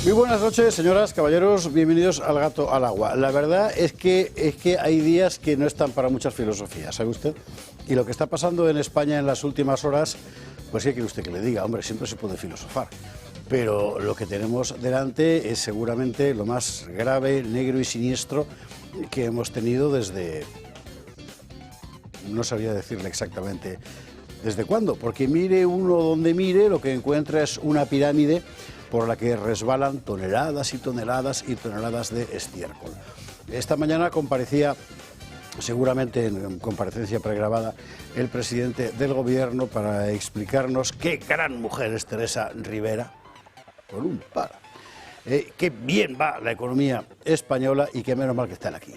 Muy buenas noches, señoras, caballeros, bienvenidos al Gato al Agua. La verdad es que hay días que no están para muchas filosofías, ¿sabe usted? Y lo que está pasando en España en las últimas horas, pues ¿qué quiere usted que le diga? Hombre, siempre se puede filosofar. Pero lo que tenemos delante es seguramente lo más grave, negro y siniestro que hemos tenido desde... No sabría decirle exactamente desde cuándo, porque mire uno donde mire, lo que encuentra es una pirámide por la que resbalan toneladas y toneladas y toneladas de estiércol. Esta mañana comparecía, seguramente en comparecencia pregrabada, el presidente del Gobierno para explicarnos qué gran mujer es Teresa Rivera, con un par, qué bien va la economía española y qué menos mal que están aquí.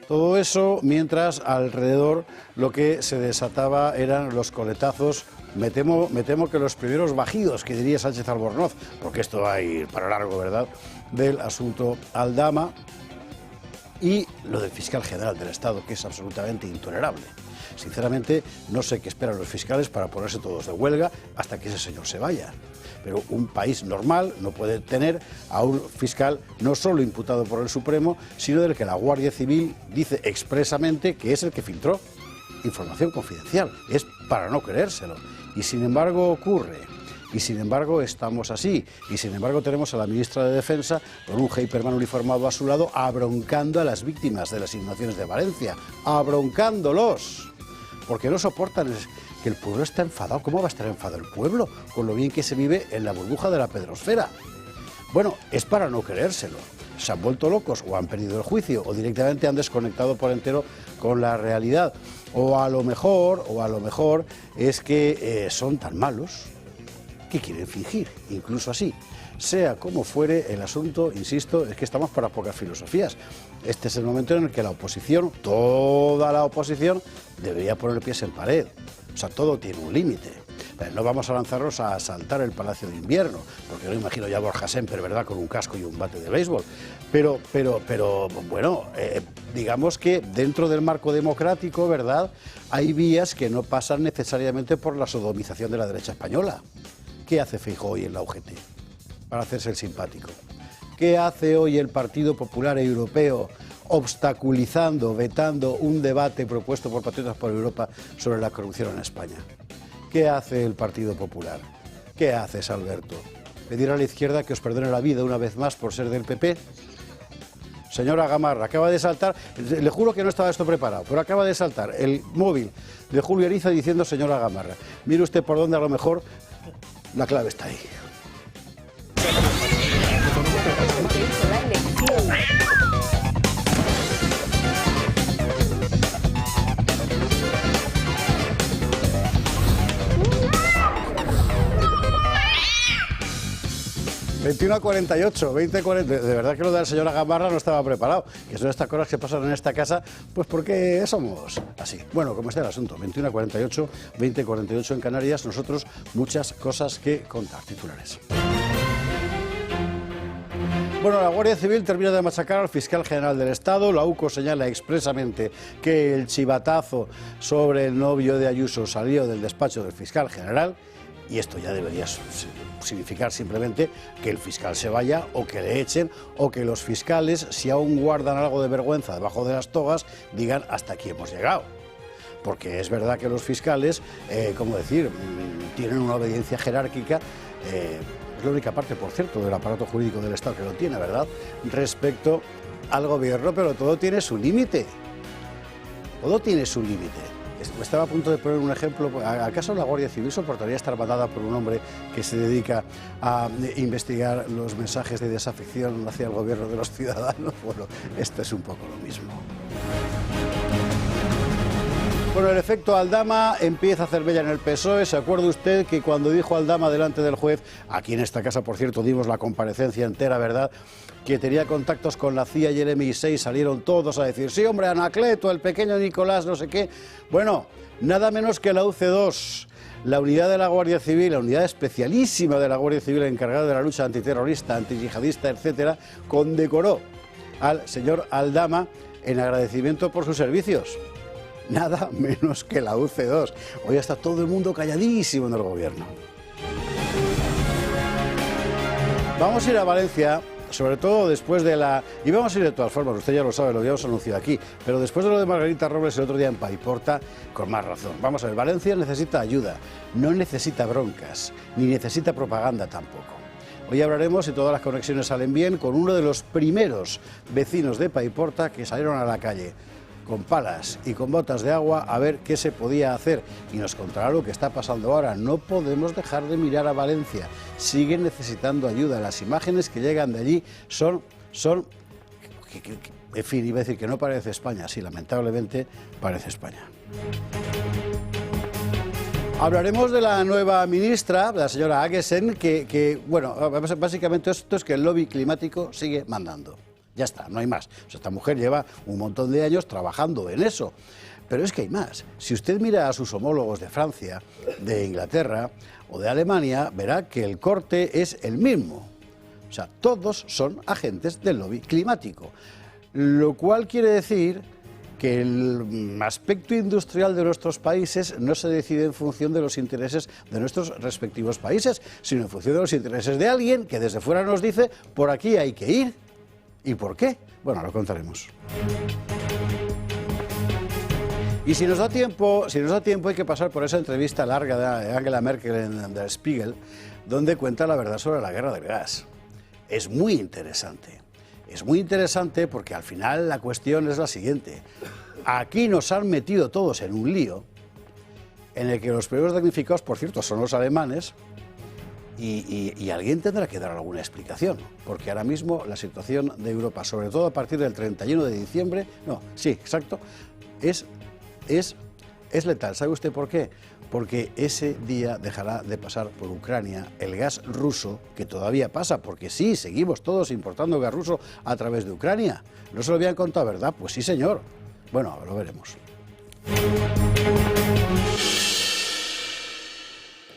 Todo eso mientras alrededor lo que se desataba eran los coletazos. Me temo que los primeros bajidos, que diría Sánchez Albornoz, porque esto va a ir para largo, ¿verdad?, del asunto Aldama y lo del fiscal general del Estado, que es absolutamente intolerable. Sinceramente, no sé qué esperan los fiscales para ponerse todos de huelga hasta que ese señor se vaya. Pero un país normal no puede tener a un fiscal no solo imputado por el Supremo, sino del que la Guardia Civil dice expresamente que es el que filtró información confidencial. Es para no creérselo. Y sin embargo ocurre. Y sin embargo estamos así. Y sin embargo tenemos a la ministra de Defensa con un Hyperman uniformado a su lado abroncando a las víctimas de las inundaciones de Valencia. Abroncándolos. Porque no soportan que el pueblo está enfadado. ¿Cómo va a estar enfadado el pueblo con lo bien que se vive en la burbuja de la pedrosfera? Bueno, es para no creérselo. Se han vuelto locos o han perdido el juicio o directamente han desconectado por entero con la realidad. O a lo mejor es que son tan malos que quieren fingir, incluso así. Sea como fuere el asunto, insisto, es que estamos para pocas filosofías. Este es el momento en el que la oposición, toda la oposición, debería poner pies en pared. O sea, todo tiene un límite. No vamos a lanzarnos a asaltar el Palacio de Invierno, porque no imagino ya a Borja Semper, ¿verdad?, con un casco y un bate de béisbol. Pero bueno, digamos que dentro del marco democrático, ¿verdad?, hay vías que no pasan necesariamente por la sodomización de la derecha española. ¿Qué hace Feijóo hoy en la UGT para hacerse el simpático? ¿Qué hace hoy el Partido Popular Europeo obstaculizando, vetando un debate propuesto por Patriotas por Europa sobre la corrupción en España? ¿Qué hace el Partido Popular? ¿Qué haces, Alberto? ¿Pedir a la izquierda que os perdone la vida una vez más por ser del PP? Señora Gamarra, acaba de saltar, le juro que no estaba esto preparado, pero acaba de saltar el móvil de Julio Ariza diciendo señora Gamarra. Mire usted por dónde a lo mejor la clave está ahí. 21:48, 20:40. De verdad que lo de la señora Gamarra no estaba preparado. Que son estas cosas que pasan en esta casa, pues porque somos así. Bueno, como está el asunto, 21:48, 20:48 en Canarias, nosotros muchas cosas que contar. Titulares. Bueno, la Guardia Civil termina de machacar al fiscal general del Estado. La UCO señala expresamente que el chivatazo sobre el novio de Ayuso salió del despacho del fiscal general. Y esto ya debería significar simplemente que el fiscal se vaya o que le echen o que los fiscales, si aún guardan algo de vergüenza debajo de las togas, digan hasta aquí hemos llegado. Porque es verdad que los fiscales, tienen una obediencia jerárquica, es la única parte, por cierto, del aparato jurídico del Estado que lo tiene, ¿verdad?, respecto al gobierno, pero todo tiene su límite. Todo tiene su límite. Estaba a punto de poner un ejemplo. ¿Acaso la Guardia Civil soportaría estar mandada por un hombre que se dedica a investigar los mensajes de desafección hacia el gobierno de los ciudadanos? Bueno, esto es un poco lo mismo. Bueno, el efecto Aldama empieza a hacer mella en el PSOE. ¿Se acuerda usted que cuando dijo Aldama delante del juez, aquí en esta casa, por cierto, dimos la comparecencia entera, ¿verdad?, que tenía contactos con la CIA y el MI6, salieron todos a decir, sí, hombre, Anacleto, el pequeño Nicolás, no sé qué. Bueno, nada menos que la UC2, la unidad de la Guardia Civil, la unidad especialísima de la Guardia Civil encargada de la lucha antiterrorista, antiyihadista, etcétera, condecoró al señor Aldama en agradecimiento por sus servicios. Nada menos que la UC2. Hoy está todo el mundo calladísimo en el gobierno. Vamos a ir a Valencia, sobre todo después de la... Y vamos a ir de todas formas, usted ya lo sabe, lo habíamos anunciado aquí, pero después de lo de Margarita Robles el otro día en Paiporta, con más razón. Vamos a ver, Valencia necesita ayuda, no necesita broncas, ni necesita propaganda tampoco. Hoy hablaremos, si todas las conexiones salen bien, con uno de los primeros vecinos de Paiporta que salieron a la calle con palas y con botas de agua a ver qué se podía hacer, y nos contará lo que está pasando ahora. No podemos dejar de mirar a Valencia, siguen necesitando ayuda, las imágenes que llegan de allí son en fin, iba a decir que no parece España, sí, lamentablemente parece España. Hablaremos de la nueva ministra, la señora Aguesen, que bueno, básicamente esto es que el lobby climático sigue mandando. Ya está, no hay más. O sea, esta mujer lleva un montón de años trabajando en eso. Pero es que hay más. Si usted mira a sus homólogos de Francia, de Inglaterra o de Alemania, verá que el corte es el mismo. O sea, todos son agentes del lobby climático. Lo cual quiere decir que el aspecto industrial de nuestros países no se decide en función de los intereses de nuestros respectivos países, sino en función de los intereses de alguien que desde fuera nos dice por aquí hay que ir. ¿Y por qué? Bueno, lo contaremos. Y si nos da tiempo hay que pasar por esa entrevista larga de Angela Merkel en Der Spiegel, donde cuenta la verdad sobre la guerra del gas. Es muy interesante. Es muy interesante porque al final la cuestión es la siguiente. Aquí nos han metido todos en un lío en el que los primeros damnificados, por cierto, son los alemanes, y alguien tendrá que dar alguna explicación, porque ahora mismo la situación de Europa, sobre todo a partir del 31 de diciembre, es letal. ¿Sabe usted por qué? Porque ese día dejará de pasar por Ucrania el gas ruso, que todavía pasa, porque sí, seguimos todos importando gas ruso a través de Ucrania. ¿No se lo habían contado, verdad? Pues sí, señor. Bueno, lo veremos.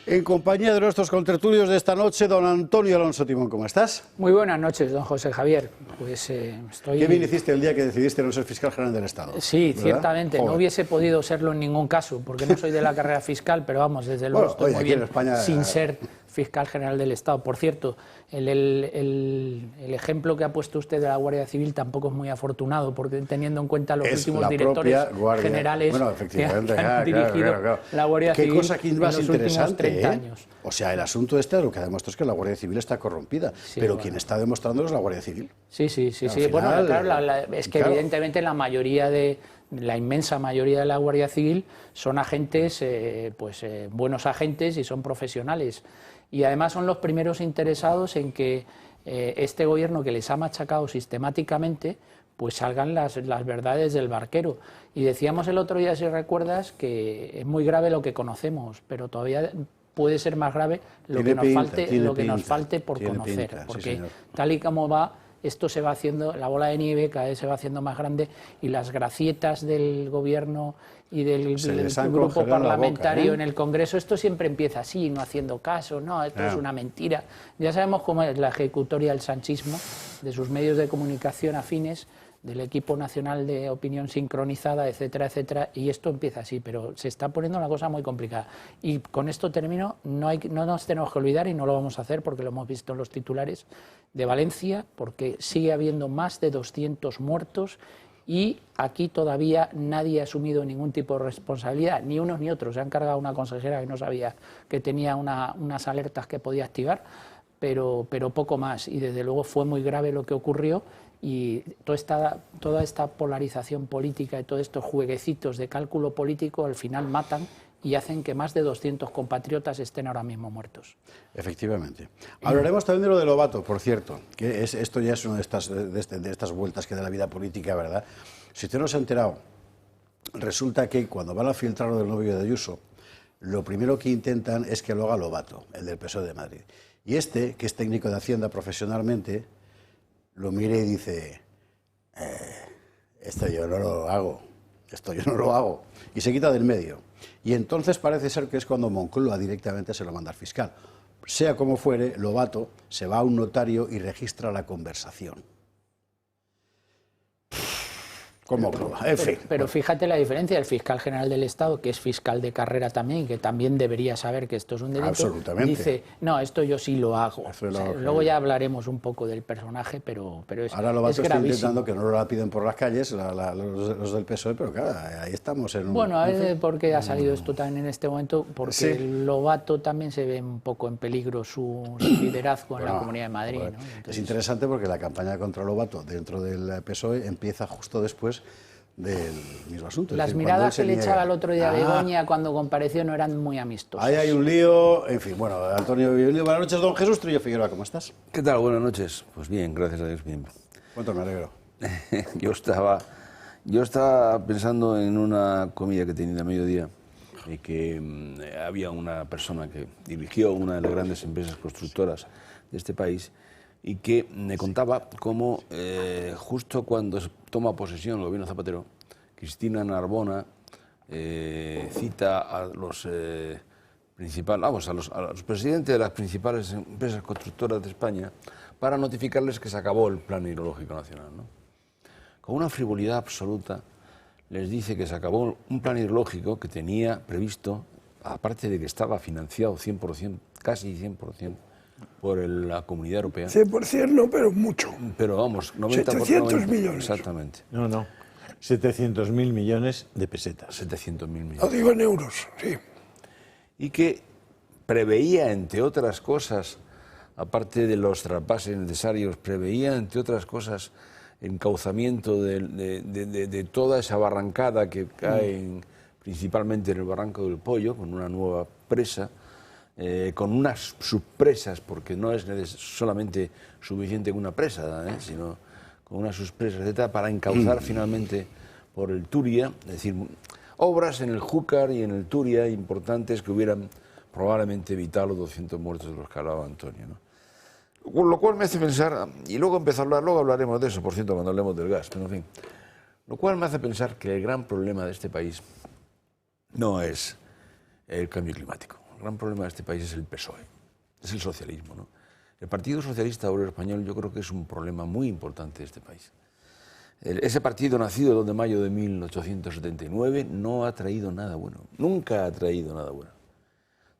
En compañía de nuestros contertulios de esta noche, don Antonio Alonso Timón, ¿cómo estás? Muy buenas noches, don José Javier. Pues estoy... Qué bien hiciste el día que decidiste no ser fiscal general del Estado. Sí, ¿verdad? Ciertamente. Joder. No hubiese podido serlo en ningún caso, porque no soy de la carrera fiscal, pero vamos, desde luego estoy muy bien España... sin ser fiscal general del Estado. Por cierto, el ejemplo que ha puesto usted de la Guardia Civil tampoco es muy afortunado, porque teniendo en cuenta los últimos directores generales que han dirigido la Guardia Civil en los últimos 30 años. O sea, el asunto este lo que demuestra es que la Guardia Civil está corrompida, pero bueno, quien está demostrándolo es la Guardia Civil. Sí. Bueno, claro, es que evidentemente la inmensa mayoría de la Guardia Civil son agentes, buenos agentes y son profesionales. Y además son los primeros interesados en que este gobierno que les ha machacado sistemáticamente, pues salgan las verdades del barquero. Y decíamos el otro día, si recuerdas, que es muy grave lo que conocemos, pero todavía puede ser más grave lo que nos falte por conocer. Porque tal y como va, esto se va haciendo, la bola de nieve cada vez se va haciendo más grande, y las gracietas del gobierno y del grupo parlamentario en el Congreso, esto siempre empieza así, no haciendo caso, no, esto es una mentira. Ya sabemos cómo es la ejecutoria del sanchismo, de sus medios de comunicación afines, del equipo nacional de opinión sincronizada, etcétera, etcétera, y esto empieza así, pero se está poniendo una cosa muy complicada. Y con esto termino, no nos tenemos que olvidar, y no lo vamos a hacer porque lo hemos visto en los titulares, de Valencia, porque sigue habiendo más de 200 muertos, y aquí todavía nadie ha asumido ningún tipo de responsabilidad, ni unos ni otros. Se han cargado una consejera que no sabía que tenía unas alertas que podía activar, pero poco más, y desde luego fue muy grave lo que ocurrió. Y toda esta polarización política y todos estos jueguecitos de cálculo político al final matan y hacen que más de 200 compatriotas estén ahora mismo muertos. Efectivamente. Hablaremos también de lo de Lobato, por cierto, que esto ya es una de estas vueltas que da la vida política, ¿verdad? Si usted no se ha enterado, resulta que cuando van a filtrar lo del novio de Ayuso, lo primero que intentan es que lo haga Lobato, el del PSOE de Madrid. Y que es técnico de Hacienda profesionalmente, lo mire y dice, esto yo no lo hago, y se quita del medio. Y entonces parece ser que es cuando Moncloa directamente se lo manda al fiscal. Sea como fuere, Lobato se va a un notario y registra la conversación. En fin. Pero fíjate la diferencia, el fiscal general del Estado, que es fiscal de carrera también, que también debería saber que esto es un delito, dice, no, esto yo sí lo hago. Luego ya hablaremos un poco del personaje, pero es Ahora Lobato está gravísimo. intentando que no lo piden por las calles los del PSOE, pero claro, ahí estamos en un... Bueno, a ver por qué ha salido esto también en este momento, porque Lobato también se ve un poco en peligro su liderazgo en la Comunidad de Madrid. ¿no? Entonces... Es interesante porque la campaña contra Lobato dentro del PSOE empieza justo después del mismo asunto. Las miradas que le echaba el otro día a Begoña cuando compareció no eran muy amistosas. Ahí hay un lío, en fin, bueno, Antonio, bienvenido. Buenas noches, don Jesús Trillo Figueroa, ¿cómo estás? ¿Qué tal? Buenas noches. Pues bien, gracias a Dios, bien. Cuánto me alegro. Yo estaba pensando en una comida que tenía a mediodía y que había una persona que dirigió una de las grandes empresas constructoras de este país y que me contaba cómo justo cuando toma posesión el gobierno Zapatero, Cristina Narbona cita a los a los presidentes de las principales empresas constructoras de España para notificarles que se acabó el Plan Hidrológico Nacional, ¿no? Con una frivolidad absoluta les dice que se acabó un plan hidrológico que tenía previsto, aparte de que estaba financiado 100%, casi 100%, por la Comunidad Europea. 100% no, pero mucho. Pero vamos, 90%. 700 millones. Exactamente. No. 700.000 millones de pesetas. 700.000 millones. Lo digo en euros, sí. Y que preveía, entre otras cosas, aparte de los traspases necesarios, preveía, entre otras cosas, encauzamiento de toda esa barrancada que cae principalmente en el Barranco del Pollo, con una nueva presa, con unas subpresas, porque no es solamente suficiente con una presa, sino con unas subpresas, etcétera, para encauzar finalmente por el Turia, es decir, obras en el Júcar y en el Turia importantes que hubieran probablemente evitado los 200 muertos de los que hablaba Antonio, ¿no? Lo cual me hace pensar, y luego empezó a hablar, luego hablaremos de eso, por cierto, cuando hablemos del gas, pero en fin, lo cual me hace pensar que el gran problema de este país no es el cambio climático. El gran problema de este país es el PSOE, es el socialismo, ¿no? El Partido Socialista Obrero Español yo creo que es un problema muy importante de este país. Ese partido nacido el 2 de mayo de 1879 no ha traído nada bueno, nunca ha traído nada bueno.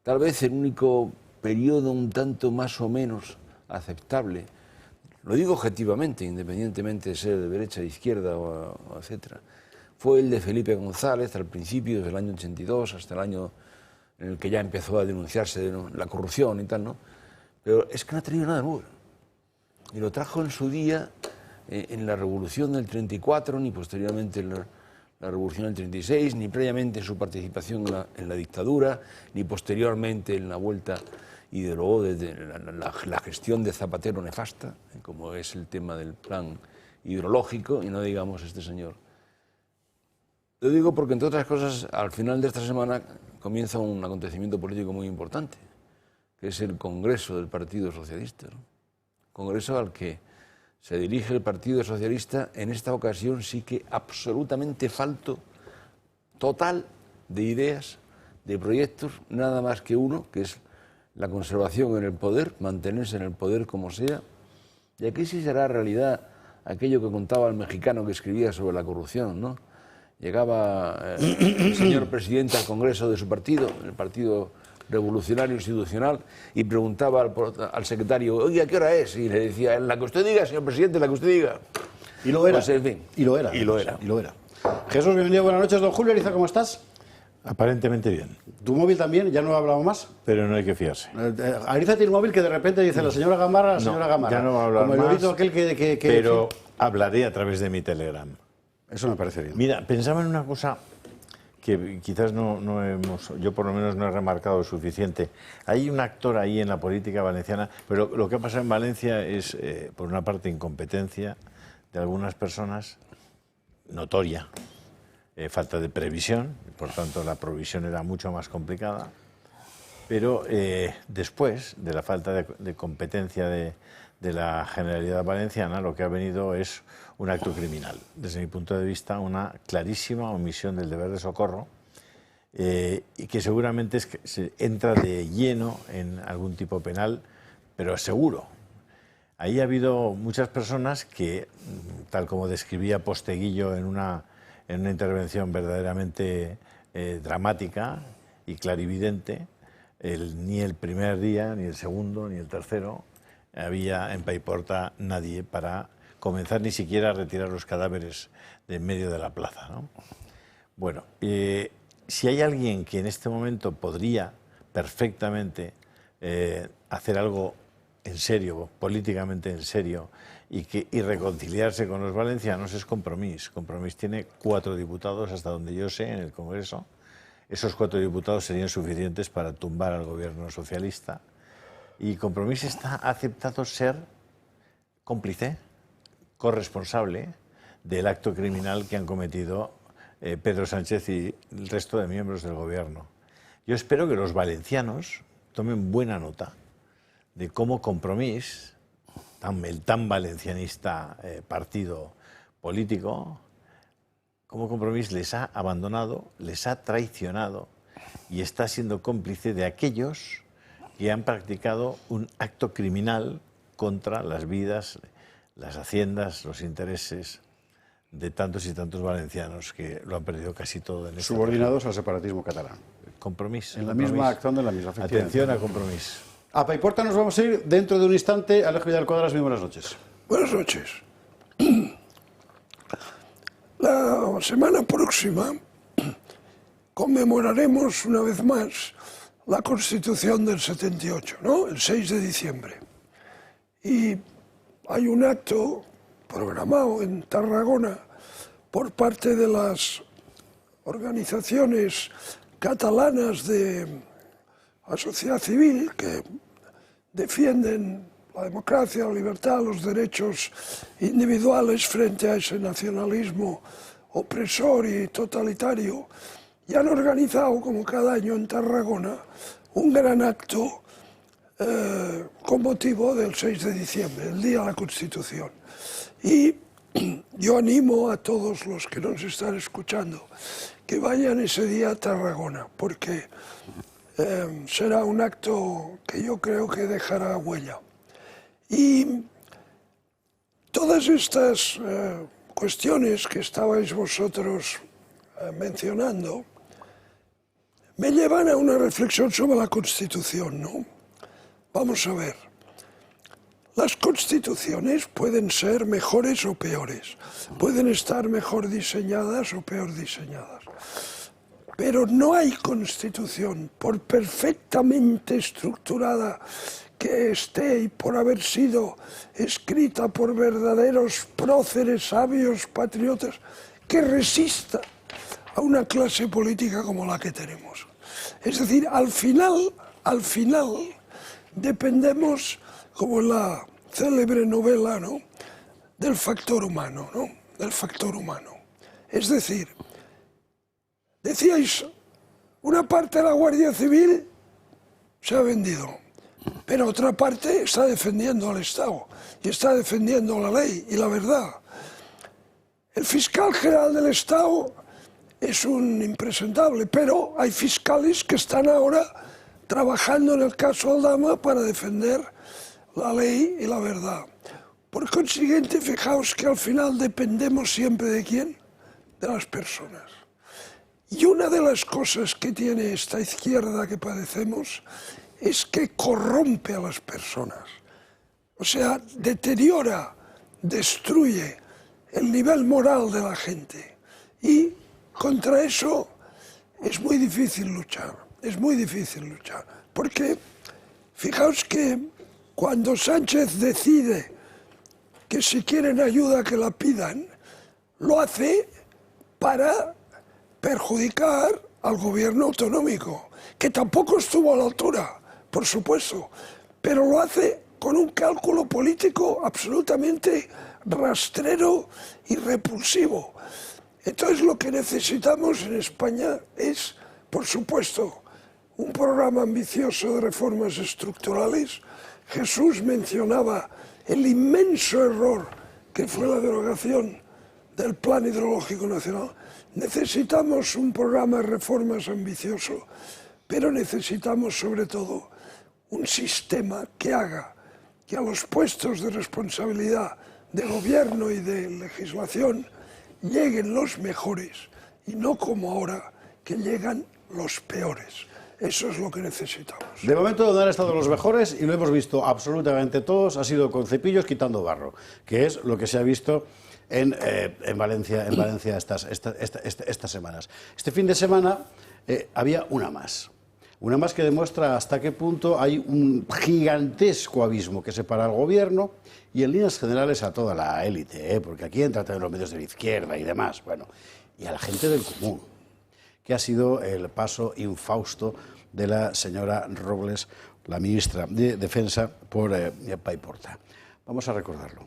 Tal vez el único periodo un tanto más o menos aceptable, lo digo objetivamente, independientemente de ser de derecha, de izquierda o etcétera, fue el de Felipe González al principio, desde el año 82 hasta el año en el que ya empezó a denunciarse la corrupción y tal, ¿no? Pero es que no ha traído nada nuevo. Ni lo trajo en su día en la Revolución del 34, ni posteriormente en la Revolución del 36, ni previamente en su participación en la dictadura, ni posteriormente en la vuelta y de luego desde la gestión de Zapatero nefasta, como es el tema del plan hidrológico, y no digamos este señor. Lo digo porque, entre otras cosas, al final de esta semana comienza un acontecimiento político muy importante, que es el Congreso del Partido Socialista, ¿no? Congreso al que se dirige el Partido Socialista, en esta ocasión sí que absolutamente falto total de ideas, de proyectos, nada más que uno, que es la conservación en el poder, mantenerse en el poder como sea, y aquí sí será realidad aquello que contaba el mexicano que escribía sobre la corrupción, ¿no? Llegaba el señor presidente al Congreso de su partido, el Partido Revolucionario Institucional, y preguntaba al secretario, oye, ¿a qué hora es? Y le decía, la que usted diga, señor presidente, la que usted diga. Y lo era. Pues, en fin, y lo era. Y lo era. Y lo era. Jesús, bienvenido, buenas noches. Don Julio Ariza, ¿cómo estás? Aparentemente bien. ¿Tu móvil también? ¿Ya no hablamos más? Pero no hay que fiarse. Ariza tiene un móvil que de repente dice la señora Gamarra, la señora Gamarra. Ya no va a hablar como el más, lorito aquel que pero hablaré a través de mi Telegram. Eso me parece bien. Mira, pensaba en una cosa que quizás no hemos, yo por lo menos no he remarcado suficiente. Hay un actor ahí en la política valenciana, pero lo que ha pasado en Valencia es, por una parte, incompetencia de algunas personas, notoria, falta de previsión, por tanto la provisión era mucho más complicada, pero después de la falta de competencia de la Generalidad Valenciana, lo que ha venido es un acto criminal. Desde mi punto de vista, una clarísima omisión del deber de socorro y que seguramente es que se entra de lleno en algún tipo penal, pero seguro. ahí ha habido muchas personas que, tal como describía Posteguillo en una intervención verdaderamente dramática y clarividente, ni el primer día, ni el segundo, ni el tercero, había en Paiporta nadie para comenzar ni siquiera a retirar los cadáveres de en medio de la plaza, ¿no? Bueno, si hay alguien que en este momento podría perfectamente hacer algo en serio, políticamente en serio, y reconciliarse con los valencianos, es Compromís. Compromís tiene 4 diputados, hasta donde yo sé, en el Congreso. Esos 4 diputados serían suficientes para tumbar al gobierno socialista. Y Compromís ha aceptado ser cómplice, corresponsable del acto criminal que han cometido Pedro Sánchez y el resto de miembros del gobierno. Yo espero que los tomen buena nota de cómo Compromís, el tan valencianista partido político, cómo Compromís les ha abandonado, les ha traicionado y está siendo cómplice de aquellos que han practicado un acto criminal contra las vidas, las haciendas, los intereses de tantos y tantos valencianos que lo han perdido casi todo en esta subordinados al separatismo catalán. Compromís. En la misma, actuando en la misma. Atención a Compromís. A Paiporta nos vamos a ir dentro de un instante. Alejo Vidal-Quadras, muy buenas noches. Buenas noches. La semana próxima conmemoraremos una vez más la Constitución del 78, ¿no? El 6 de diciembre. Y hay un acto programado en Tarragona por parte de las organizaciones catalanas de la sociedad civil que defienden la democracia, la libertad, los derechos individuales frente a ese nacionalismo opresor y totalitario, y han organizado, como cada año en Tarragona, un gran acto con motivo del 6 de diciembre, el Día de la Constitución. Y yo animo a todos los que nos están escuchando que vayan ese día a Tarragona, porque será un acto que yo creo que dejará huella. Y todas estas cuestiones que estabais vosotros mencionando me llevan a una reflexión sobre la Constitución, ¿no? Vamos a ver. Las constituciones pueden ser mejores o peores, pueden estar mejor diseñadas o peor diseñadas, pero no hay constitución, por perfectamente estructurada que esté y por haber sido escrita por verdaderos próceres, sabios, patriotas, que resista a una clase política como la que tenemos. Es decir, al final, dependemos, como en la célebre novela, ¿no?, del factor humano, ¿no?, del factor humano. Es decir, decíais, una parte de la Guardia Civil se ha vendido, pero otra parte está defendiendo al Estado y está defendiendo la ley y la verdad. El fiscal general del Estado es un impresentable, pero hay fiscales que están ahora trabajando en el caso Aldama para defender la ley y la verdad. Por consiguiente, fijaos que al final dependemos siempre ¿de quién? De las personas. Y una de las cosas que tiene esta izquierda que padecemos es que corrompe a las personas. O sea, deteriora, destruye el nivel moral de la gente. Y contra eso es muy difícil luchar. Es muy difícil luchar. Porque fijaos que cuando Sánchez decide que si quieren ayuda que la pidan, lo hace para perjudicar al gobierno autonómico, que tampoco estuvo a la altura, por supuesto, pero lo hace con un cálculo político absolutamente rastrero y repulsivo. Entonces lo que necesitamos en España es, por supuesto, un programa ambicioso de reformas estructurales. Jesús mencionaba el inmenso error que fue la derogación del Plan Hidrológico Nacional. Necesitamos un programa de reformas ambicioso, pero necesitamos sobre todo un sistema que haga que a los puestos de responsabilidad de gobierno y de legislación lleguen los mejores y no como ahora, que llegan los peores. Eso es lo que necesitamos. De momento, donde han estado los mejores, y lo hemos visto absolutamente todos, ha sido con cepillos quitando barro, que es lo que se ha visto en Valencia estas semanas. Este fin de semana había una más que demuestra hasta qué punto hay un gigantesco abismo que separa al gobierno y en líneas generales a toda la élite, porque aquí entran también los medios de la izquierda y demás, bueno, y a la gente del común, que ha sido el paso infausto de la señora Robles, la ministra de Defensa, por Paiporta. Vamos a recordarlo.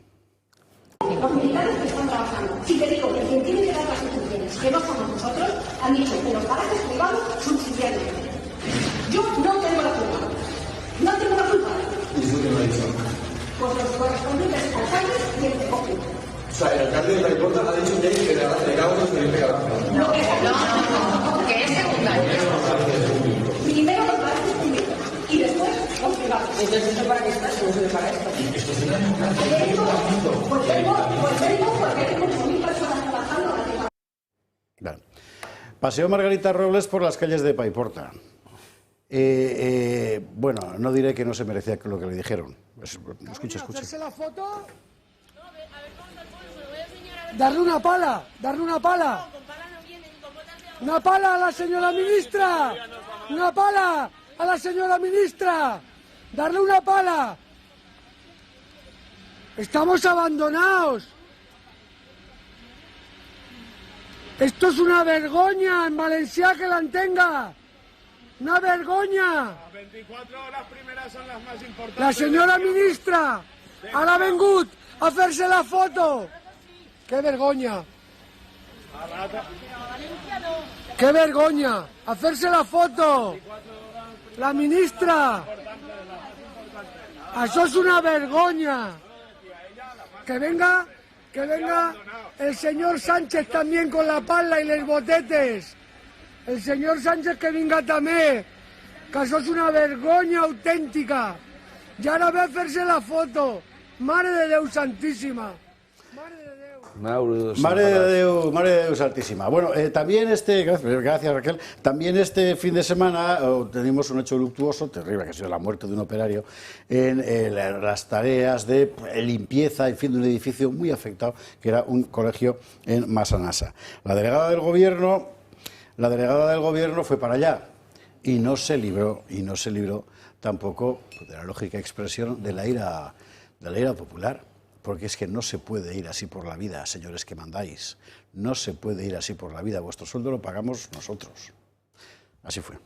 Los militares que están trabajando, si te digo que quien tiene que dar las instrucciones, que no somos nosotros, han dicho que los garajes privados subsidiariamente. Yo no tengo la culpa. No tengo la culpa. ¿Y eso qué lo ha dicho? Pues los correspondientes alcaldes y el de Copi. O sea, el alcalde de Paiporta ha dicho que hay que delegar un expediente garaje. No, que es secundario. Primero los garajes públicos y después los privados. Entonces, ¿esto para qué está? Si no sirve para esto. Pues vengo porque hay 8.000 personas trabajando a la Claro. Paseó Margarita Robles por las calles de Paiporta. Bueno, no diré que no se merecía lo que le dijeron. Escucha. ¿Hacerse la foto? Darle una pala, Una pala a la señora ministra. Una pala a la señora ministra. Darle una pala. Estamos abandonados. Esto es una vergonya en Valencia que la tenga. Una vergonya. Las 24 horas primeras son las más importantes. La señora ministra ara vengut a fer-se la foto. ¡Qué vergonya! ¡Qué vergonya! ¡A hacerse la foto! ¡La ministra! ¡Eso es una vergonya! Que venga el señor Sánchez también con la pala y los botetes. El señor Sánchez que venga también. Que eso es una vergonya auténtica. Y ahora ve a hacerse la foto. Mare de Déu Santísima. Mare de Déu Santísima. Bueno, también gracias Raquel, también este fin de semana tenemos un hecho luctuoso, terrible, que ha sido la muerte de un operario en las tareas de limpieza, en fin, de un edificio muy afectado, que era un colegio en Massanassa. La delegada del gobierno fue para allá y no se libró tampoco de la lógica expresión de la ira popular. Porque es que no se puede ir así por la vida, señores que mandáis. No se puede ir así por la vida. Vuestro sueldo lo pagamos nosotros. Así fue.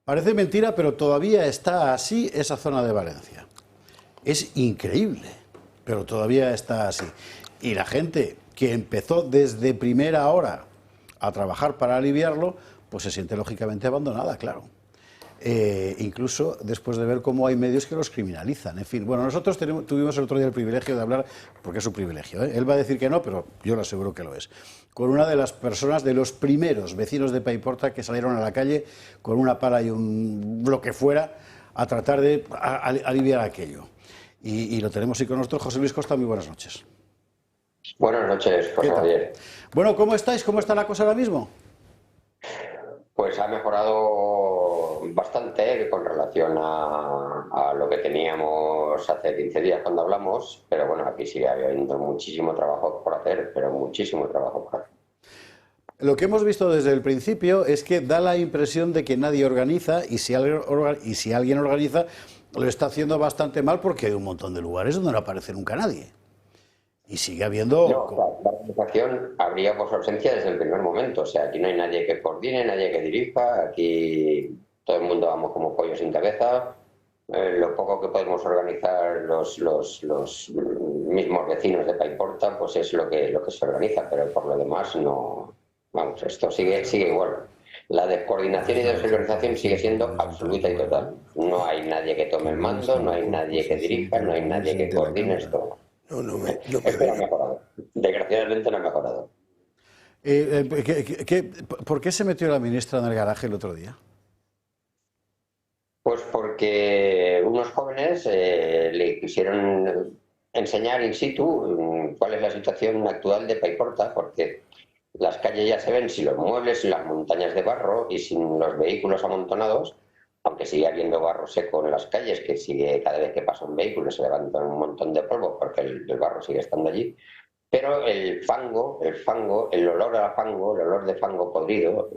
Parece mentira, pero todavía está así esa zona de Valencia. Es increíble, pero todavía está así. Y la gente que empezó desde primera hora a trabajar para aliviarlo, pues se siente lógicamente abandonada, claro. Incluso después de ver cómo hay medios que los criminalizan. En fin, bueno, nosotros tuvimos el otro día el privilegio de hablar, porque es su privilegio, ¿eh? Él va a decir que no, pero yo le aseguro que lo es, con una de las personas, de los primeros vecinos de Paiporta que salieron a la calle con una pala y lo que fuera a tratar de aliviar aquello. Y lo tenemos ahí con nosotros. José Luis Costa, muy buenas noches. Buenas noches, José Javier. Bueno, ¿cómo estáis? ¿Cómo está la cosa ahora mismo? Pues ha mejorado bastante con relación a lo que teníamos hace 15 días cuando hablamos, pero bueno, aquí sigue habiendo muchísimo trabajo por hacer, pero muchísimo trabajo por hacer. Lo que hemos visto desde el principio es que da la impresión de que nadie organiza, y si alguien organiza, lo está haciendo bastante mal, porque hay un montón de lugares donde no aparece nunca nadie. Y sigue habiendo... No, la organización habría por su ausencia desde el primer momento. O sea, aquí no hay nadie que coordine, nadie que dirija. Aquí todo el mundo vamos como pollo sin cabeza. Lo poco que podemos organizar los mismos vecinos de Paiporta, pues es lo que se organiza, pero por lo demás no. Vamos, esto sigue igual. La descoordinación y desorganización sigue siendo absoluta y total. No hay nadie que tome el mando, no hay nadie que dirija, no hay nadie que coordine esto. Esto no ha mejorado. Desgraciadamente no ha mejorado. ¿Por qué se metió la ministra en el garaje el otro día? Pues porque unos jóvenes le quisieron enseñar in situ cuál es la situación actual de Paiporta, porque las calles ya se ven sin los muebles, sin las montañas de barro y sin los vehículos amontonados, aunque sigue habiendo barro seco en las calles, que sigue cada vez que pasa un vehículo se levanta un montón de polvo porque el barro sigue estando allí. Pero el fango, el olor a fango, el olor de fango podrido,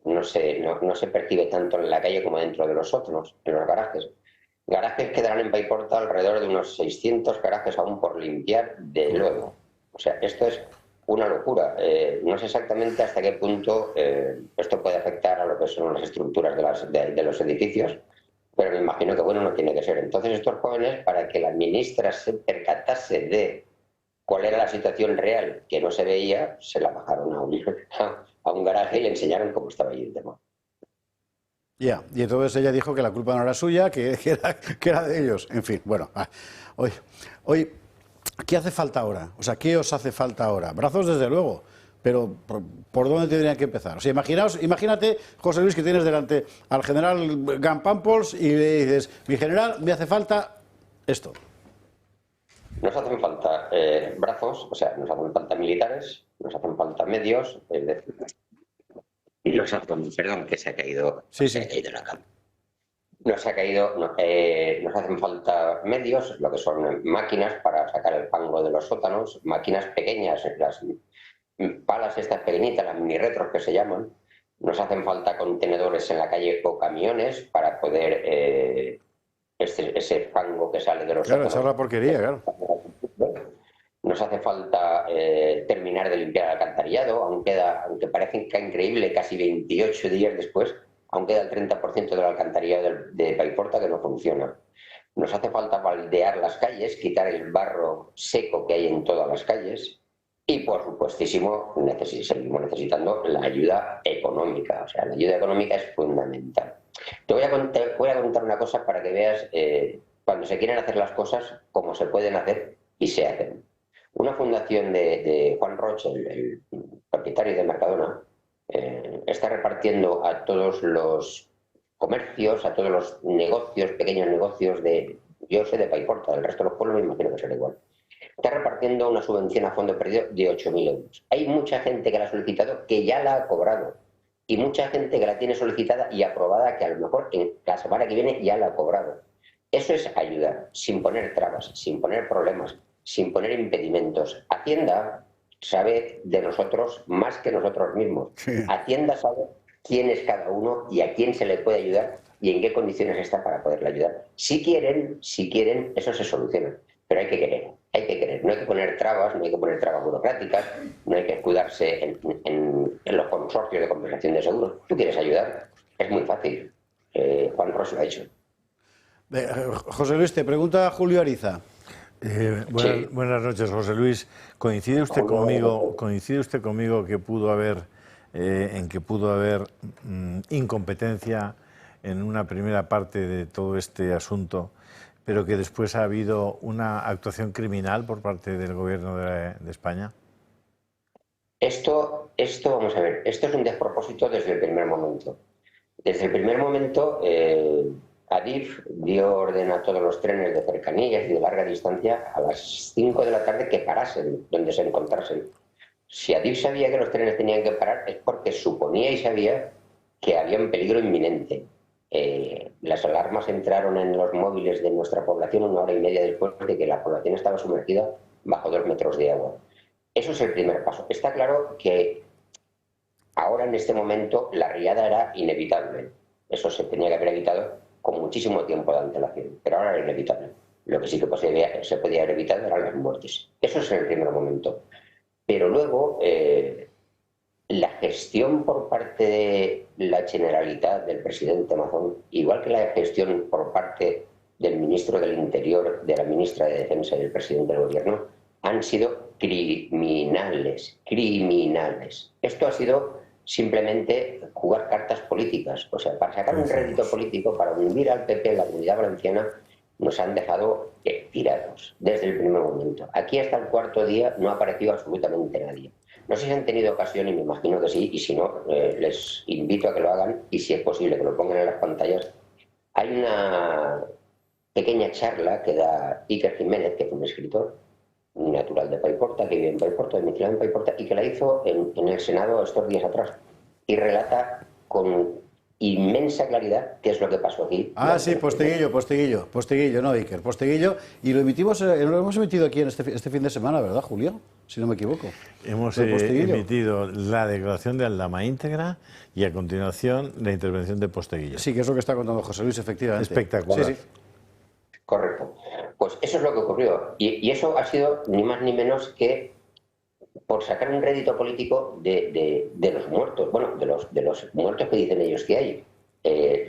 no se percibe tanto en la calle como dentro de los sótanos, en los garajes. Garajes quedarán en Paiporta alrededor de unos 600 garajes aún por limpiar de luego. O sea, esto es una locura. No sé exactamente hasta qué punto esto puede afectar a lo que son las estructuras de los edificios, pero me imagino que bueno, no tiene que ser. Entonces estos jóvenes, para que la ministra se percatase de cuál era la situación real que no se veía, se la bajaron a un garaje y le enseñaron cómo estaba allí el tema. Ya, y entonces ella dijo que la culpa no era suya, que era de ellos. En fin, bueno, hoy, ¿qué hace falta ahora? O sea, ¿qué os hace falta ahora? Brazos, desde luego, pero ¿por dónde tendrían que empezar? O sea, imagínate, José Luis, que tienes delante al general Gampampols y le dices, mi general, me hace falta esto. Nos hacen falta brazos, o sea, nos hacen falta militares, nos hacen falta medios, es decir, y nos hacen la cama. Nos hacen falta medios, lo que son máquinas para sacar el fango de los sótanos, máquinas pequeñas, las palas estas pequeñitas, las mini retros que se llaman. Nos hacen falta contenedores en la calle o camiones para poder ese fango que sale de los sótanos. Claro, esa es la porquería, claro. Nos hace falta terminar de limpiar el alcantarillado, aunque parece increíble, casi 28 días después, aún queda el 30% del alcantarillado de Paiporta que no funciona. Nos hace falta baldear las calles, quitar el barro seco que hay en todas las calles y, por supuestísimo, seguimos necesitando la ayuda económica. O sea, la ayuda económica es fundamental. Te voy a contar una cosa para que veas cuando se quieren hacer las cosas, cómo se pueden hacer y se hacen. Una fundación de Juan Roche, el propietario de Mercadona, está repartiendo a todos los comercios, a todos los negocios, pequeños negocios yo sé de Paiporta, del resto de los pueblos me imagino que será igual. Está repartiendo una subvención a fondo perdido de 8.000 euros. Hay mucha gente que la ha solicitado que ya la ha cobrado y mucha gente que la tiene solicitada y aprobada que a lo mejor en la semana que viene ya la ha cobrado. Eso es ayudar, sin poner trabas, sin poner problemas, sin poner impedimentos. Hacienda sabe de nosotros más que nosotros mismos. Sí. Hacienda sabe quién es cada uno y a quién se le puede ayudar y en qué condiciones está para poderle ayudar. Si quieren, eso se soluciona. Pero hay que querer. No hay que poner trabas, no hay que poner trabas burocráticas, no hay que escudarse en los consorcios de compensación de seguros. Tú quieres ayudar, es muy fácil. Juan Ross lo ha hecho. José Luis, te pregunta Julio Ariza. Buenas noches, José Luis. ¿Coincide usted conmigo que pudo haber incompetencia en una primera parte de todo este asunto, pero que después ha habido una actuación criminal por parte del gobierno de España? Esto, vamos a ver, esto es un despropósito desde el primer momento. Desde el primer momento, Adif dio orden a todos los trenes de cercanías y de larga distancia a las 5 de la tarde que parasen donde se encontrasen. Si Adif sabía que los trenes tenían que parar es porque suponía y sabía que había un peligro inminente. Las alarmas entraron en los móviles de nuestra población 1 hora y media después de que la población estaba sumergida bajo 2 metros de agua. Eso es el primer paso. Está claro que ahora en este momento la riada era inevitable. Eso se tenía que haber evitado con muchísimo tiempo de antelación, pero ahora era inevitable. Lo que sí que se podía haber evitado eran las muertes. Eso es en el primer momento. Pero luego la gestión por parte de la Generalitat del presidente Mazón, igual que la gestión por parte del ministro del Interior, de la ministra de Defensa y del presidente del Gobierno, han sido criminales, criminales. Esto ha sido simplemente jugar cartas políticas. O sea, para sacar un rédito político, para hundir al PP en la Comunidad Valenciana, nos han dejado tirados desde el primer momento. Aquí hasta el cuarto día no ha aparecido absolutamente nadie. No sé si han tenido ocasión, y me imagino que sí, y si no, les invito a que lo hagan, y si es posible que lo pongan en las pantallas. Hay una pequeña charla que da Iker Jiménez, que es un escritor natural de Paiporta, que vive en Paiporta, domiciliado en Paiporta, y que la hizo en el Senado estos días atrás, y relata con inmensa claridad qué es lo que pasó aquí. Ah, sí, Posteguillo, no Iker, Posteguillo, y lo hemos emitido aquí en este fin de semana, ¿verdad, Julio? Si no me equivoco. Hemos emitido la declaración de Aldama íntegra y a continuación la intervención de Posteguillo. Sí, que es lo que está contando José Luis, efectivamente. Espectacular. Sí, sí. Correcto. Pues eso es lo que ocurrió. Y eso ha sido ni más ni menos que por sacar un rédito político de los muertos, bueno, de los muertos que dicen ellos que hay.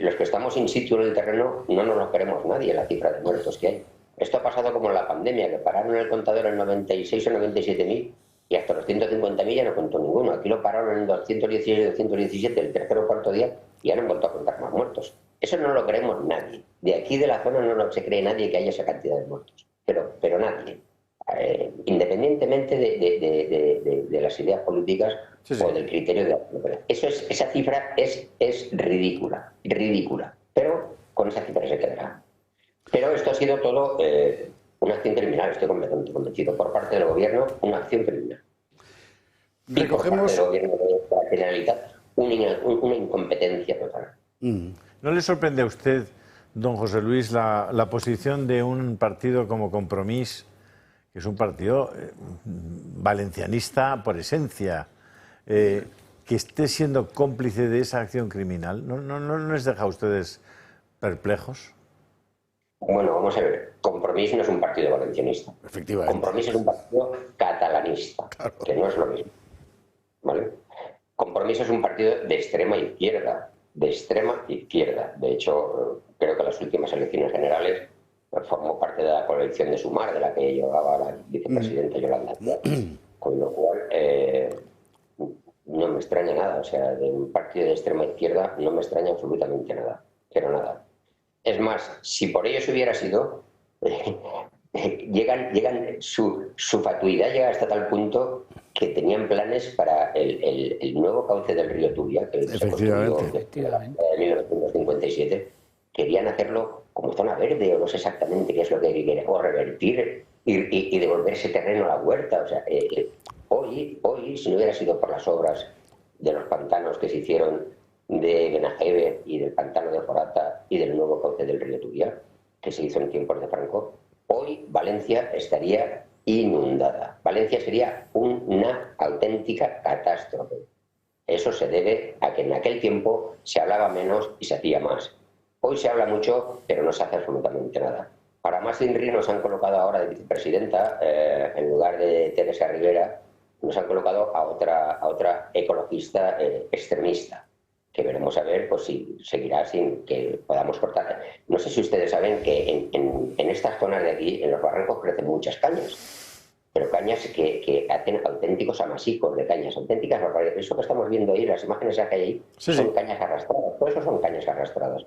Los que estamos in situ en el terreno no nos lo queremos nadie, la cifra de muertos que hay. Esto ha pasado como en la pandemia, que pararon el contador en 96 o 97.000 y hasta los 150.000 ya no contó ninguno. Aquí lo pararon en 216 o 217 el tercer o cuarto día y ya no han vuelto a contar más muertos. Eso no lo creemos nadie. De aquí de la zona no se cree nadie que haya esa cantidad de muertos. Pero nadie. Independientemente de las ideas políticas o del criterio de la... Esa cifra es ridícula, pero con esa cifra se quedará. Pero esto ha sido todo una acción criminal, estoy completamente convencido, por parte del Gobierno, una acción criminal. Y por parte del Gobierno de la Generalitat, una incompetencia total. ¿No le sorprende a usted, don José Luis, la posición de un partido como Compromís, que es un partido valencianista por esencia, que esté siendo cómplice de esa acción criminal? ¿No les deja a ustedes perplejos? Bueno, vamos a ver. Compromís no es un partido valencianista. Efectivamente. Compromís es un partido catalanista, claro, que no es lo mismo. ¿Vale? Compromís es un partido de extrema izquierda. De hecho, creo que en las últimas elecciones generales formó parte de la coalición de Sumar, de la que llevaba la vicepresidenta Yolanda Díaz, con lo cual no me extraña nada. O sea, de un partido de extrema izquierda no me extraña absolutamente nada, pero nada. Es más, si por ellos hubiera sido, su fatuidad llega hasta tal punto que tenían planes para el nuevo cauce del río Turia, que se construyó en 1957. Querían hacerlo como zona verde, o no sé exactamente qué es lo que querían, o revertir y devolver ese terreno a la huerta. O sea, hoy, si no hubiera sido por las obras de los pantanos que se hicieron de Benajeve y del pantano de Forata y del nuevo cauce del río Turia, que se hizo en tiempos de Franco, hoy Valencia estaría inundada. Valencia sería una auténtica catástrofe. Eso se debe a que en aquel tiempo se hablaba menos y se hacía más. Hoy se habla mucho, pero no se hace absolutamente nada. Para más Inri nos han colocado ahora de vicepresidenta, en lugar de Teresa Rivera, nos han colocado a otra ecologista extremista, que veremos a ver pues, si seguirá sin que podamos cortar. No sé si ustedes saben que en estas zonas de aquí, en los barrancos, crecen muchas cañas, pero cañas que hacen auténticos amasicos de cañas, auténticas barbaridades. Eso que estamos viendo ahí, las imágenes que hay ahí, son cañas arrastradas. Por eso son cañas arrastradas.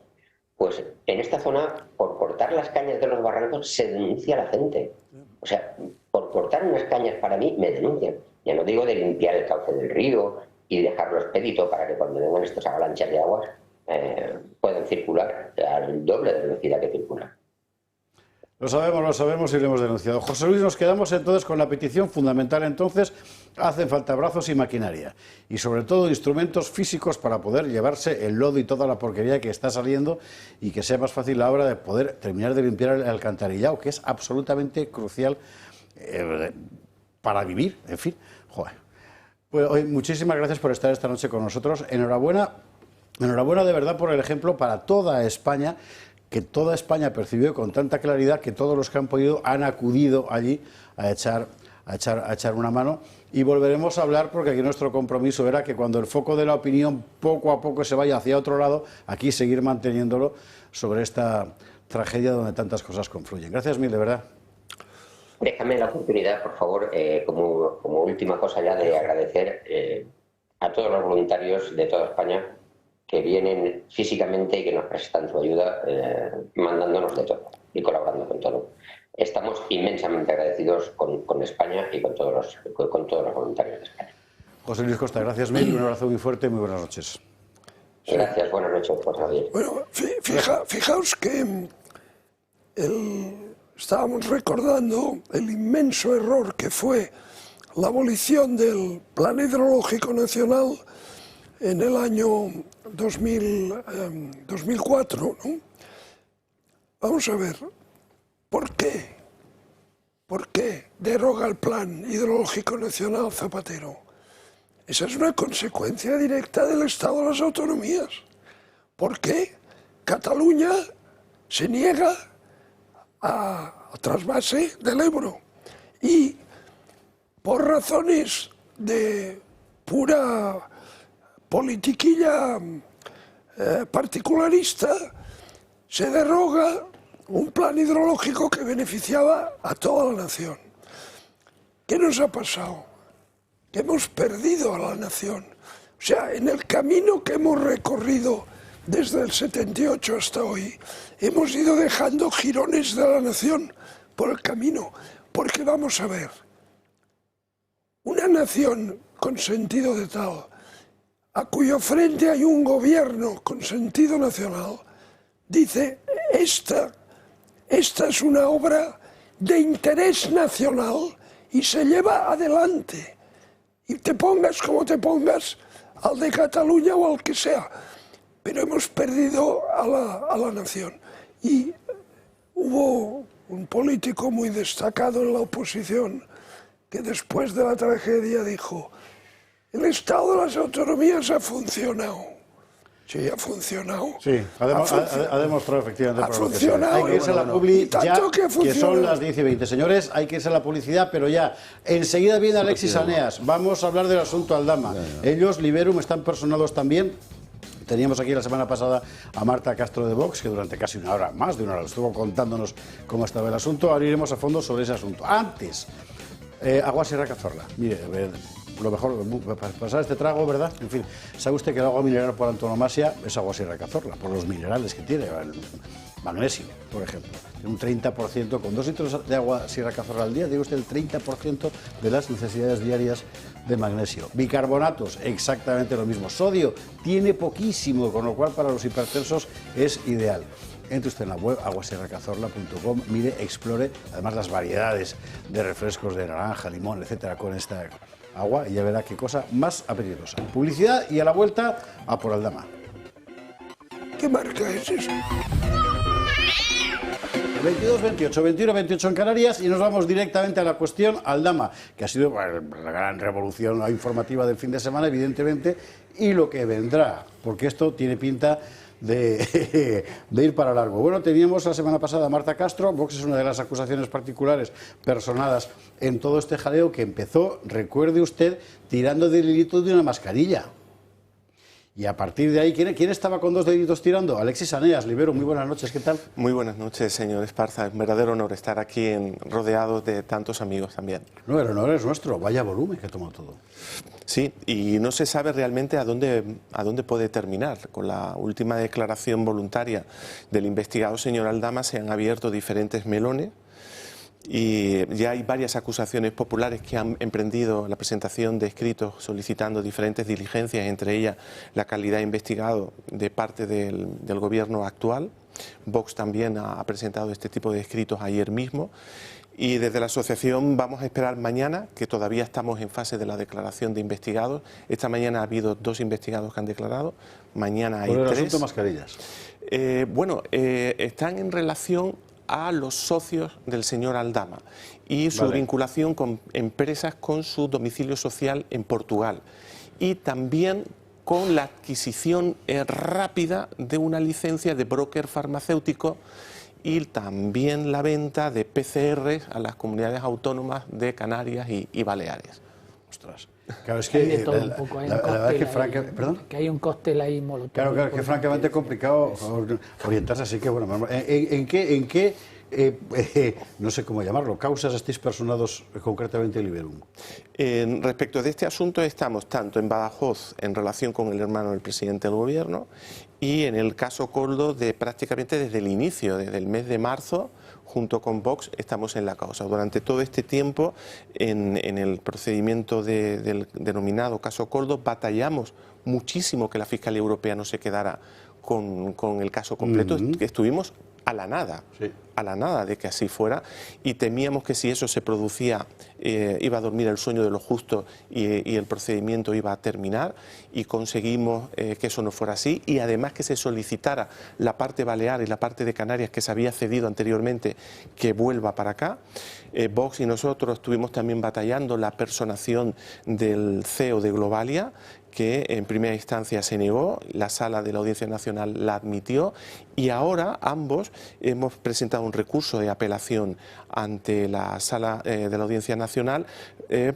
Pues en esta zona, por cortar las cañas de los barrancos, se denuncia a la gente. O sea, por cortar unas cañas para mí, me denuncian. Ya no digo de limpiar el cauce del río y dejarlo expedito para que cuando vengan estas avalanchas de aguas puedan circular al doble de velocidad que circulan. Lo sabemos y lo hemos denunciado. José Luis, nos quedamos entonces con la petición fundamental. Entonces, hacen falta brazos y maquinaria. Y sobre todo instrumentos físicos para poder llevarse el lodo y toda la porquería que está saliendo y que sea más fácil la hora de poder terminar de limpiar el alcantarillado, que es absolutamente crucial para vivir. En fin, joder. Pues hoy, muchísimas gracias por estar esta noche con nosotros. Enhorabuena de verdad por el ejemplo para toda España, que toda España percibió con tanta claridad que todos los que han podido han acudido allí a echar a echar una mano. Y volveremos a hablar, porque aquí nuestro compromiso era que cuando el foco de la opinión poco a poco se vaya hacia otro lado, aquí seguir manteniéndolo sobre esta tragedia donde tantas cosas confluyen. Gracias mil, de verdad. Déjame la oportunidad, por favor, como última cosa ya, de agradecer a todos los voluntarios de toda España que vienen físicamente y que nos prestan su ayuda, mandándonos de todo y colaborando con todo. Estamos inmensamente agradecidos con España y con todos los voluntarios de España. José Luis Costa, gracias mil, un abrazo muy fuerte y muy buenas noches. Gracias, buenas noches, José Javier. Bueno, fijaos que estábamos recordando el inmenso error que fue la abolición del Plan Hidrológico Nacional en el año 2004, ¿no? Vamos a ver, ¿por qué? ¿Por qué deroga el Plan Hidrológico Nacional Zapatero? Esa es una consecuencia directa del Estado de las Autonomías. ¿Por qué Cataluña se niega a trasvase del Ebro? Y por razones de pura politiquilla particularista, se deroga un plan hidrológico que beneficiaba a toda la nación. ¿Qué nos ha pasado? Que hemos perdido a la nación. O sea, en el camino que hemos recorrido desde el 78 hasta hoy, hemos ido dejando jirones de la nación por el camino. Porque vamos a ver, una nación con sentido de tal, a cuyo frente hay un gobierno con sentido nacional, dice, esta es una obra de interés nacional y se lleva adelante. Y te pongas como te pongas, al de Cataluña o al que sea. Pero hemos perdido a la nación. Y hubo un político muy destacado en la oposición que después de la tragedia dijo, el Estado de las Autonomías ha funcionado. Sí, ha funcionado. Sí, ha demostrado efectivamente. Ha funcionado. Hay que irse a la publi ya, que son las 10:20. Señores, hay que irse a la publicidad, pero ya. Enseguida viene Alexis Aneas. Vamos a hablar del asunto Aldama. Ellos, Liberum, están personados también. Teníamos aquí la semana pasada a Marta Castro de Vox, que durante casi una hora, más de una hora, estuvo contándonos cómo estaba el asunto. Ahora iremos a fondo sobre ese asunto. Antes, Agua Sierra Cazorla. Mire, lo mejor, para pasar este trago, ¿verdad? En fin, sabe usted que el agua mineral por antonomasia es Agua Sierra Cazorla, por los minerales que tiene, el magnesio, por ejemplo. Tiene un 30%, con 2 litros de agua Sierra Cazorla al día, tiene usted el 30% de las necesidades diarias de magnesio. Bicarbonatos, exactamente lo mismo. Sodio, tiene poquísimo, con lo cual para los hipertensos es ideal. Entre usted en la web aguasierracazorla.com, mire, explore además las variedades de refrescos de naranja, limón, etcétera, con esta agua y ya verá qué cosa más apetitosa. Publicidad y a la vuelta a por Aldama. ¿Qué marca es eso? 22-28, 21-28 en Canarias y nos vamos directamente a la cuestión Aldama, que ha sido la gran revolución informativa del fin de semana, evidentemente, y lo que vendrá, porque esto tiene pinta de ir para largo. Bueno, teníamos la semana pasada a Marta Castro. Vox es una de las acusaciones particulares personadas en todo este jaleo que empezó, recuerde usted, tirando del hilito de una mascarilla. Y a partir de ahí, ¿quién estaba con 2 deditos tirando? Alexis Aneas, Libero, muy buenas noches, ¿qué tal? Muy buenas noches, señor Esparza. Es un verdadero honor estar aquí rodeado de tantos amigos también. No, el honor es nuestro, vaya volumen que toma todo. Sí, y no se sabe realmente a dónde puede terminar. Con la última declaración voluntaria del investigado señor Aldama se han abierto diferentes melones. Y ya hay varias acusaciones populares que han emprendido la presentación de escritos solicitando diferentes diligencias, entre ellas la calidad de investigado de parte del gobierno actual. Vox también ha presentado este tipo de escritos ayer mismo. Y desde la asociación vamos a esperar mañana, que todavía estamos en fase de la declaración de investigados. Esta mañana ha habido 2 investigados que han declarado, mañana hay 3. ¿Por el asunto mascarillas? Están en relación a los socios del señor Aldama y su vinculación con empresas con su domicilio social en Portugal y también con la adquisición rápida de una licencia de broker farmacéutico y también la venta de PCR a las comunidades autónomas de Canarias y Baleares. Ostras. Claro, es que la verdad es que, ¿perdón? Que hay un cóctel ahí molotov. Claro, que es francamente complicado orientarse, así que bueno, ¿en qué no sé cómo llamarlo, causas estáis personados concretamente en Liberum? Respecto de este asunto estamos tanto en Badajoz en relación con el hermano del presidente del gobierno y en el caso Koldo prácticamente desde el inicio, desde el mes de marzo, junto con Vox estamos en la causa. Durante todo este tiempo en el procedimiento del denominado caso Koldo batallamos muchísimo que la Fiscalía Europea no se quedara con el caso completo. Estuvimos a la nada de que así fuera, y temíamos que si eso se producía iba a dormir el sueño de los justos y el procedimiento iba a terminar, y conseguimos que eso no fuera así, y además que se solicitara la parte balear y la parte de Canarias que se había cedido anteriormente que vuelva para acá. Vox y nosotros estuvimos también batallando la personación del CEO de Globalia, que en primera instancia se negó, la Sala de la Audiencia Nacional la admitió, y ahora ambos hemos presentado un recurso de apelación ante la Sala de la Audiencia Nacional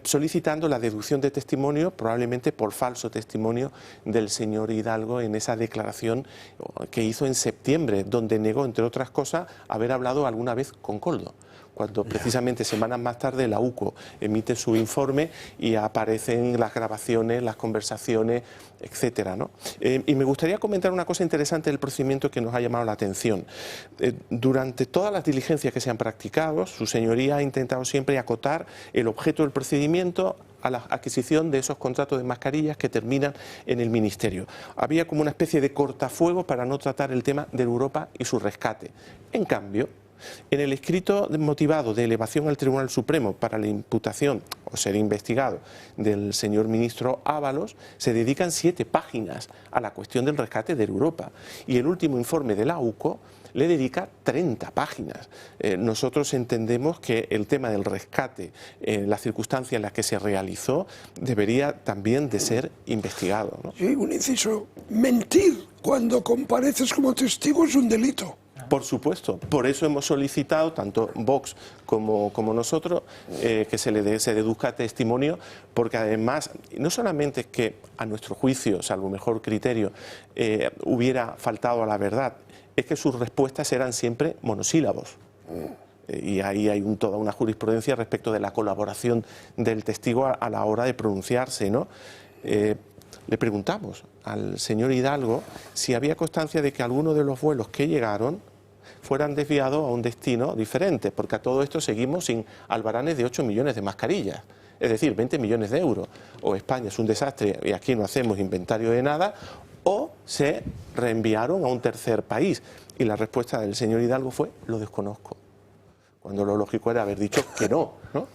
solicitando la deducción de testimonio, probablemente por falso testimonio del señor Hidalgo en esa declaración que hizo en septiembre, donde negó, entre otras cosas, haber hablado alguna vez con Koldo, cuando precisamente semanas más tarde la UCO emite su informe y aparecen las grabaciones, las conversaciones, etcétera, ¿no? Y me gustaría comentar una cosa interesante del procedimiento que nos ha llamado la atención. Durante todas las diligencias que se han practicado, su señoría ha intentado siempre acotar el objeto del procedimiento a la adquisición de esos contratos de mascarillas que terminan en el Ministerio. Había como una especie de cortafuegos para no tratar el tema de Europa y su rescate. En cambio, en el escrito motivado de elevación al Tribunal Supremo para la imputación o ser investigado del señor ministro Ábalos, se dedican 7 páginas a la cuestión del rescate de Europa, y el último informe de la UCO le dedica 30 páginas. Nosotros entendemos que el tema del rescate, las circunstancias en las que se realizó, debería también de ser investigado, ¿no? Sí, un inciso. Mentir cuando compareces como testigo es un delito. Por supuesto, por eso hemos solicitado, tanto Vox como nosotros, que se deduzca testimonio, porque además, no solamente es que a nuestro juicio, salvo mejor criterio, hubiera faltado a la verdad, es que sus respuestas eran siempre monosílabos. Y ahí hay toda una jurisprudencia respecto de la colaboración del testigo a la hora de pronunciarse, ¿no? Le preguntamos al señor Hidalgo si había constancia de que alguno de los vuelos que llegaron fueran desviados a un destino diferente, porque a todo esto seguimos sin albaranes de 8 millones de mascarillas, es decir, 20 millones de euros. O España es un desastre y aquí no hacemos inventario de nada, o se reenviaron a un tercer país. Y la respuesta del señor Hidalgo fue: lo desconozco, cuando lo lógico era haber dicho que no, ¿no?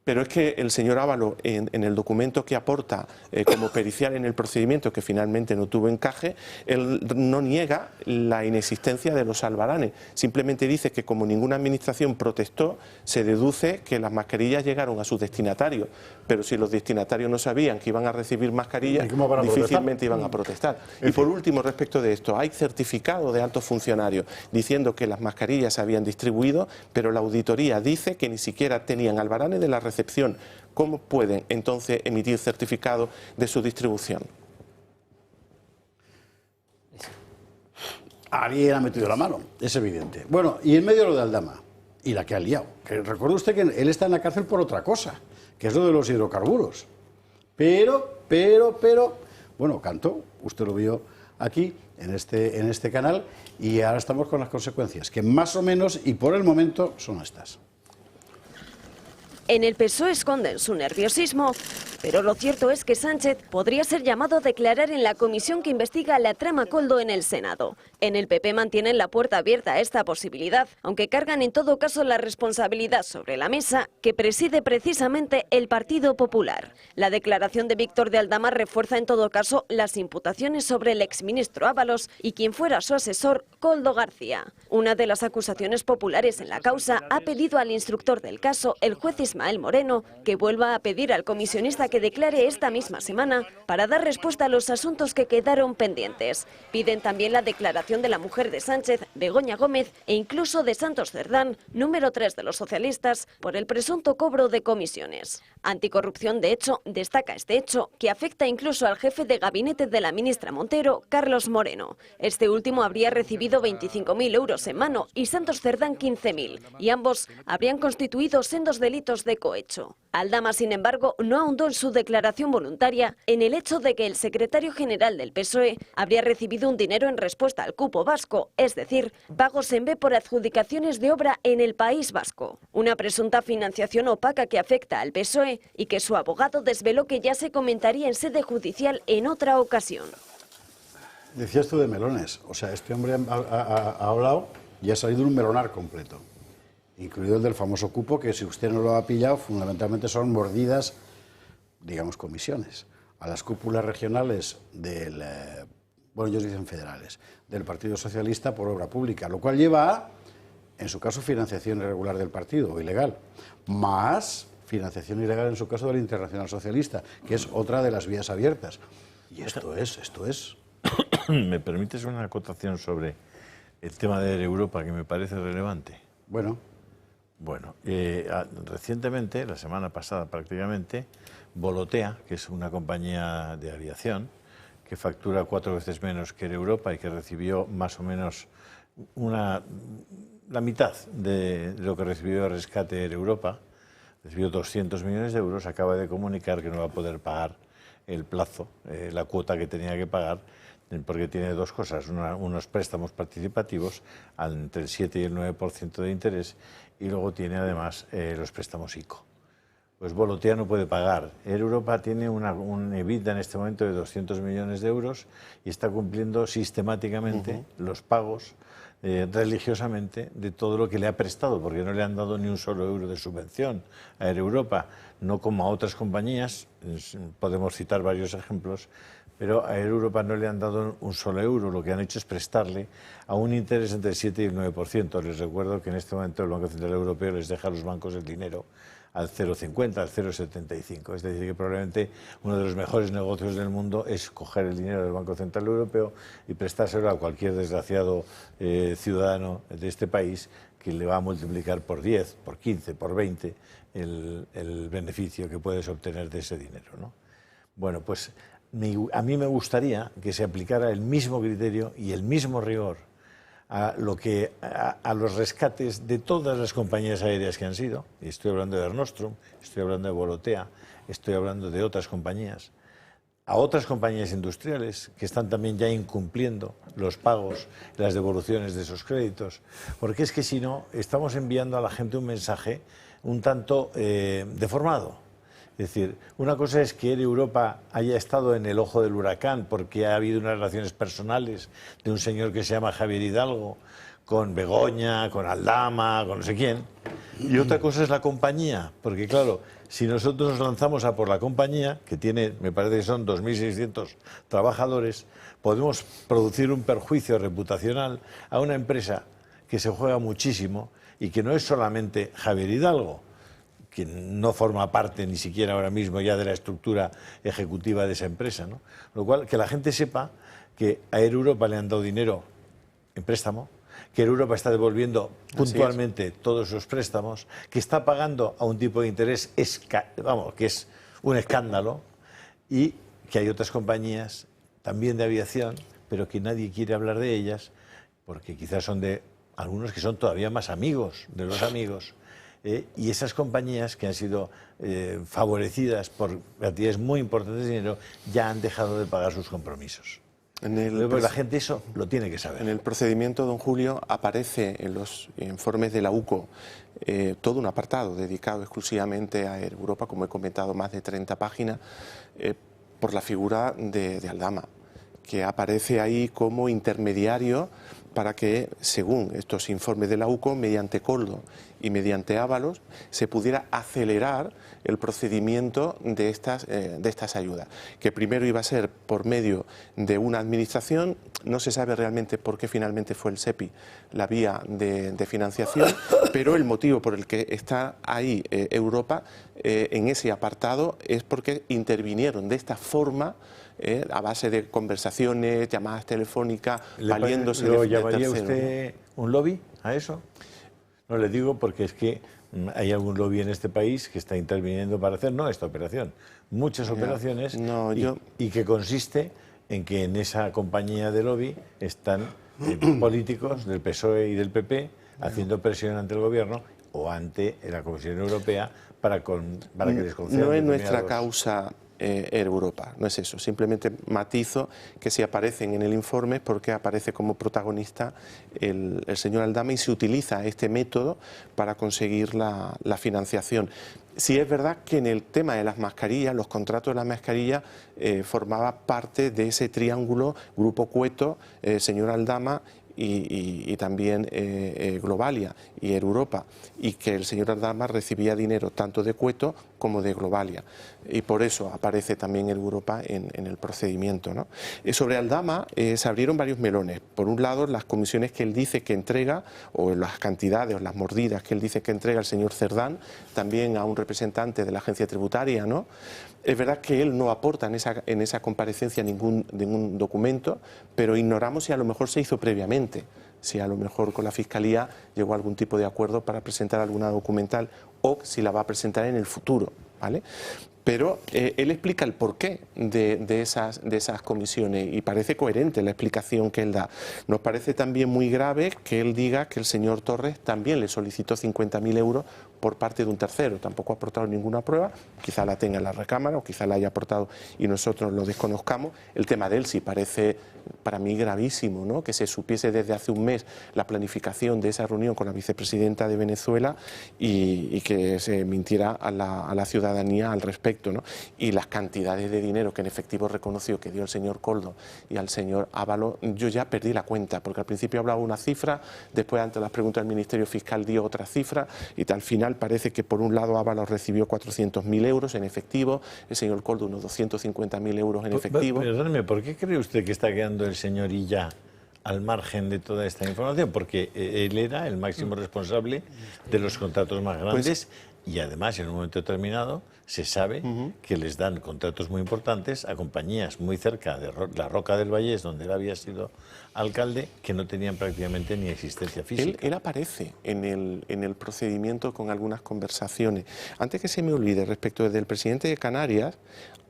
Pero es que el señor Ábalos, en el documento que aporta como pericial en el procedimiento, que finalmente no tuvo encaje, él no niega la inexistencia de los albaranes. Simplemente dice que como ninguna administración protestó, se deduce que las mascarillas llegaron a sus destinatarios. Pero si los destinatarios no sabían que iban a recibir mascarillas, difícilmente iban a protestar. Y por último, respecto de esto, hay certificado de altos funcionarios diciendo que las mascarillas se habían distribuido, pero la auditoría dice que ni siquiera tenían albaranes de la recepción. ¿Cómo pueden entonces emitir certificado de su distribución? Alguien ha metido la mano, es evidente. Bueno, y en medio lo de Aldama, y la que ha liado. Que recuerde usted que él está en la cárcel por otra cosa, que es lo de los hidrocarburos. Pero, bueno, cantó, usted lo vio aquí, en este canal, y ahora estamos con las consecuencias, que más o menos, y por el momento, son estas. En el PSOE esconden su nerviosismo, pero lo cierto es que Sánchez podría ser llamado a declarar en la comisión que investiga la trama Koldo en el Senado. En el PP mantienen la puerta abierta a esta posibilidad, aunque cargan en todo caso la responsabilidad sobre la mesa que preside precisamente el Partido Popular. La declaración de Víctor de Aldama refuerza en todo caso las imputaciones sobre el exministro Ábalos y quien fuera su asesor, Koldo García. Una de las acusaciones populares en la causa ha pedido al instructor del caso, el juez Ismael Moreno, que vuelva a pedir al comisionista que declare esta misma semana para dar respuesta a los asuntos que quedaron pendientes. Piden también la declaración representación de la mujer de Sánchez, Begoña Gómez, e incluso de Santos Cerdán, número 3 de los socialistas, por el presunto cobro de comisiones. Anticorrupción, de hecho, destaca este hecho, que afecta incluso al jefe de gabinete de la ministra Montero, Carlos Moreno. Este último habría recibido 25.000 euros en mano y Santos Cerdán 15.000, y ambos habrían constituido sendos delitos de cohecho. Aldama, sin embargo, no ahondó en su declaración voluntaria en el hecho de que el secretario general del PSOE habría recibido un dinero en respuesta al cupo vasco, es decir, pagos en B por adjudicaciones de obra en el País Vasco. Una presunta financiación opaca que afecta al PSOE y que su abogado desveló que ya se comentaría en sede judicial en otra ocasión. Decías tú de melones, o sea, este hombre ha hablado y ha salido un melonar completo, incluido el del famoso cupo, que si usted no lo ha pillado, fundamentalmente son mordidas, digamos, comisiones a las cúpulas regionales del, bueno, ellos dicen federales, del Partido Socialista por obra pública, lo cual lleva a, en su caso, financiación irregular del partido, o ilegal, más financiación ilegal en su caso del Internacional Socialista, que es otra de las vías abiertas. Y esto es... ¿Me permites una acotación sobre el tema de Europa que me parece relevante? Bueno, recientemente, la semana pasada prácticamente, Volotea, que es una compañía de aviación que factura 4 veces menos que Europa y que recibió más o menos la mitad de lo que recibió de rescate Europa, recibió 200 millones de euros, acaba de comunicar que no va a poder pagar el plazo, la cuota que tenía que pagar, porque tiene dos cosas, unos préstamos participativos entre el 7 y el 9% de interés, y luego tiene además los préstamos ICO. Pues Volotea no puede pagar. Air Europa tiene un EBITDA en este momento de 200 millones de euros y está cumpliendo sistemáticamente los pagos religiosamente de todo lo que le ha prestado, porque no le han dado ni un solo euro de subvención a Air Europa, no como a otras compañías, podemos citar varios ejemplos, pero a Air Europa no le han dado un solo euro, lo que han hecho es prestarle a un interés entre el 7 y el 9%. Les recuerdo que en este momento el Banco Central Europeo les deja a los bancos el dinero al 0,50, al 0,75. Es decir, que probablemente uno de los mejores negocios del mundo es coger el dinero del Banco Central Europeo y prestárselo a cualquier desgraciado ciudadano de este país, que le va a multiplicar por 10, por 15, por 20 el beneficio que puedes obtener de ese dinero, ¿no? Bueno, pues a mí me gustaría que se aplicara el mismo criterio y el mismo rigor a los rescates de todas las compañías aéreas que han sido. Y estoy hablando de Air Nostrum, estoy hablando de Volotea, estoy hablando de otras compañías, a otras compañías industriales que están también ya incumpliendo los pagos, las devoluciones de esos créditos, porque es que si no, estamos enviando a la gente un mensaje un tanto deformado. Es decir, una cosa es que Air Europa haya estado en el ojo del huracán porque ha habido unas relaciones personales de un señor que se llama Javier Hidalgo con Begoña, con Aldama, con no sé quién. Y otra cosa es la compañía, porque claro, si nosotros nos lanzamos a por la compañía, que tiene, me parece que son 2.600 trabajadores, podemos producir un perjuicio reputacional a una empresa que se juega muchísimo y que no es solamente Javier Hidalgo, que no forma parte ni siquiera ahora mismo ya de la estructura ejecutiva de esa empresa, ¿no? Lo cual, que la gente sepa que a Air Europa le han dado dinero en préstamo, que Air Europa está devolviendo puntualmente todos esos préstamos, que está pagando a un tipo de interés, que es un escándalo, y que hay otras compañías también de aviación, pero que nadie quiere hablar de ellas, porque quizás son de algunos que son todavía más amigos de los amigos, y esas compañías que han sido favorecidas por cantidades muy importantes de dinero ya han dejado de pagar sus compromisos. La gente eso lo tiene que saber. En el procedimiento, don Julio, aparece en los informes de la UCO todo un apartado dedicado exclusivamente a Air Europa, como he comentado, más de 30 páginas, por la figura de Aldama, que aparece ahí como intermediario para que, según estos informes de la UCO, mediante Coldo y mediante Ábalos, se pudiera acelerar el procedimiento de estas ayudas, que primero iba a ser por medio de una administración. No se sabe realmente por qué finalmente fue el SEPI la vía de financiación, pero el motivo por el que está ahí Europa en ese apartado es porque intervinieron de esta forma, a base de conversaciones, llamadas telefónicas, valiéndose ¿Lo de llamaría terceros, usted un lobby a eso? No le digo porque es que hay algún lobby en este país que está interviniendo para hacer, no esta operación, muchas operaciones, y que consiste en que en esa compañía de lobby están políticos del PSOE y del PP haciendo presión ante el gobierno o ante la Comisión Europea para que les concedan. No es nuestra causa Europa, no es eso. Simplemente matizo que si aparecen en el informe es porque aparece como protagonista el señor Aldama y se utiliza este método para conseguir la financiación. Sí es verdad que en el tema de las mascarillas, los contratos de las mascarillas formaba parte de ese triángulo, Grupo Cueto, señor Aldama y también Globalia y Europa, y que el señor Aldama recibía dinero tanto de Cueto como de Globalia, y por eso aparece también el Europa en el procedimiento, ¿no? Sobre Aldama se abrieron varios melones. Por un lado, las comisiones que él dice que entrega, o las cantidades o las mordidas que él dice que entrega el señor Cerdán, también a un representante de la agencia tributaria, ¿no? Es verdad que él no aporta en esa comparecencia ningún documento, pero ignoramos si a lo mejor se hizo previamente, si a lo mejor con la Fiscalía llegó a algún tipo de acuerdo para presentar alguna documental o si la va a presentar en el futuro, ¿vale? Pero él explica el porqué de esas comisiones y parece coherente la explicación que él da. Nos parece también muy grave que él diga que el señor Torres también le solicitó 50.000 euros por parte de un tercero. Tampoco ha aportado ninguna prueba, quizá la tenga en la recámara o quizá la haya aportado y nosotros lo desconozcamos. El tema de él sí parece para mí gravísimo, ¿no? Que se supiese desde hace un mes la planificación de esa reunión con la vicepresidenta de Venezuela y que se mintiera a la ciudadanía al respecto, ¿no? Y las cantidades de dinero que en efectivo reconoció que dio el señor Koldo y al señor Ábalos, yo ya perdí la cuenta, porque al principio hablaba una cifra, después ante las preguntas del Ministerio Fiscal dio otra cifra y al final parece que por un lado Ábalos recibió 400.000 euros en efectivo, el señor Koldo unos 250.000 euros en efectivo. Perdóneme, ¿por qué cree usted que está quedando el señor Illa al margen de toda esta información? Porque él era el máximo responsable de los contratos más grandes y además en un momento determinado se sabe que les dan contratos muy importantes a compañías muy cerca de la Roca del Vallés, donde él había sido alcalde, que no tenían prácticamente ni existencia física. Él aparece en el procedimiento con algunas conversaciones. Antes que se me olvide, respecto del presidente de Canarias,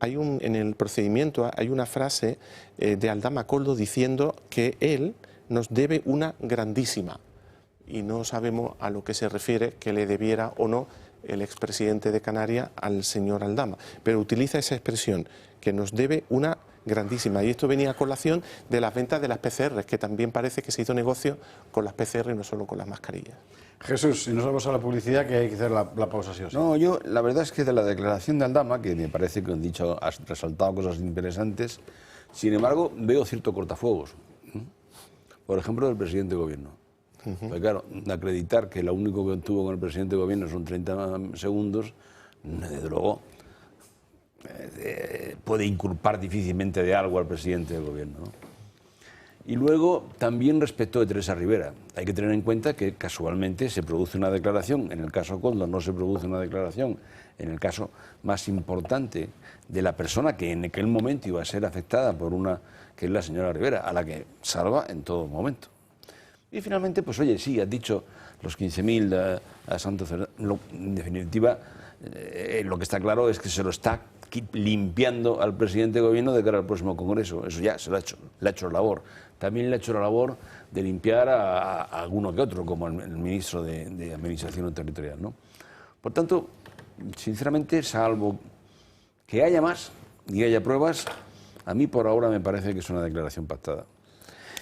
en el procedimiento hay una frase de Aldama Koldo diciendo que él nos debe una grandísima y no sabemos a lo que se refiere, que le debiera o no el expresidente de Canarias al señor Aldama, pero utiliza esa expresión, que nos debe una grandísima, y esto venía a colación de las ventas de las PCR, que también parece que se hizo negocio con las PCR y no solo con las mascarillas. Jesús, si nos vamos a la publicidad, que hay que hacer la pausa, sí o sí. No, yo la verdad es que de la declaración de Aldama, que me parece que han dicho, has resaltado cosas interesantes, sin embargo veo cierto cortafuegos. Por ejemplo, del presidente de gobierno. Porque claro, acreditar que lo único que tuvo con el presidente de gobierno son 30 segundos, desde luego, puede inculpar difícilmente de algo al presidente del gobierno, ¿no? Y luego, también respecto de Teresa Rivera, hay que tener en cuenta que casualmente se produce una declaración, en el caso Koldo no se produce una declaración, en el caso más importante de la persona que en aquel momento iba a ser afectada por una, que es la señora Rivera, a la que salva en todo momento. Y finalmente, pues oye, sí, has dicho los 15.000 a Santo Fernando. En definitiva, lo que está claro es que se lo está limpiando al presidente de gobierno de cara al próximo Congreso. Eso ya se lo ha hecho, le ha hecho la labor. También le ha hecho la labor de limpiar a alguno que otro, como el ministro de Administración Territorial, ¿no? Por tanto, sinceramente, salvo que haya más y haya pruebas, a mí por ahora me parece que es una declaración pactada.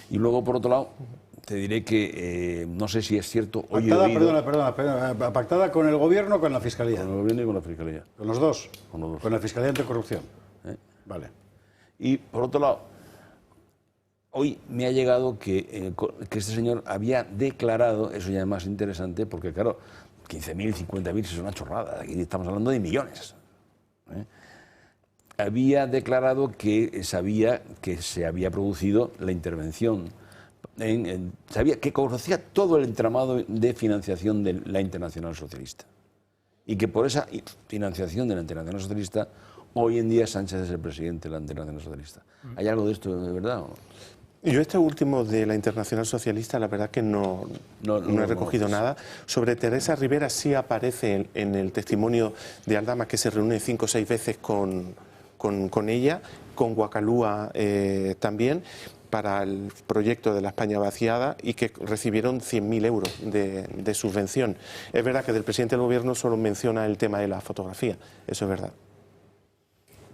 Y luego, por otro lado, te diré que no sé si es cierto. Pactada, perdona, ¿pactada con el gobierno o con la Fiscalía? Con el gobierno y con la Fiscalía. ¿Con los dos? Con los dos. Con la Fiscalía Anticorrupción. Vale. Y por otro lado, hoy me ha llegado que este señor había declarado, eso ya es más interesante, porque claro, 15.000, 50.000 es una chorrada, aquí estamos hablando de millones. Había declarado que sabía que se había producido la intervención, sabía que conocía todo el entramado de financiación de la Internacional Socialista. y que por esa financiación de la Internacional Socialista hoy en día Sánchez es el presidente de la Internacional Socialista. ¿Hay algo de esto de verdad o no? Yo este último de la Internacional Socialista, la verdad que no he recogido nada. Sobre Teresa Rivera sí aparece en el testimonio de Aldama, que se reúne 5 o 6 veces con ella, con Guacalúa también, para el proyecto de la España vaciada, y que recibieron 100.000 euros de subvención. Es verdad que del presidente del Gobierno solo menciona el tema de la fotografía, eso es verdad.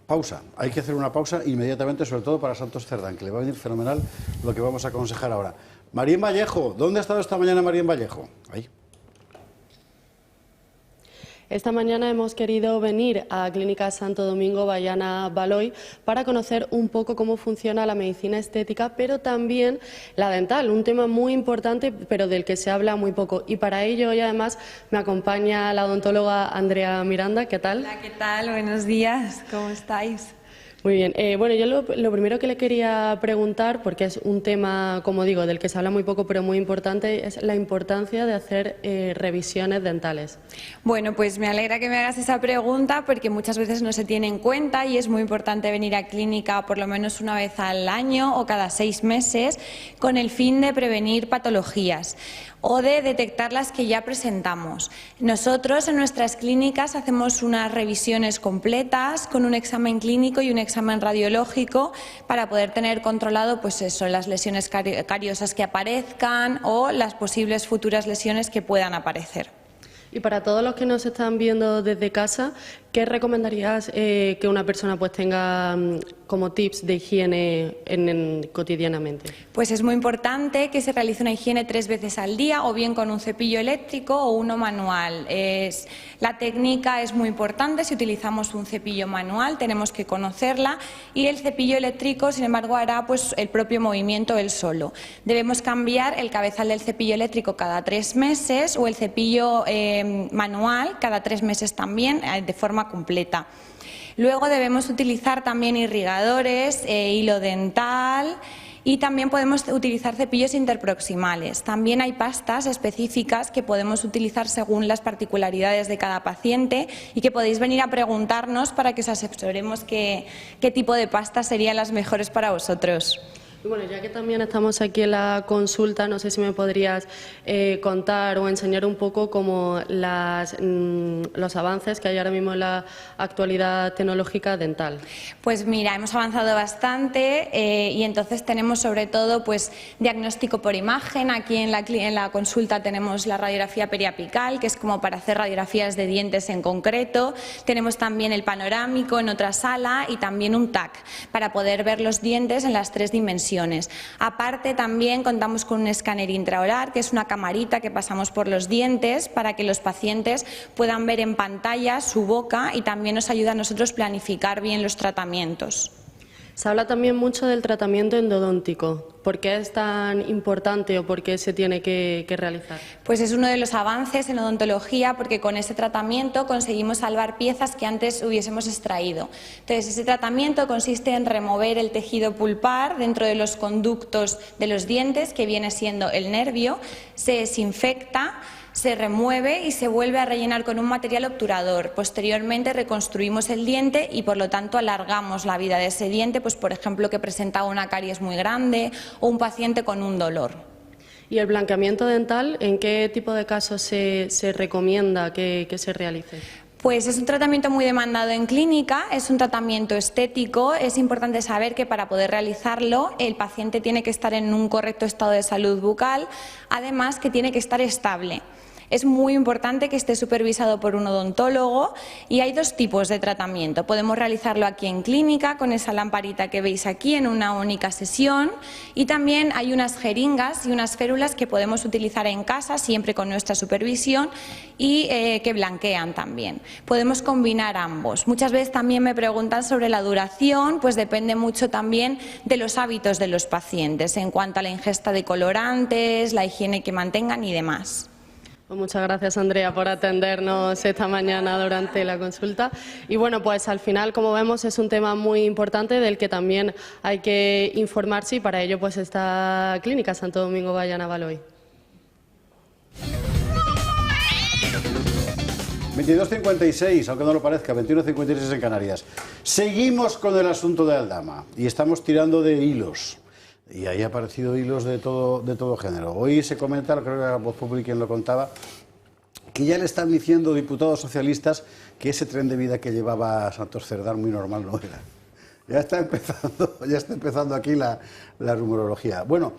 Pausa. Hay que hacer una pausa inmediatamente, sobre todo para Santos Cerdán, que le va a venir fenomenal lo que vamos a aconsejar ahora. Marín Vallejo, ¿dónde ha estado esta mañana Marín Vallejo? Ahí. Esta mañana hemos querido venir a Clínica Santo Domingo Bayana Baloy para conocer un poco cómo funciona la medicina estética, pero también la dental, un tema muy importante, pero del que se habla muy poco. Y para ello, hoy además me acompaña la odontóloga Andrea Miranda. ¿Qué tal? Hola, ¿qué tal? Buenos días, ¿cómo estáis? Muy bien. Bueno, yo lo primero que le quería preguntar, porque es un tema, como digo, del que se habla muy poco, pero muy importante, es la importancia de hacer revisiones dentales. Bueno, pues me alegra que me hagas esa pregunta, porque muchas veces no se tiene en cuenta y es muy importante venir a clínica por lo menos una vez al año o cada 6 meses con el fin de prevenir patologías o de detectar las que ya presentamos. Nosotros en nuestras clínicas hacemos unas revisiones completas con un examen clínico y un examen radiológico para poder tener controlado pues eso, las lesiones cariosas que aparezcan o las posibles futuras lesiones que puedan aparecer. Y para todos los que nos están viendo desde casa, ¿qué recomendarías que una persona pues tenga como tips de higiene cotidianamente? Pues es muy importante que se realice una higiene 3 veces al día, o bien con un cepillo eléctrico o uno manual. La técnica es muy importante. Si utilizamos un cepillo manual tenemos que conocerla, y el cepillo eléctrico, sin embargo, hará pues el propio movimiento él solo. Debemos cambiar el cabezal del cepillo eléctrico cada 3 meses o el cepillo manual cada 3 meses también, de forma completa. Luego debemos utilizar también irrigadores, hilo dental, y también podemos utilizar cepillos interproximales. También hay pastas específicas que podemos utilizar según las particularidades de cada paciente y que podéis venir a preguntarnos para que os asesoremos qué tipo de pastas serían las mejores para vosotros. Y bueno, ya que también estamos aquí en la consulta, no sé si me podrías contar o enseñar un poco como los avances que hay ahora mismo en la actualidad tecnológica dental. Pues mira, hemos avanzado bastante y entonces tenemos sobre todo pues diagnóstico por imagen. Aquí en la consulta tenemos la radiografía periapical, que es como para hacer radiografías de dientes en concreto. Tenemos también el panorámico en otra sala y también un TAC para poder ver los dientes en las 3 dimensiones. Aparte, también contamos con un escáner intraoral, que es una camarita que pasamos por los dientes para que los pacientes puedan ver en pantalla su boca, y también nos ayuda a nosotros planificar bien los tratamientos. Se habla también mucho del tratamiento endodóntico. ¿Por qué es tan importante o por qué se tiene que realizar? Pues es uno de los avances en odontología, porque con ese tratamiento conseguimos salvar piezas que antes hubiésemos extraído. Entonces, ese tratamiento consiste en remover el tejido pulpar dentro de los conductos de los dientes, que viene siendo el nervio, se desinfecta, se remueve y se vuelve a rellenar con un material obturador. Posteriormente reconstruimos el diente y por lo tanto alargamos la vida de ese diente, pues por ejemplo que presentaba una caries muy grande o un paciente con un dolor. ¿Y el blanqueamiento dental, en qué tipo de casos se recomienda que se realice? Pues es un tratamiento muy demandado en clínica, es un tratamiento estético. Es importante saber que para poder realizarlo el paciente tiene que estar en un correcto estado de salud bucal, además que tiene que estar estable. Es muy importante que esté supervisado por un odontólogo, y hay 2 tipos de tratamiento. Podemos realizarlo aquí en clínica con esa lamparita que veis aquí en una única sesión, y también hay unas jeringas y unas férulas que podemos utilizar en casa siempre con nuestra supervisión y que blanquean también. Podemos combinar ambos. Muchas veces también me preguntan sobre la duración, pues depende mucho también de los hábitos de los pacientes en cuanto a la ingesta de colorantes, la higiene que mantengan y demás. Muchas gracias, Andrea, por atendernos esta mañana durante la consulta. Y bueno, pues al final, como vemos, es un tema muy importante del que también hay que informarse, y para ello pues está Clínica Santo Domingo Bayana Baloy. 22:56, aunque no lo parezca, 21:56 en Canarias. Seguimos con el asunto de Aldama y estamos tirando de hilos. Y ahí ha aparecido hilos de todo género. Hoy se comenta, creo que era Voz Populi quien lo contaba, que ya le están diciendo diputados socialistas que ese tren de vida que llevaba Santos Cerdán muy normal no era. Ya está empezando aquí la rumorología. Bueno,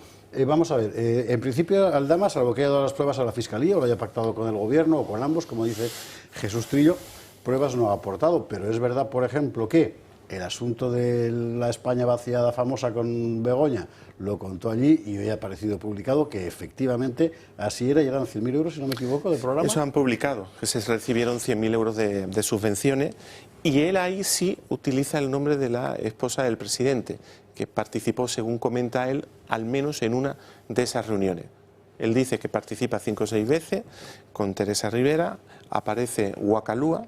vamos a ver. En principio, Aldama, salvo que haya dado las pruebas a la Fiscalía o lo haya pactado con el Gobierno o con ambos, como dice Jesús Trillo, pruebas no ha aportado. Pero es verdad, por ejemplo, que el asunto de la España vaciada famosa con Begoña lo contó allí y hoy ha aparecido publicado que efectivamente así era y eran 100.000 euros, si no me equivoco, de programa. Eso han publicado, que se recibieron 100.000 euros de subvenciones y él ahí sí utiliza el nombre de la esposa del presidente, que participó, según comenta él, al menos en una de esas reuniones. Él dice que participa 5 o 6 veces con Teresa Rivera, aparece Guacalúa.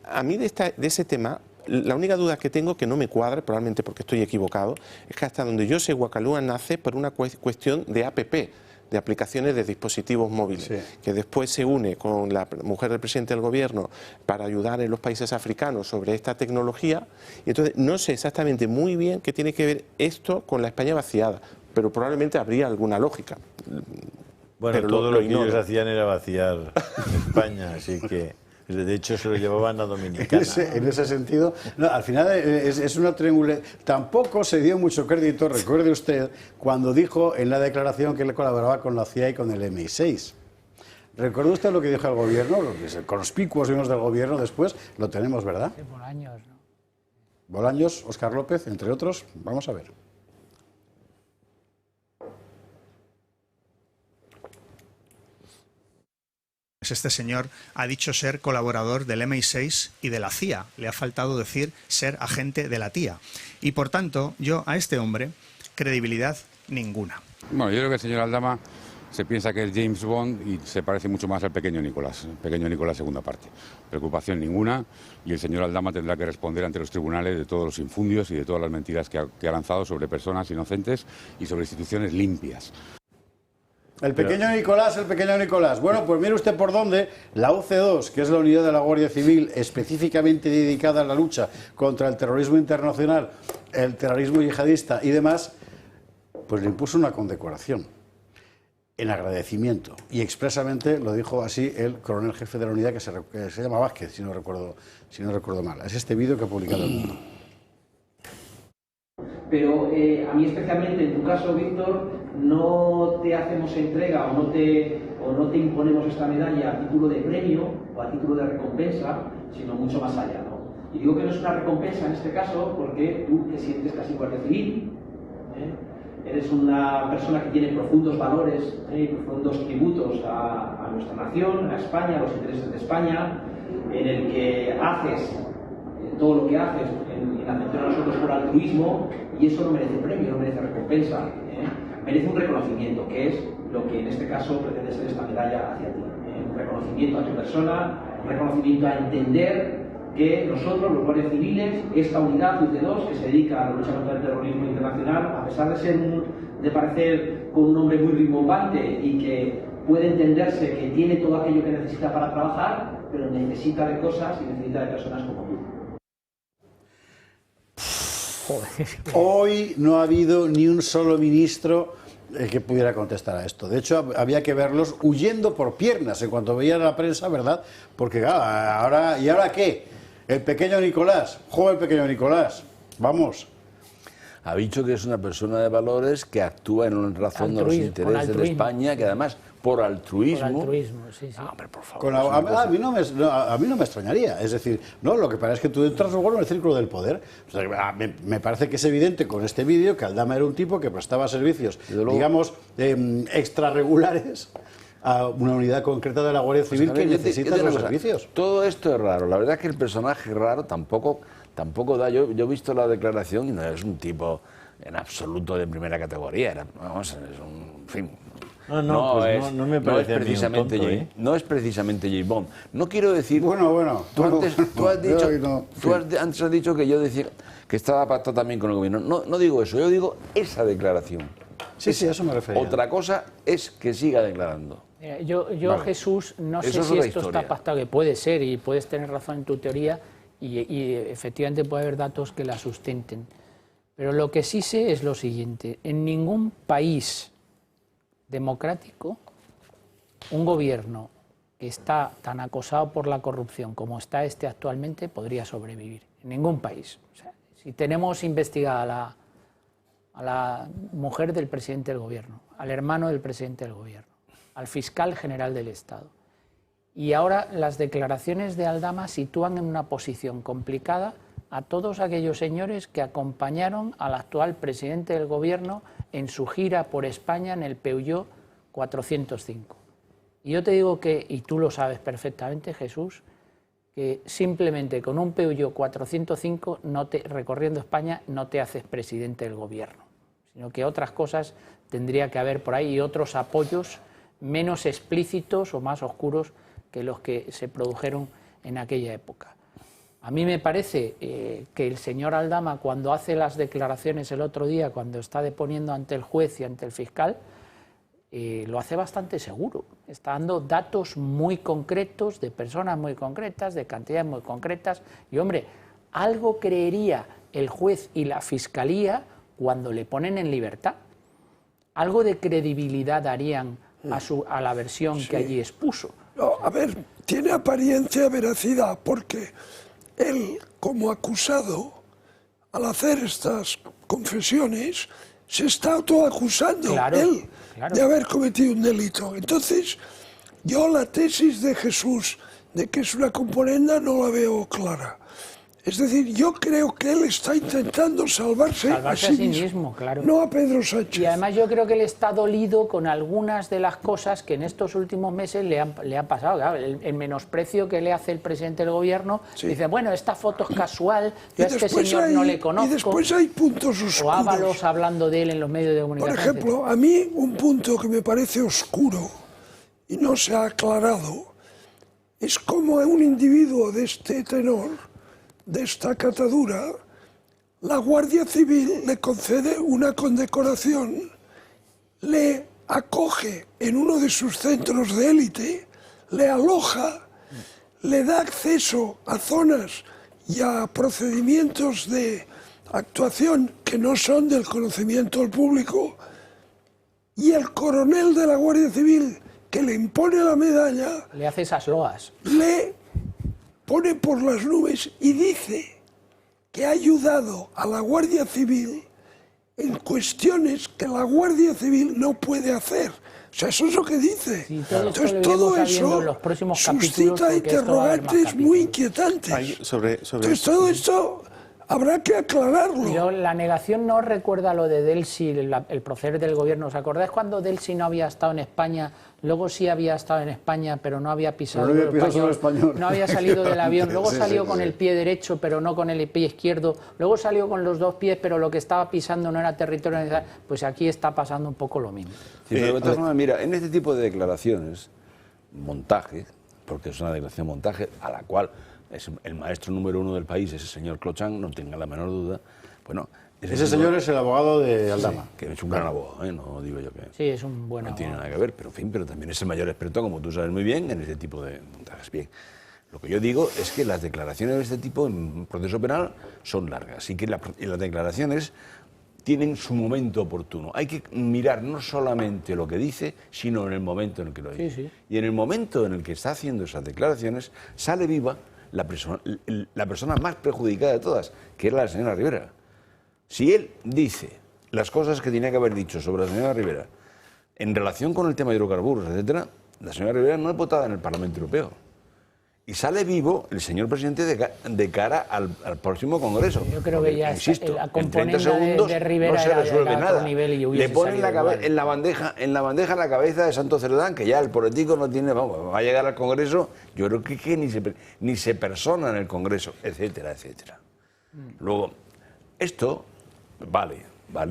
A mí de ese tema, la única duda que tengo, que no me cuadra, probablemente porque estoy equivocado, es que hasta donde yo sé Guacalúa nace por una cuestión de APP, de aplicaciones de dispositivos móviles, sí, que después se une con la mujer del presidente del gobierno para ayudar en los países africanos sobre esta tecnología. Y entonces no sé exactamente muy bien qué tiene que ver esto con la España vaciada, pero probablemente habría alguna lógica. Bueno, pero todo lo que ellos hacían era vaciar España, así que de hecho se lo llevaban a Dominicana. En ese sentido, no, al final es una triangulación. Tampoco se dio mucho crédito, recuerde usted, cuando dijo en la declaración que él colaboraba con la CIA y con el MI6. ¿Recuerda usted lo que dijo el gobierno? Lo que conspicuos vimos del gobierno después, lo tenemos, ¿verdad? Sí, Bolaños, ¿no? Bolaños, Óscar López, entre otros. Vamos a ver. Este señor ha dicho ser colaborador del MI6 y de la CIA. Le ha faltado decir ser agente de la TIA. Y por tanto, yo a este hombre, credibilidad ninguna. Bueno, yo creo que el señor Aldama se piensa que es James Bond y se parece mucho más al pequeño Nicolás. Pequeño Nicolás, segunda parte. Preocupación ninguna y el señor Aldama tendrá que responder ante los tribunales de todos los infundios y de todas las mentiras que ha lanzado sobre personas inocentes y sobre instituciones limpias. El pequeño Nicolás. Bueno, pues mire usted por dónde la UC2, que es la unidad de la Guardia Civil específicamente dedicada a la lucha contra el terrorismo internacional, el terrorismo yihadista y demás, pues le impuso una condecoración en agradecimiento. Y expresamente lo dijo así el coronel jefe de la unidad, que se llama Vázquez, si no recuerdo mal. Es este vídeo que ha publicado El Mundo. Pero a mí especialmente en tu caso, Víctor, no te hacemos entrega o no te imponemos esta medalla a título de premio o a título de recompensa, sino mucho más allá, ¿no? Y digo que no es una recompensa en este caso porque tú te sientes casi guardia civil, eres una persona que tiene profundos valores y profundos tributos a nuestra nación, a España, a los intereses de España, en el que haces todo lo que haces en atención a nosotros por altruismo, y eso no merece premio, no merece recompensa, merece un reconocimiento, que es lo que en este caso pretende ser esta medalla hacia ti. Un reconocimiento a tu persona, un reconocimiento a entender que nosotros, los guardias civiles, esta unidad UC2 que se dedica a la lucha contra el terrorismo internacional, a pesar de parecer con un nombre muy rimbombante y que puede entenderse que tiene todo aquello que necesita para trabajar, pero necesita de cosas y necesita de personas como tú. Hoy no ha habido ni un solo ministro que pudiera contestar a esto. De hecho, había que verlos huyendo por piernas en cuanto veían a la prensa, ¿verdad? Porque claro, ¿y ahora qué? El pequeño Nicolás, joven pequeño Nicolás, vamos. Ha dicho que es una persona de valores que actúa en razón de los intereses de España, que además por altruismo. Por altruismo, sí, sí. No, hombre, por favor. A mí no me extrañaría. Es decir, no, lo que pasa es que tú entras luego en el círculo del poder. O sea, me parece que es evidente con este vídeo que Aldama era un tipo que prestaba servicios, digamos, extrarregulares a una unidad concreta de la Guardia Civil que necesita esos servicios. Todo esto es raro. La verdad es que el personaje raro tampoco da. Yo he visto la declaración y no es un tipo en absoluto de primera categoría. Vamos, es un... En fin... No me parece precisamente tonto, no es precisamente James Bond. No quiero decir... Bueno. Tú antes has dicho que yo decía que estaba pactado también con el gobierno. No digo eso, yo digo esa declaración. Sí, a eso me refería. Otra cosa es que siga declarando. Yo Vale. Jesús, no sé Eso es si otra esto historia. está pactado, que puede ser, y puedes tener razón en tu teoría, y efectivamente puede haber datos que la sustenten. Pero lo que sí sé es lo siguiente: en ningún país democrático un gobierno que está tan acosado por la corrupción como está este actualmente podría sobrevivir. En ningún país. O sea, si tenemos investigada a la mujer del presidente del gobierno, al hermano del presidente del gobierno, al fiscal general del Estado, y ahora las declaraciones de Aldama sitúan en una posición complicada a todos aquellos señores que acompañaron al actual presidente del gobierno en su gira por España en el Peugeot 405. Y yo te digo que, y tú lo sabes perfectamente, Jesús, que simplemente con un Peugeot 405 recorriendo España no te haces presidente del gobierno, sino que otras cosas tendría que haber por ahí y otros apoyos menos explícitos o más oscuros que los que se produjeron en aquella época. A mí me parece que el señor Aldama, cuando hace las declaraciones el otro día, cuando está deponiendo ante el juez y ante el fiscal, lo hace bastante seguro. Está dando datos muy concretos, de personas muy concretas, de cantidades muy concretas. Y, hombre, algo creería el juez y la fiscalía cuando le ponen en libertad. Algo de credibilidad darían a la versión que allí expuso. No, a ver, tiene apariencia de veracidad porque él, como acusado, al hacer estas confesiones, se está autoacusando él de haber cometido un delito. Entonces, yo la tesis de Jesús de que es una componenda no la veo clara. Es decir, yo creo que él está intentando salvarse a sí mismo, claro. No a Pedro Sánchez. Y además yo creo que él está dolido con algunas de las cosas que en estos últimos meses le han pasado. Claro, el menosprecio que le hace el presidente del gobierno. Sí. Dice, bueno, esta foto es casual, yo a este señor no le conozco. Y después hay puntos oscuros. O Ábalos hablando de él en los medios de comunicación. Por ejemplo, a mí un punto que me parece oscuro y no se ha aclarado es cómo a un individuo de este tenor, de esta catadura, la Guardia Civil le concede una condecoración, le acoge en uno de sus centros de élite, le aloja, le da acceso a zonas y a procedimientos de actuación que no son del conocimiento del público, y el coronel de la Guardia Civil, que le impone la medalla, le hace esas loas, le pone por las nubes y dice que ha ayudado a la Guardia Civil en cuestiones que la Guardia Civil no puede hacer. O sea, eso es lo que dice. Sí, entonces todo eso suscita interrogantes muy inquietantes. Entonces todo esto habrá que aclararlo. Yo, la negación no recuerda lo de Delcy, el proceder del gobierno. ¿Os acordáis cuando Delcy no había estado en España? Luego sí había estado en España, pero no había pisado el español. No había salido del avión. Luego salió con el pie derecho, pero no con el pie izquierdo. Luego salió con los dos pies, pero lo que estaba pisando no era territorio nacional. Pues aquí está pasando un poco lo mismo. Sí, pero de todas formas, mira, en este tipo de declaraciones, montaje, porque es una declaración montaje a la cual es el maestro número uno del país, ese señor Clochán, no tenga la menor duda. Bueno, ese señor es el abogado de Aldama. Sí, que es un gran abogado, no digo yo que... Sí, es un buen abogado. No tiene nada que ver, pero en fin, pero también es el mayor experto, como tú sabes muy bien, en este tipo de montajes. Bien, lo que yo digo es que las declaraciones de este tipo en proceso penal son largas y que las declaraciones tienen su momento oportuno. Hay que mirar no solamente lo que dice, sino en el momento en el que lo dice. Sí. Y en el momento en el que está haciendo esas declaraciones, sale viva la persona más perjudicada de todas, que era la señora Rivera. Si él dice las cosas que tenía que haber dicho sobre la señora Rivera en relación con el tema de hidrocarburos, etcétera, la señora Rivera no es votada en el Parlamento Europeo. Y sale vivo el señor presidente de cara al próximo Congreso. Yo creo que ya insisto, la en 30 componenda segundos de Rivera no se resuelve era nada. Le ponen en la bandeja la cabeza de Santos Cerdán, que ya el político no tiene, vamos, va a llegar al Congreso, yo creo que ni se persona en el Congreso, etcétera, etcétera. Luego, esto vale,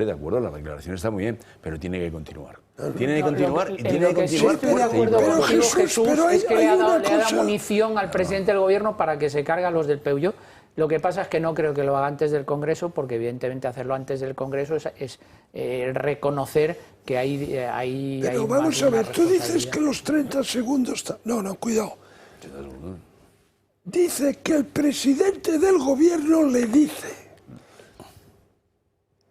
de acuerdo, la declaración está muy bien, pero tiene que continuar. Tiene que continuar y tiene que continuar. Estoy de acuerdo contigo, Jesús, pero es que le ha dado munición al presidente del gobierno para que se cargue a los del Peugeot. Lo que pasa es que no creo que lo haga antes del Congreso, porque evidentemente hacerlo antes del Congreso es reconocer que hay Pero vamos a ver, tú dices que los 30 segundos... No, cuidado. Dice que el presidente del gobierno le dice: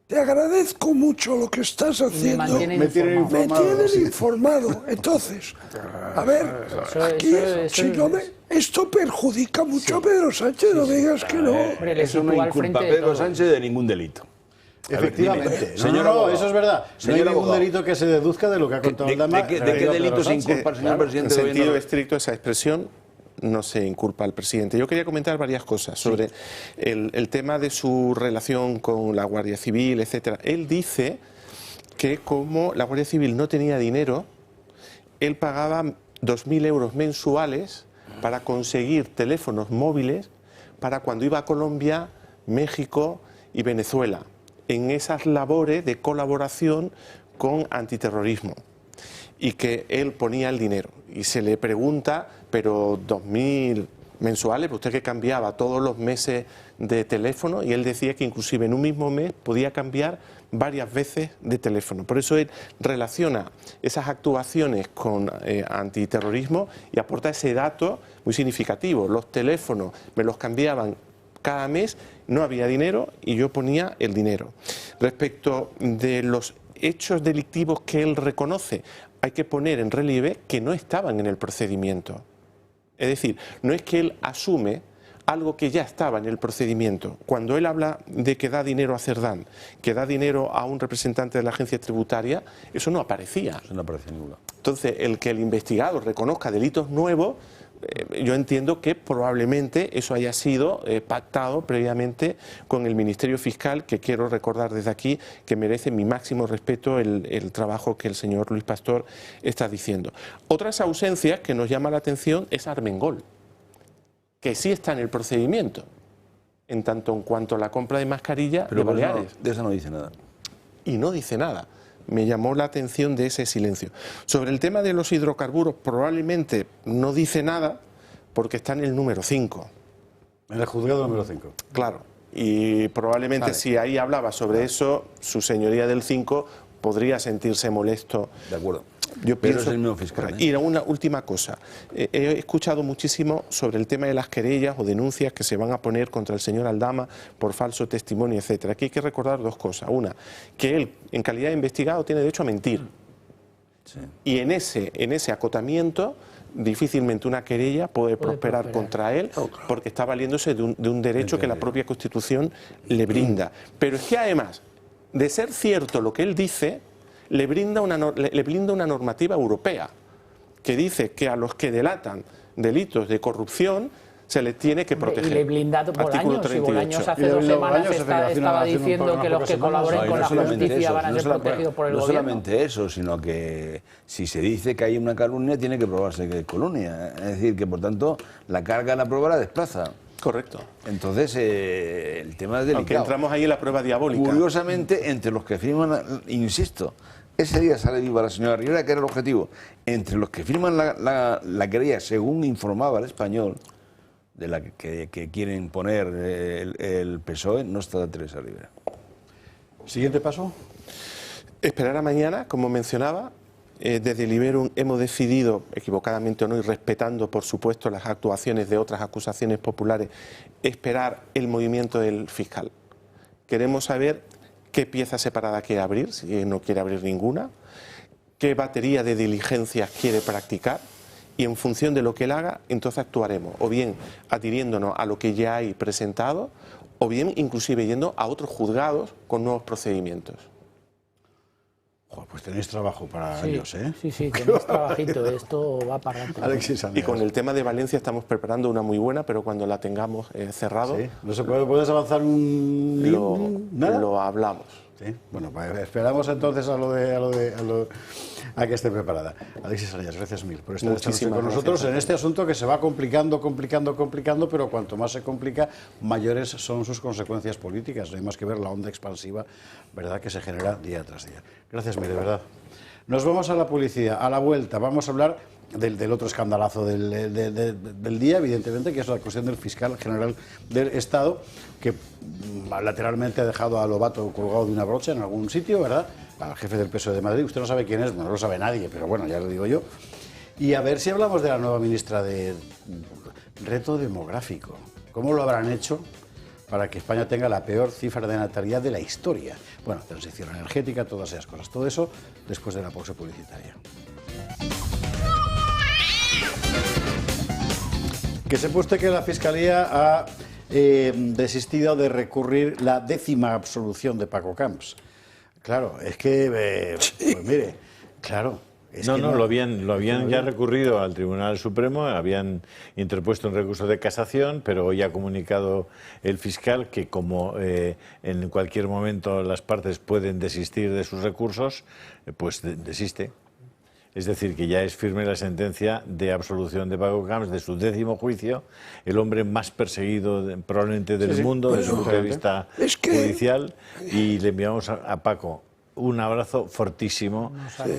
te agradezco mucho lo que estás haciendo. Me tienen informado. Entonces, a ver, aquí, esto perjudica mucho a Pedro Sánchez, no digas que no. Eso no inculpa a Pedro Sánchez de ningún delito. Efectivamente. No, eso es verdad. No hay ningún delito que se deduzca de lo que ha contado el Dama. ¿De qué delito se inculpa al señor presidente? En sentido estricto, esa expresión no se inculpa al presidente. Yo quería comentar varias cosas sobre el tema de su relación con la Guardia Civil, etcétera. Él dice que como la Guardia Civil no tenía dinero, él pagaba 2.000 euros mensuales para conseguir teléfonos móviles para cuando iba a Colombia, México y Venezuela, en esas labores de colaboración con antiterrorismo, y que él ponía el dinero. Y se le pregunta, pero 2.000 mensuales, usted que cambiaba todos los meses de teléfono, y él decía que inclusive en un mismo mes podía cambiar varias veces de teléfono. Por eso él relaciona esas actuaciones con antiterrorismo y aporta ese dato muy significativo. Los teléfonos me los cambiaban cada mes, no había dinero y yo ponía el dinero. Respecto de los hechos delictivos que él reconoce, hay que poner en relieve que no estaban en el procedimiento. Es decir, no es que él asume algo que ya estaba en el procedimiento. Cuando él habla de que da dinero a Cerdán, que da dinero a un representante de la agencia tributaria, eso no aparecía. Eso no aparece en ninguna. Entonces, el que el investigado reconozca delitos nuevos, yo entiendo que probablemente eso haya sido pactado previamente con el Ministerio Fiscal, que quiero recordar desde aquí que merece mi máximo respeto el trabajo que el señor Luis Pastor está diciendo. Otras ausencias que nos llama la atención es Armengol, que sí está en el procedimiento, en tanto en cuanto a la compra de mascarilla de Baleares. De eso no dice nada. Y no dice nada. Me llamó la atención de ese silencio. Sobre el tema de los hidrocarburos, probablemente no dice nada porque está en el número 5. En el juzgado número 5. Claro. Y probablemente si ahí hablaba sobre eso, su señoría del 5 podría sentirse molesto. De acuerdo. Yo Pero pienso, es el mismo fiscal. Y una última cosa. He escuchado muchísimo sobre el tema de las querellas o denuncias que se van a poner contra el señor Aldama por falso testimonio, etcétera. Aquí hay que recordar dos cosas. Una, que él, en calidad de investigado, tiene derecho a mentir. Sí. Y en ese acotamiento, difícilmente una querella puede prosperar contra él, porque está valiéndose de un derecho que la propia Constitución le brinda. Pero es que además de ser cierto lo que él dice, le brinda una normativa europea que dice que a los que delatan delitos de corrupción se les tiene que proteger. Y le blindado Bolaños, y Bolaños hace 2 semanas estaba diciendo que los que colaboren con la justicia van a ser protegidos por el gobierno. No solamente eso, sino que si se dice que hay una calumnia, tiene que probarse que es calumnia. Es decir, que por tanto la carga en la prueba la desplaza. Correcto. Entonces, el tema es delicado. Aunque entramos ahí en la prueba diabólica. Curiosamente, entre los que firman, insisto, ese día sale viva la señora Rivera, que era el objetivo. Entre los que firman la querella, según informaba el Español, de la que quieren poner el PSOE, no está Teresa Rivera. ¿Siguiente paso? Esperar a mañana, como mencionaba. Desde Liberum hemos decidido, equivocadamente o no, y respetando por supuesto las actuaciones de otras acusaciones populares, esperar el movimiento del fiscal. Queremos saber qué pieza separada quiere abrir, si no quiere abrir ninguna, qué batería de diligencias quiere practicar, y en función de lo que él haga, entonces actuaremos, o bien adhiriéndonos a lo que ya hay presentado, o bien inclusive yendo a otros juzgados con nuevos procedimientos. Pues tenéis trabajo para años, ¿eh? Sí, tenéis trabajito, esto va para adelante. Alexis Saneras. Y con el tema de Valencia estamos preparando una muy buena, pero cuando la tengamos cerrado... ¿Sí? ¿No se puedes avanzar ¿Nada? Lo hablamos. Sí, bueno, pues esperamos entonces a que esté preparada. Alexis Saneras, gracias mil por estar esta noche con nosotros en este asunto que se va complicando, pero cuanto más se complica, mayores son sus consecuencias políticas. No hay más que ver la onda expansiva, ¿verdad?, que se genera día tras día. Gracias mil, de verdad. Nos vamos a la publicidad. A la vuelta vamos a hablar del otro escandalazo del día, evidentemente, que es la cuestión del fiscal general del Estado, que lateralmente ha dejado a Lobato colgado de una brocha en algún sitio, ¿verdad? Al jefe del PSOE de Madrid. Usted no sabe quién es, no lo sabe nadie, pero bueno, ya lo digo yo. Y a ver si hablamos de la nueva ministra de reto demográfico. ¿Cómo lo habrán hecho para que España tenga la peor cifra de natalidad de la historia? Bueno, transición energética, todas esas cosas. Todo eso después de la pausa publicitaria. Que sepa usted que la Fiscalía ha desistido de recurrir la 10ª absolución de Paco Camps. Claro, es que, pues mire, claro. Lo habían ya recurrido al Tribunal Supremo, habían interpuesto un recurso de casación, pero hoy ha comunicado el fiscal que como en cualquier momento las partes pueden desistir de sus recursos, pues desiste. Es decir, que ya es firme la sentencia de absolución de Paco Camps de su 10º juicio, el hombre más perseguido probablemente del mundo desde su punto de vista judicial, y le enviamos a Paco un abrazo fortísimo.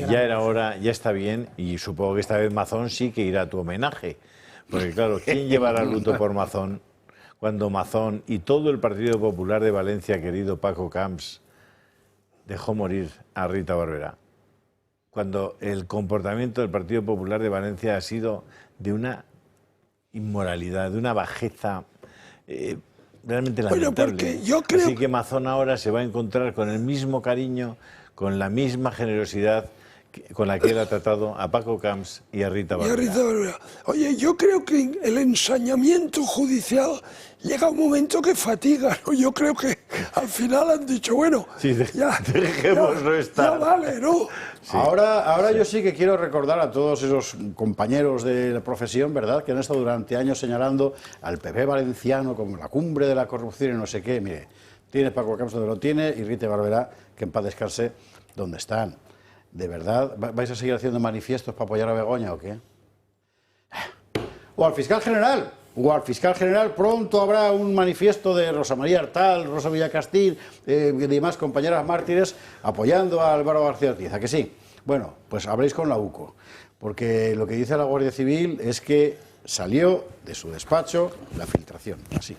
Ya era hora, ya está bien, y supongo que esta vez Mazón sí que irá a tu homenaje, porque claro, ¿quién llevará el luto por Mazón cuando Mazón y todo el Partido Popular de Valencia, querido Paco Camps, dejó morir a Rita Barberá? Cuando el comportamiento del Partido Popular de Valencia ha sido de una inmoralidad, de una bajeza realmente lamentable. Así que Mazón ahora se va a encontrar con el mismo cariño, con la misma generosidad con la que él ha tratado a Paco Camps y a Rita Barberá. Oye, yo creo que el ensañamiento judicial llega un momento que fatiga, ¿no? Yo creo que al final han dicho, bueno, dejémoslo estar. Ya vale, ¿no? Sí. Ahora yo sí que quiero recordar a todos esos compañeros de la profesión, ¿verdad?, que han estado durante años señalando al PP valenciano como la cumbre de la corrupción y no sé qué. Mire, tiene Paco Camps donde lo tiene y Rita Barberá, que en paz descanse, donde están. ¿De verdad vais a seguir haciendo manifiestos para apoyar a Begoña o qué? O al fiscal general, pronto habrá un manifiesto de Rosa María Artal, Rosa Villacastil, y demás compañeras mártires apoyando a Álvaro García Ortiz, ¿a que sí? Bueno, pues habréis con la UCO, porque lo que dice la Guardia Civil es que salió de su despacho la filtración, así.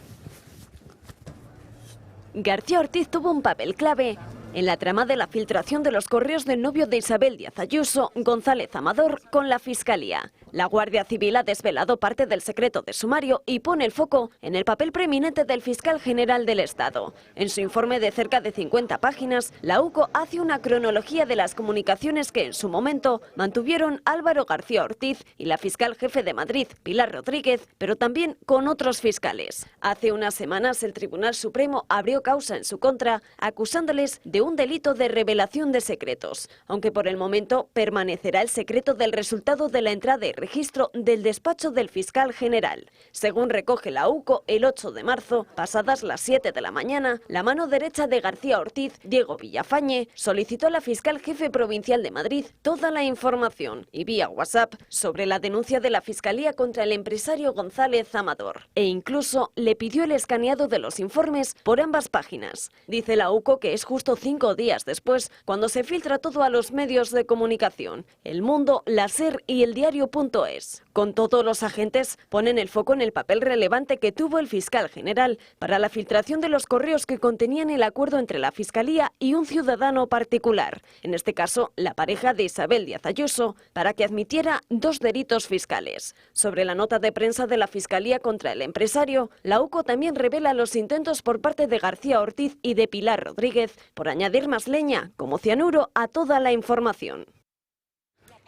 García Ortiz tuvo un papel clave en la trama de la filtración de los correos del novio de Isabel Díaz Ayuso, González Amador, con la Fiscalía. La Guardia Civil ha desvelado parte del secreto de sumario y pone el foco en el papel preeminente del fiscal general del Estado. En su informe de cerca de 50 páginas, la UCO hace una cronología de las comunicaciones que en su momento mantuvieron Álvaro García Ortiz y la fiscal jefe de Madrid, Pilar Rodríguez, pero también con otros fiscales. Hace unas semanas el Tribunal Supremo abrió causa en su contra, acusándoles de un delito de revelación de secretos, aunque por el momento permanecerá el secreto del resultado de la entrada y registro del despacho del fiscal general. Según recoge la UCO, el 8 de marzo, pasadas las 7 de la mañana, la mano derecha de García Ortiz, Diego Villafañe, solicitó a la fiscal jefe provincial de Madrid toda la información y vía WhatsApp sobre la denuncia de la Fiscalía contra el empresario González Amador, e incluso le pidió el escaneado de los informes por ambas páginas. Dice la UCO que es justo 5 días después cuando se filtra todo a los medios de comunicación, El Mundo, La SER y El Diario.es. Con todos los agentes ponen el foco en el papel relevante que tuvo el fiscal general para la filtración de los correos que contenían el acuerdo entre la Fiscalía y un ciudadano particular, en este caso la pareja de Isabel Díaz Ayuso, para que admitiera 2 delitos fiscales. Sobre la nota de prensa de la Fiscalía contra el empresario, la UCO también revela los intentos por parte de García Ortiz y de Pilar Rodríguez por añadir más leña, como cianuro, a toda la información.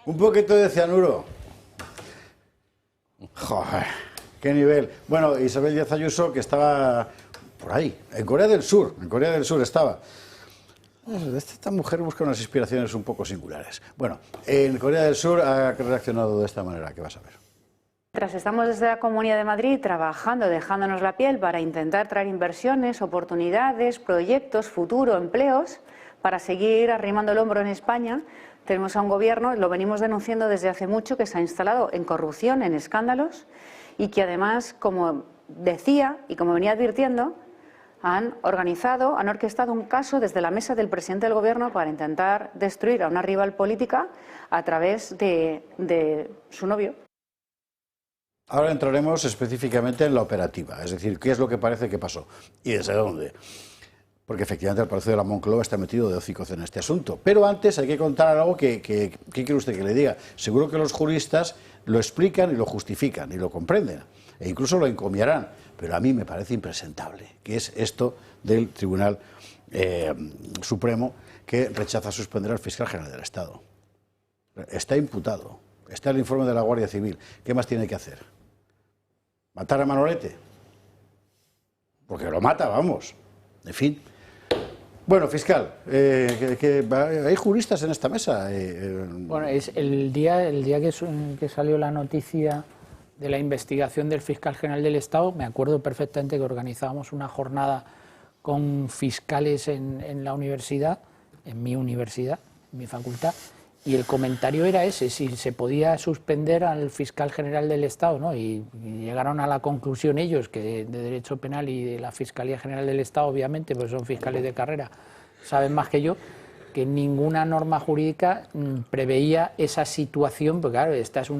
Un poquito de cianuro. Joder, qué nivel. Bueno, Isabel Díaz Ayuso, que estaba por ahí, en Corea del Sur estaba. Esta mujer busca unas inspiraciones un poco singulares. Bueno, en Corea del Sur ha reaccionado de esta manera, que vas a ver. Mientras estamos desde la Comunidad de Madrid trabajando, dejándonos la piel para intentar traer inversiones, oportunidades, proyectos, futuro, empleos, para seguir arrimando el hombro en España, tenemos a un gobierno, lo venimos denunciando desde hace mucho, que se ha instalado en corrupción, en escándalos, y que además, como decía y como venía advirtiendo, han orquestado un caso desde la mesa del presidente del Gobierno para intentar destruir a una rival política a través de su novio. Ahora entraremos específicamente en la operativa, es decir, qué es lo que parece que pasó y desde dónde. Porque efectivamente el Palacio de la Moncloa está metido de hocicos en este asunto. Pero antes hay que contar algo que quiere usted que le diga. Seguro que los juristas lo explican y lo justifican y lo comprenden e incluso lo encomiarán. Pero a mí me parece impresentable, que es esto del Tribunal Supremo que rechaza suspender al fiscal general del Estado. Está imputado, está el informe de la Guardia Civil. ¿Qué más tiene que hacer? ¿Matar a Manolete? Porque lo mata, vamos. En fin. Bueno, fiscal, hay juristas en esta mesa. Bueno, es el día que salió la noticia de la investigación del fiscal general del Estado, me acuerdo perfectamente que organizábamos una jornada con fiscales en la universidad, en mi facultad, y el comentario era ese, si se podía suspender al fiscal general del Estado, ¿no? Y llegaron a la conclusión ellos, que de Derecho Penal y de la Fiscalía General del Estado, obviamente, pues son fiscales de carrera, saben más que yo, que ninguna norma jurídica preveía esa situación, porque claro, esto es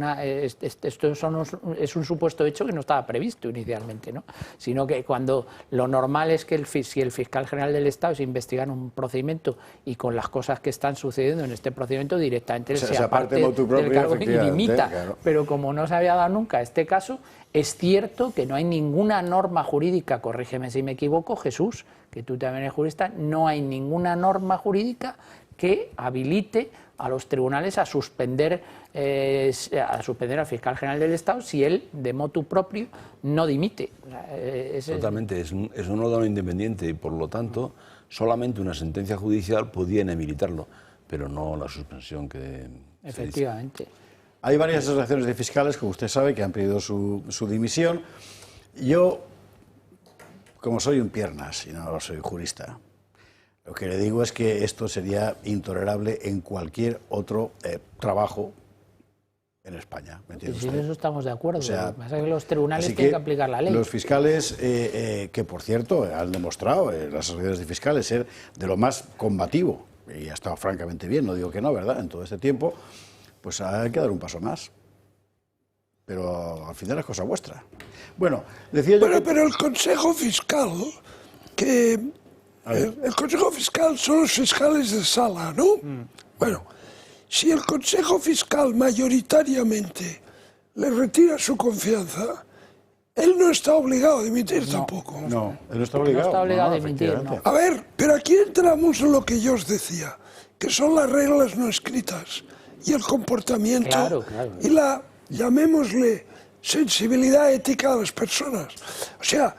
un supuesto hecho que no estaba previsto inicialmente, ¿no? Sino que cuando lo normal es que si el fiscal general del Estado se investiga en un procedimiento y con las cosas que están sucediendo en este procedimiento directamente se aparte del cargo y limita, claro. Pero como no se había dado nunca este caso, es cierto que no hay ninguna norma jurídica, corrígeme si me equivoco, Jesús, que tú también eres jurista, no hay ninguna norma jurídica que habilite a los tribunales a suspender al fiscal general del Estado si él, de motu propio, no dimite. Totalmente, es un órgano independiente y, por lo tanto, solamente una sentencia judicial podía inhabilitarlo, pero no la suspensión que... Efectivamente. Hay varias asociaciones de fiscales, como usted sabe, que han pedido su dimisión. Yo, como soy un piernas y no soy jurista, lo que le digo es que esto sería intolerable en cualquier otro trabajo en España. ¿Me entiende usted? En eso estamos de acuerdo. O sea, lo que pasa es que los tribunales tienen que aplicar la ley. Los fiscales, que por cierto han demostrado, las asociaciones de fiscales, ser de lo más combativo, y ha estado francamente bien, no digo que no, ¿verdad?, en todo este tiempo, pues hay que dar un paso más. Pero al final es cosa vuestra. Bueno, decía yo... Pero el Consejo Fiscal, el Consejo Fiscal son los fiscales de sala, ¿no? Bueno, si el Consejo Fiscal mayoritariamente le retira su confianza, él no está obligado a dimitir tampoco. No, él no está obligado. No está obligado a dimitir, no. A ver, pero aquí entramos en lo que yo os decía, que son las reglas no escritas y el comportamiento y la, llamémosle, sensibilidad ética de las personas. O sea,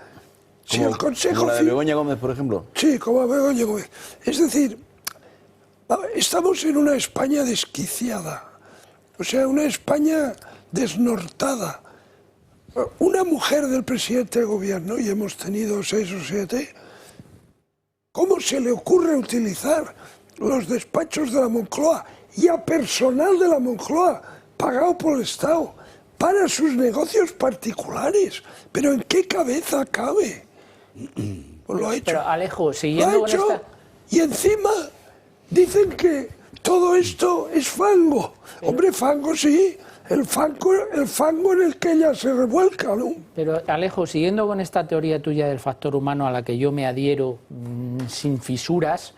si el Consejo... ¿Como la de Begoña Gómez, por ejemplo? Sí, como Begoña Gómez. Es decir, estamos en una España desquiciada, o sea, una España desnortada. Una mujer del presidente de gobierno, y hemos tenido 6 o 7, ¿cómo se le ocurre utilizar los despachos de la Moncloa y a personal de la Moncloa pagado por el Estado para sus negocios particulares? ¿Pero en qué cabeza cabe? Pues lo ha hecho. Pero Alejo, siguiendo lo ha hecho, con esta... Y encima dicen que todo esto es fango. Hombre, fango sí. El fango en el que ella se revuelca, ¿no? Pero Alejo, siguiendo con esta teoría tuya del factor humano a la que yo me adhiero sin fisuras,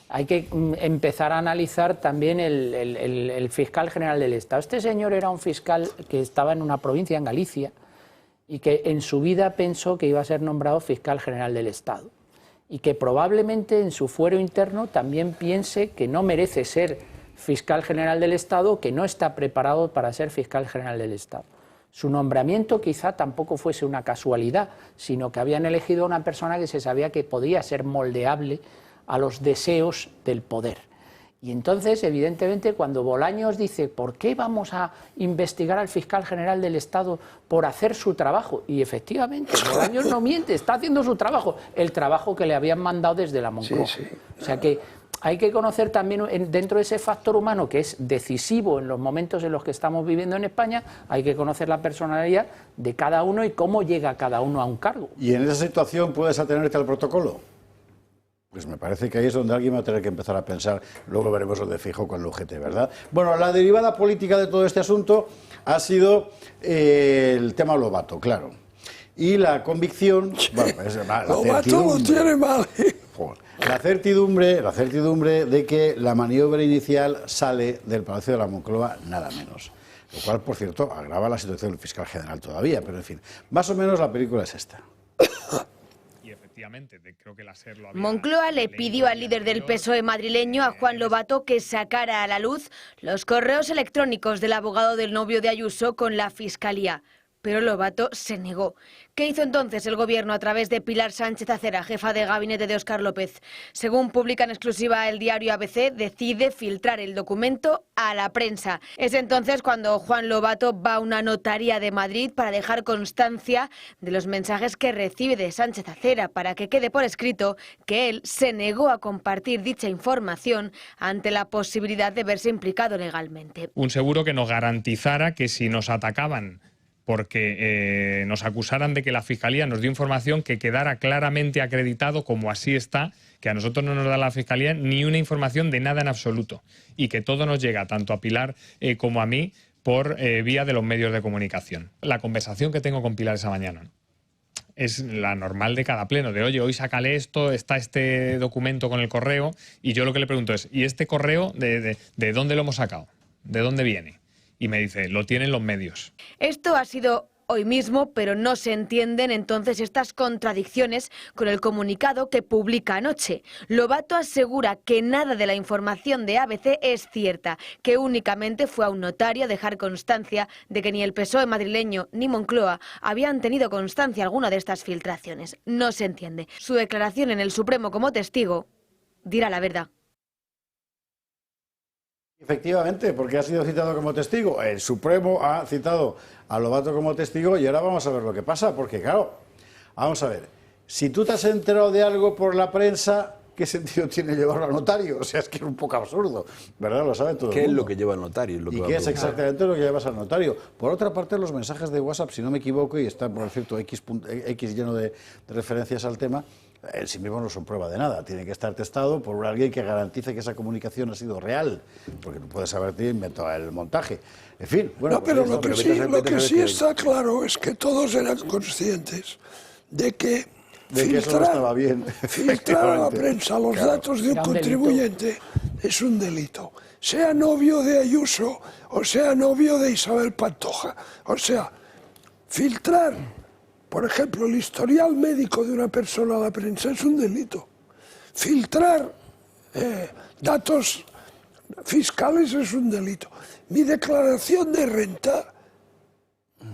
hay que empezar a analizar también el fiscal general del Estado. Este señor era un fiscal que estaba en una provincia, en Galicia, y que en su vida pensó que iba a ser nombrado fiscal general del Estado. Y que probablemente en su fuero interno también piense que no merece ser fiscal general del Estado, que no está preparado para ser fiscal general del Estado. Su nombramiento quizá tampoco fuese una casualidad, sino que habían elegido a una persona que se sabía que podía ser moldeable a los deseos del poder. Y entonces, evidentemente, cuando Bolaños dice ¿por qué vamos a investigar al fiscal general del Estado por hacer su trabajo? Y efectivamente, Bolaños no miente, está haciendo su trabajo, el trabajo que le habían mandado desde la Moncloa. Sí, sí. O sea que hay que conocer también dentro de ese factor humano que es decisivo en los momentos en los que estamos viviendo en España, hay que conocer la personalidad de cada uno y cómo llega cada uno a un cargo. ¿Y en esa situación puedes atenerte al protocolo? Pues me parece que ahí es donde alguien va a tener que empezar a pensar, luego veremos lo de Feijóo con el UGT, ¿verdad? Bueno, la derivada política de todo este asunto ha sido el tema Lobato, claro. Y la convicción... Bueno, Lobato lo tiene mal. La certidumbre de que la maniobra inicial sale del Palacio de la Moncloa nada menos. Lo cual, por cierto, agrava la situación del fiscal general todavía, pero en fin, más o menos la película es esta. Moncloa le pidió al líder del PSOE madrileño, a Juan Lobato, que sacara a la luz los correos electrónicos del abogado del novio de Ayuso con la Fiscalía. Pero Lobato se negó. ¿Qué hizo entonces el Gobierno a través de Pilar Sánchez Acera, jefa de gabinete de Óscar López? Según publica en exclusiva el diario ABC, decide filtrar el documento a la prensa. Es entonces cuando Juan Lobato va a una notaría de Madrid para dejar constancia de los mensajes que recibe de Sánchez Acera, para que quede por escrito que él se negó a compartir dicha información ante la posibilidad de verse implicado legalmente. Un seguro que nos garantizara que si nos atacaban porque nos acusaran de que la Fiscalía nos dio información, que quedara claramente acreditado, como así está, que a nosotros no nos da la Fiscalía ni una información de nada en absoluto y que todo nos llega, tanto a Pilar como a mí, por vía de los medios de comunicación. La conversación que tengo con Pilar esa mañana es la normal de cada pleno, de oye, hoy sácale esto, está este documento con el correo, y yo lo que le pregunto es, ¿y este correo de dónde lo hemos sacado? ¿De dónde viene? Y me dice, lo tienen los medios. Esto ha sido hoy mismo, pero no se entienden entonces estas contradicciones con el comunicado que publica anoche. Lobato asegura que nada de la información de ABC es cierta, que únicamente fue a un notario a dejar constancia de que ni el PSOE madrileño ni Moncloa habían tenido constancia alguna de estas filtraciones. No se entiende. Su declaración en el Supremo como testigo dirá la verdad. Efectivamente, porque ha sido citado como testigo. El Supremo ha citado a Lobato como testigo y ahora vamos a ver lo que pasa, porque claro, vamos a ver, si tú te has enterado de algo por la prensa, ¿qué sentido tiene llevarlo al notario? O sea, es que es un poco absurdo, ¿verdad? Lo sabe todo el mundo. ¿Qué es lo que lleva al notario? ¿Y qué es exactamente lo que llevas al notario? Por otra parte, los mensajes de WhatsApp, si no me equivoco, y está, por cierto, X lleno de referencias al tema, en sí mismo no son prueba de nada. Tiene que estar testado por alguien que garantice que esa comunicación ha sido real, porque no puedes haberte inventado el montaje. En fin, bueno... No, pero lo que sí está claro es que todos eran conscientes de que eso no estaba bien. Filtrar a la prensa los datos de un contribuyente es un delito. Sea novio de Ayuso o sea novio de Isabel Pantoja. O sea, filtrar, por ejemplo, el historial médico de una persona a la prensa es un delito. Filtrar datos fiscales es un delito. Mi declaración de renta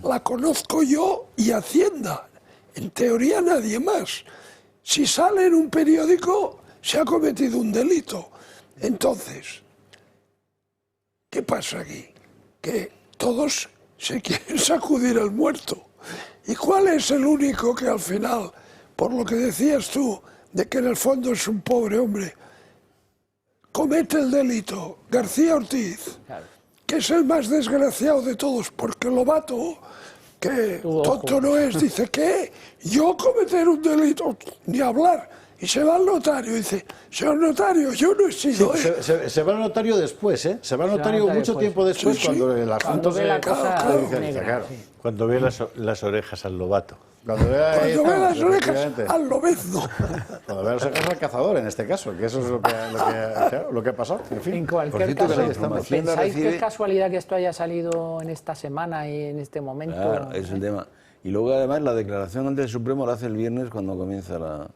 la conozco yo y Hacienda. En teoría nadie más. Si sale en un periódico, se ha cometido un delito. Entonces, ¿qué pasa aquí? Que todos se quieren sacudir al muerto. ¿Y cuál es el único que al final, por lo que decías tú, de que en el fondo es un pobre hombre, comete el delito? García Ortiz, que es el más desgraciado de todos, porque Lobato, que tonto no es, dice que yo cometer un delito, ni hablar, y se va al notario y dice, señor notario, yo no he sido... Sí, se va al notario después, ¿eh? Se va al notario mucho tiempo después, cuando el asunto se... Cuando ve las orejas al Lobato. Cuando ve las orejas al lobezno. Cuando ve las orejas al cazador, en este caso, que eso es lo que ha pasado. En fin, en cualquier caso, ¿pensáis que es casualidad que esto haya salido en esta semana y en este momento? Claro, es el tema. Y luego, además, la declaración ante el Supremo la hace el viernes cuando comienza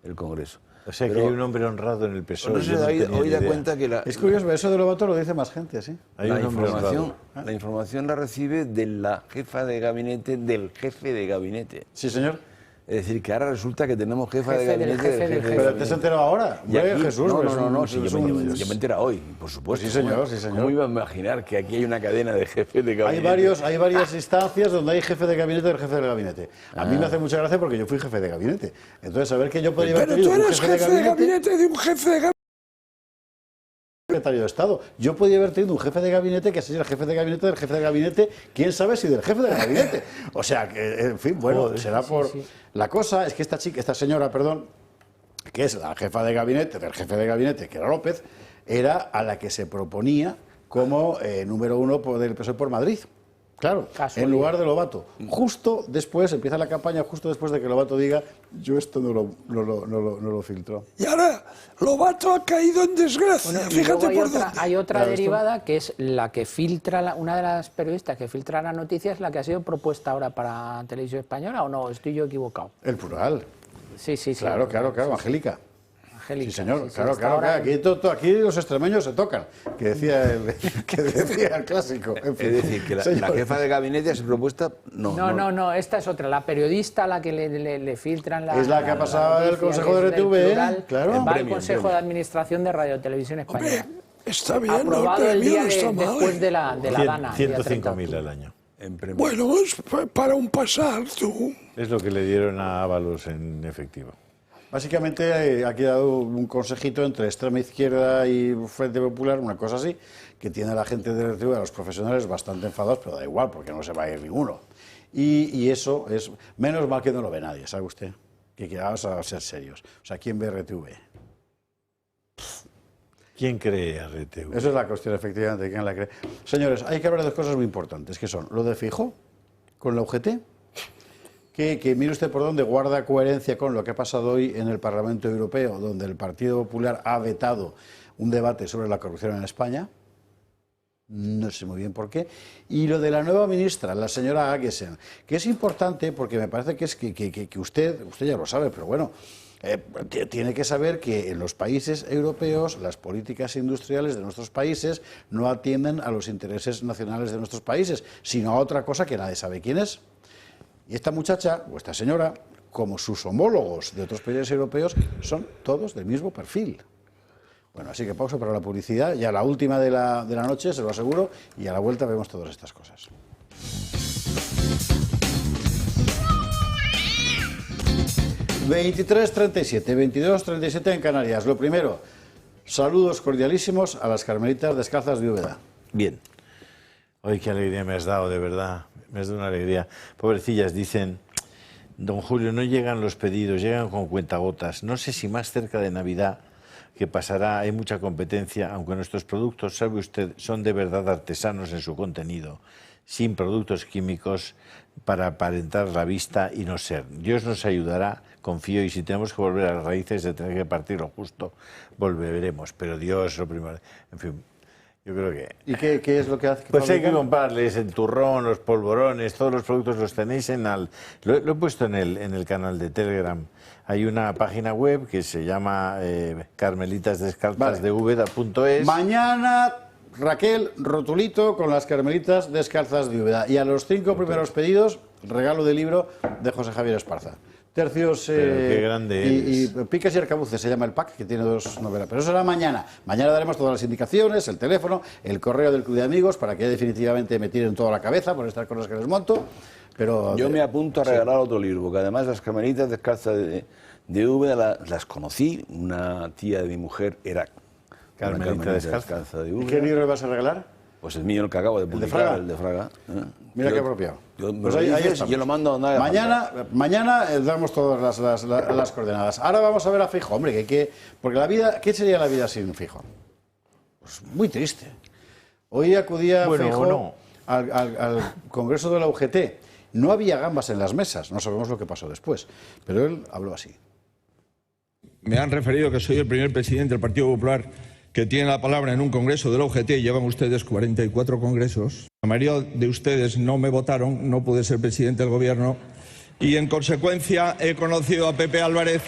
el Congreso. O sea, que hay un hombre honrado en el PSOE. No se hoy da cuenta que es curioso, eso de Lobato lo dice más gente, ¿sí? La información la recibe de la jefa de gabinete del jefe de gabinete. Sí, señor. Es decir, que ahora resulta que tenemos jefa de gabinete del jefe. ¿Pero te has enterado ahora? Jesús, no, sí, yo me entero hoy, por supuesto. Pues sí, señor, ¿Cómo iba a imaginar que aquí hay una cadena de jefes de gabinete? Hay varias instancias donde hay jefe de gabinete del jefe del gabinete. A mí me hace mucha gracia porque yo fui jefe de gabinete. Entonces, saber que yo podría haber tenido un jefe de gabinete... Pero tú eres jefe de gabinete de un jefe de gabinete. secretario de Estado. Yo podía haber tenido un jefe de gabinete que sería el jefe de gabinete del jefe de gabinete, quién sabe si del jefe de gabinete. O sea, que, en fin, bueno, será por... La cosa es que esta señora, perdón, que es la jefa de gabinete del jefe de gabinete, que era López, era a la que se proponía como número 1 del PSOE por Madrid. Claro, en lugar de Lobato. Justo después, empieza la campaña, justo después de que Lobato diga, yo esto no lo filtro. Y ahora Lobato ha caído en desgracia. Bueno, fíjate por dónde. Hay otra Claro, derivada que es la que filtra, una de las periodistas que filtra las noticias, la que ha sido propuesta ahora para Televisión Española, ¿o no? ¿Estoy yo equivocado? El plural. Sí. Claro, Angélica. Angélica. Sí, señor, Sí, claro. Aquí los extremeños se tocan, que decía el clásico. En fin. Es decir, que la jefa de gabinete a su propuesta No, esta es otra. La periodista a la que le filtran la... Es la que ha pasado del Consejo de RTV, claro. Va al Consejo de Administración de Radio Televisión Española. Está bien, aprobado el día después de la DANA. 105.000 al año. Bueno, es para un pasar, tú. Es lo que le dieron a Ábalos en efectivo. Básicamente aquí ha dado un consejito entre extrema izquierda y Frente Popular, una cosa así, que tiene a la gente de RTV, a los profesionales bastante enfadados, pero da igual, porque no se va a ir ninguno. Y eso es, menos mal que no lo ve nadie, ¿sabe usted? Que vamos a ser serios. O sea, ¿quién ve RTV? ¿Quién cree a RTV? Esa es la cuestión, efectivamente, ¿quién la cree? Señores, hay que hablar de dos cosas muy importantes, que son lo de Feijóo, con la UGT, que mire usted por dónde guarda coherencia con lo que ha pasado hoy en el Parlamento Europeo, donde el Partido Popular ha vetado un debate sobre la corrupción en España, no sé muy bien por qué, y lo de la nueva ministra, la señora Aguesen, que es importante porque me parece que es que usted ya lo sabe, pero bueno, tiene que saber que en los países europeos las políticas industriales de nuestros países no atienden a los intereses nacionales de nuestros países, sino a otra cosa que nadie sabe quién es. Y esta muchacha, o esta señora, como sus homólogos de otros países europeos, son todos del mismo perfil. Bueno, así que pausa para la publicidad, ya la última de la noche, se lo aseguro, y a la vuelta vemos todas estas cosas. ...23:37, 22:37 en Canarias. Lo primero, saludos cordialísimos a las Carmelitas Descalzas de Úbeda. Bien. Ay, qué alegría me has dado, de verdad. Me has dado una alegría. Pobrecillas, dicen, don Julio, no llegan los pedidos, llegan con cuentagotas. No sé si más cerca de Navidad, que pasará, hay mucha competencia, aunque nuestros productos, sabe usted, son de verdad artesanos en su contenido, sin productos químicos para aparentar la vista y no ser. Dios nos ayudará, confío, y si tenemos que volver a las raíces de tener que partir lo justo, volveremos. Pero Dios, lo primero, en fin. Yo creo que... ¿Y qué es lo que hace? Pues hay que comprarles el turrón, los polvorones, todos los productos los tenéis en lo he puesto en el canal de Telegram. Hay una página web que se llama carmelitasdescalzasdeúbeda.es. Mañana, Raquel, rotulito con las Carmelitas Descalzas de Úbeda. Y a los 5 primeros pedidos, regalo de libro de José Javier Esparza. Tercios qué grande y picas y arcabuces se llama el pack, que tiene 2 novelas. Pero eso será mañana. Mañana daremos todas las indicaciones, el teléfono, el correo del Club de Amigos, para que definitivamente me tiren toda la cabeza por estas cosas que les monto. Pero yo me apunto a regalar otro libro, porque además las Carmelitas Descalzas de Úbeda las conocí. Una tía de mi mujer era Carmelita Descalza de Úbeda. ¿Qué libro le vas a regalar? Pues el mío, el que acabo de publicar, el de Fraga. Mira qué apropiado. Pues ahí yo lo mando a nadie. Mañana damos todas las coordenadas. Ahora vamos a ver a Feijóo. Hombre, porque la vida, ¿qué sería la vida sin Feijóo? Pues muy triste. Hoy acudía Feijóo al Congreso de la UGT. No había gambas en las mesas, no sabemos lo que pasó después, pero él habló así. Me han referido que soy el primer presidente del Partido Popular que tiene la palabra en un congreso de la UGT. Llevan ustedes 44 congresos. La mayoría de ustedes no me votaron, no pude ser presidente del gobierno y en consecuencia he conocido a Pepe Álvarez.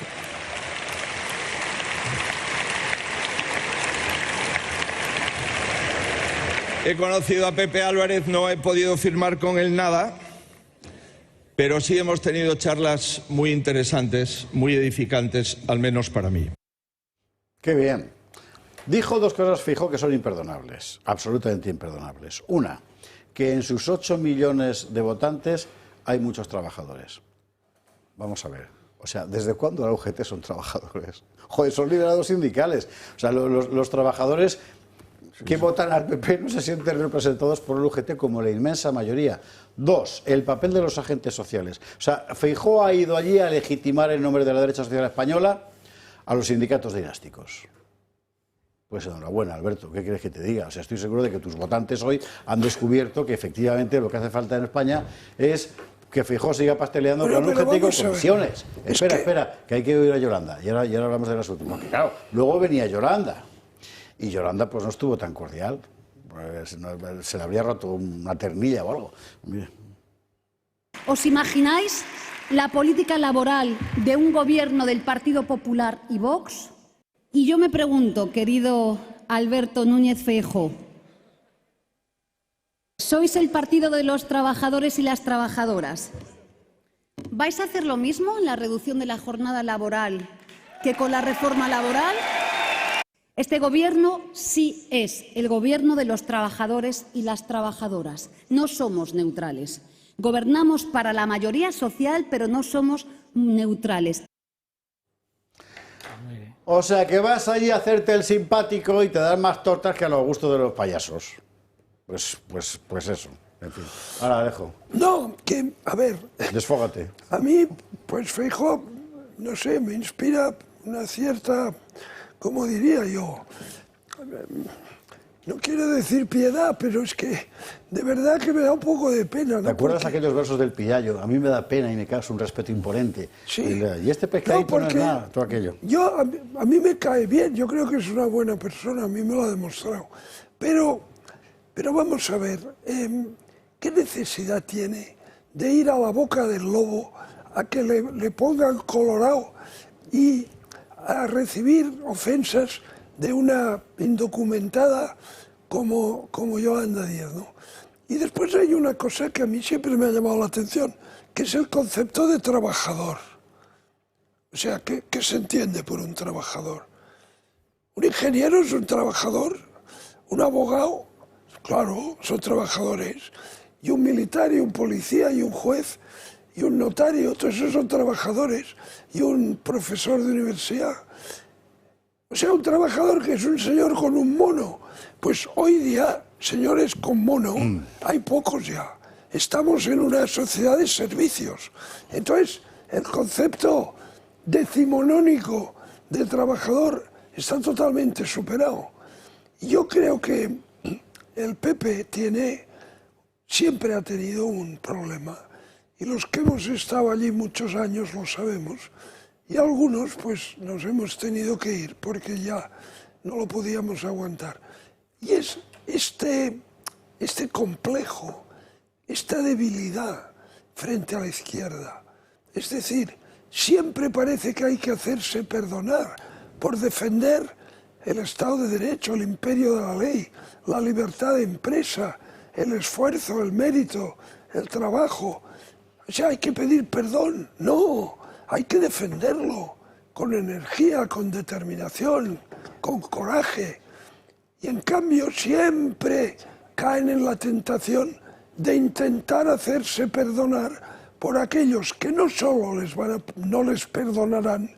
He conocido a Pepe Álvarez, no he podido firmar con él nada, pero sí hemos tenido charlas muy interesantes, muy edificantes, al menos para mí. Qué bien. Dijo 2 cosas Feijóo que son imperdonables, absolutamente imperdonables. Una, que en sus 8 millones de votantes hay muchos trabajadores. Vamos a ver, o sea, ¿desde cuándo la UGT son trabajadores? Joder, son liderados sindicales. O sea, los trabajadores que votan al PP no se sienten representados por el UGT como la inmensa mayoría. 2, el papel de los agentes sociales. O sea, Feijóo ha ido allí a legitimar en nombre de la derecha social española a los sindicatos dinásticos. Pues enhorabuena, Alberto, ¿qué quieres que te diga? O sea, estoy seguro de que tus votantes hoy han descubierto que efectivamente lo que hace falta en España es que Feijóo siga pasteleando con el UGT y con comisiones. Espera, que hay que oír a Yolanda. Y ahora hablamos de las últimas. Porque claro, luego venía Yolanda. Y Yolanda pues no estuvo tan cordial. Pues, se le habría roto una ternilla o algo. Mire. ¿Os imagináis la política laboral de un gobierno del Partido Popular y Vox? Y yo me pregunto, querido Alberto Núñez Feijóo, ¿sois el partido de los trabajadores y las trabajadoras? ¿Vais a hacer lo mismo en la reducción de la jornada laboral que con la reforma laboral? Este gobierno sí es el gobierno de los trabajadores y las trabajadoras. No somos neutrales. Gobernamos para la mayoría social, pero no somos neutrales. O sea, que vas allí a hacerte el simpático y te dan más tortas que a los gustos de los payasos. Pues eso. En fin. Ahora dejo. No, que, a ver... Desfógate. A mí, pues Feijóo, no sé, me inspira una cierta, ¿cómo diría yo? No quiero decir piedad, pero es que de verdad que me da un poco de pena, ¿no? ¿Te acuerdas aquellos versos del Pillayo? A mí me da pena y me causa un respeto imponente. Sí. Y este pescadito no es nada, todo aquello. A mí me cae bien, yo creo que es una buena persona, a mí me lo ha demostrado. Pero vamos a ver, ¿qué necesidad tiene de ir a la boca del lobo a que le pongan colorado y a recibir ofensas de una indocumentada como Yolanda Díaz, ¿no? Y después hay una cosa que a mí siempre me ha llamado la atención, que es el concepto de trabajador. O sea, ¿qué se entiende por un trabajador? Un ingeniero es un trabajador, un abogado, claro, son trabajadores, y un militar, y un policía, y un juez, y un notario, todos esos son trabajadores, y un profesor de universidad. O sea, un trabajador que es un señor con un mono. Pues hoy día, señores con mono, hay pocos ya. Estamos en una sociedad de servicios. Entonces, el concepto decimonónico de trabajador está totalmente superado. Yo creo que el PP siempre ha tenido un problema. Y los que hemos estado allí muchos años lo sabemos. Y algunos pues nos hemos tenido que ir porque ya no lo podíamos aguantar. Y es este complejo, esta debilidad frente a la izquierda. Es decir, siempre parece que hay que hacerse perdonar por defender el Estado de Derecho, el imperio de la ley, la libertad de empresa, el esfuerzo, el mérito, el trabajo. O sea, hay que pedir perdón. No. Hay que defenderlo con energía, con determinación, con coraje. Y en cambio siempre caen en la tentación de intentar hacerse perdonar por aquellos que no solo no les perdonarán,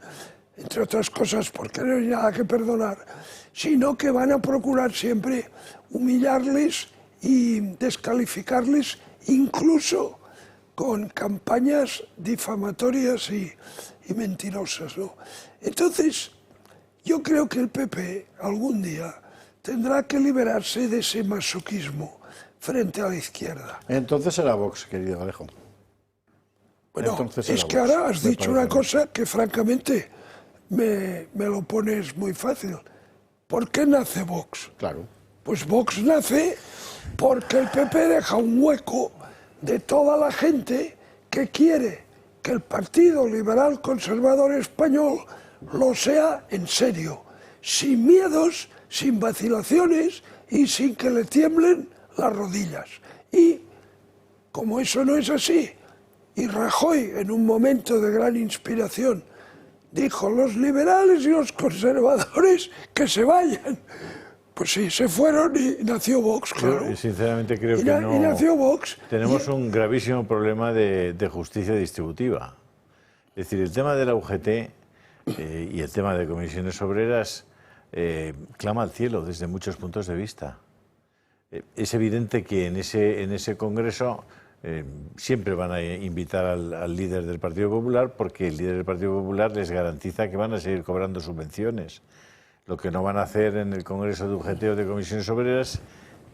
entre otras cosas porque no hay nada que perdonar, sino que van a procurar siempre humillarles y descalificarles, incluso con campañas difamatorias y mentirosas, ¿no? Entonces, yo creo que el PP algún día tendrá que liberarse de ese masoquismo frente a la izquierda. Entonces será Vox, querido Alejo. Bueno, es que ahora has dicho una cosa que francamente me lo pones muy fácil. ¿Por qué nace Vox? Claro. Pues Vox nace porque el PP deja un hueco de toda la gente que quiere que el Partido Liberal Conservador Español lo sea en serio, sin miedos, sin vacilaciones y sin que le tiemblen las rodillas. Y como eso no es así, y Rajoy en un momento de gran inspiración dijo: los liberales y los conservadores que se vayan. Pues sí, se fueron y nació Vox, claro. Yo, sinceramente creo que no. Y nació Vox. Tenemos un gravísimo problema de justicia distributiva. Es decir, el tema de la UGT y el tema de comisiones obreras clama al cielo desde muchos puntos de vista. Es evidente que en ese congreso siempre van a invitar al líder del Partido Popular, porque el líder del Partido Popular les garantiza que van a seguir cobrando subvenciones. Lo que no van a hacer en el Congreso de UGT o de Comisiones Obreras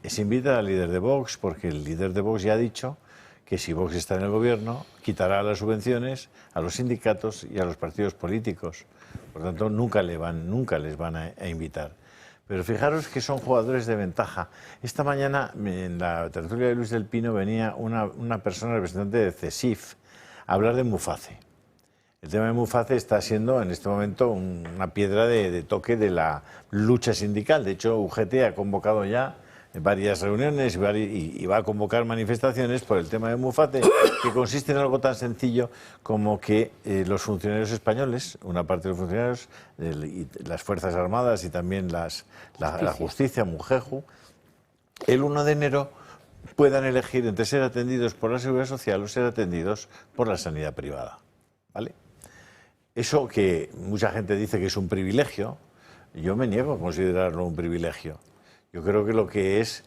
es invitar al líder de Vox, porque el líder de Vox ya ha dicho que si Vox está en el gobierno, quitará las subvenciones a los sindicatos y a los partidos políticos. Por tanto, nunca les van a invitar. Pero fijaros que son jugadores de ventaja. Esta mañana, en la tertulia de Luis del Pino, venía una persona representante de CESIF a hablar de Muface. El tema de Muface está siendo en este momento una piedra de toque de la lucha sindical. De hecho, UGT ha convocado ya varias reuniones y va a convocar manifestaciones por el tema de Muface, que consiste en algo tan sencillo como que los funcionarios españoles, una parte de los funcionarios, las Fuerzas Armadas y también la justicia, Mujeju, el 1 de enero puedan elegir entre ser atendidos por la Seguridad Social o ser atendidos por la sanidad privada. ¿Vale? Eso que mucha gente dice que es un privilegio, yo me niego a considerarlo un privilegio. Yo creo que lo que es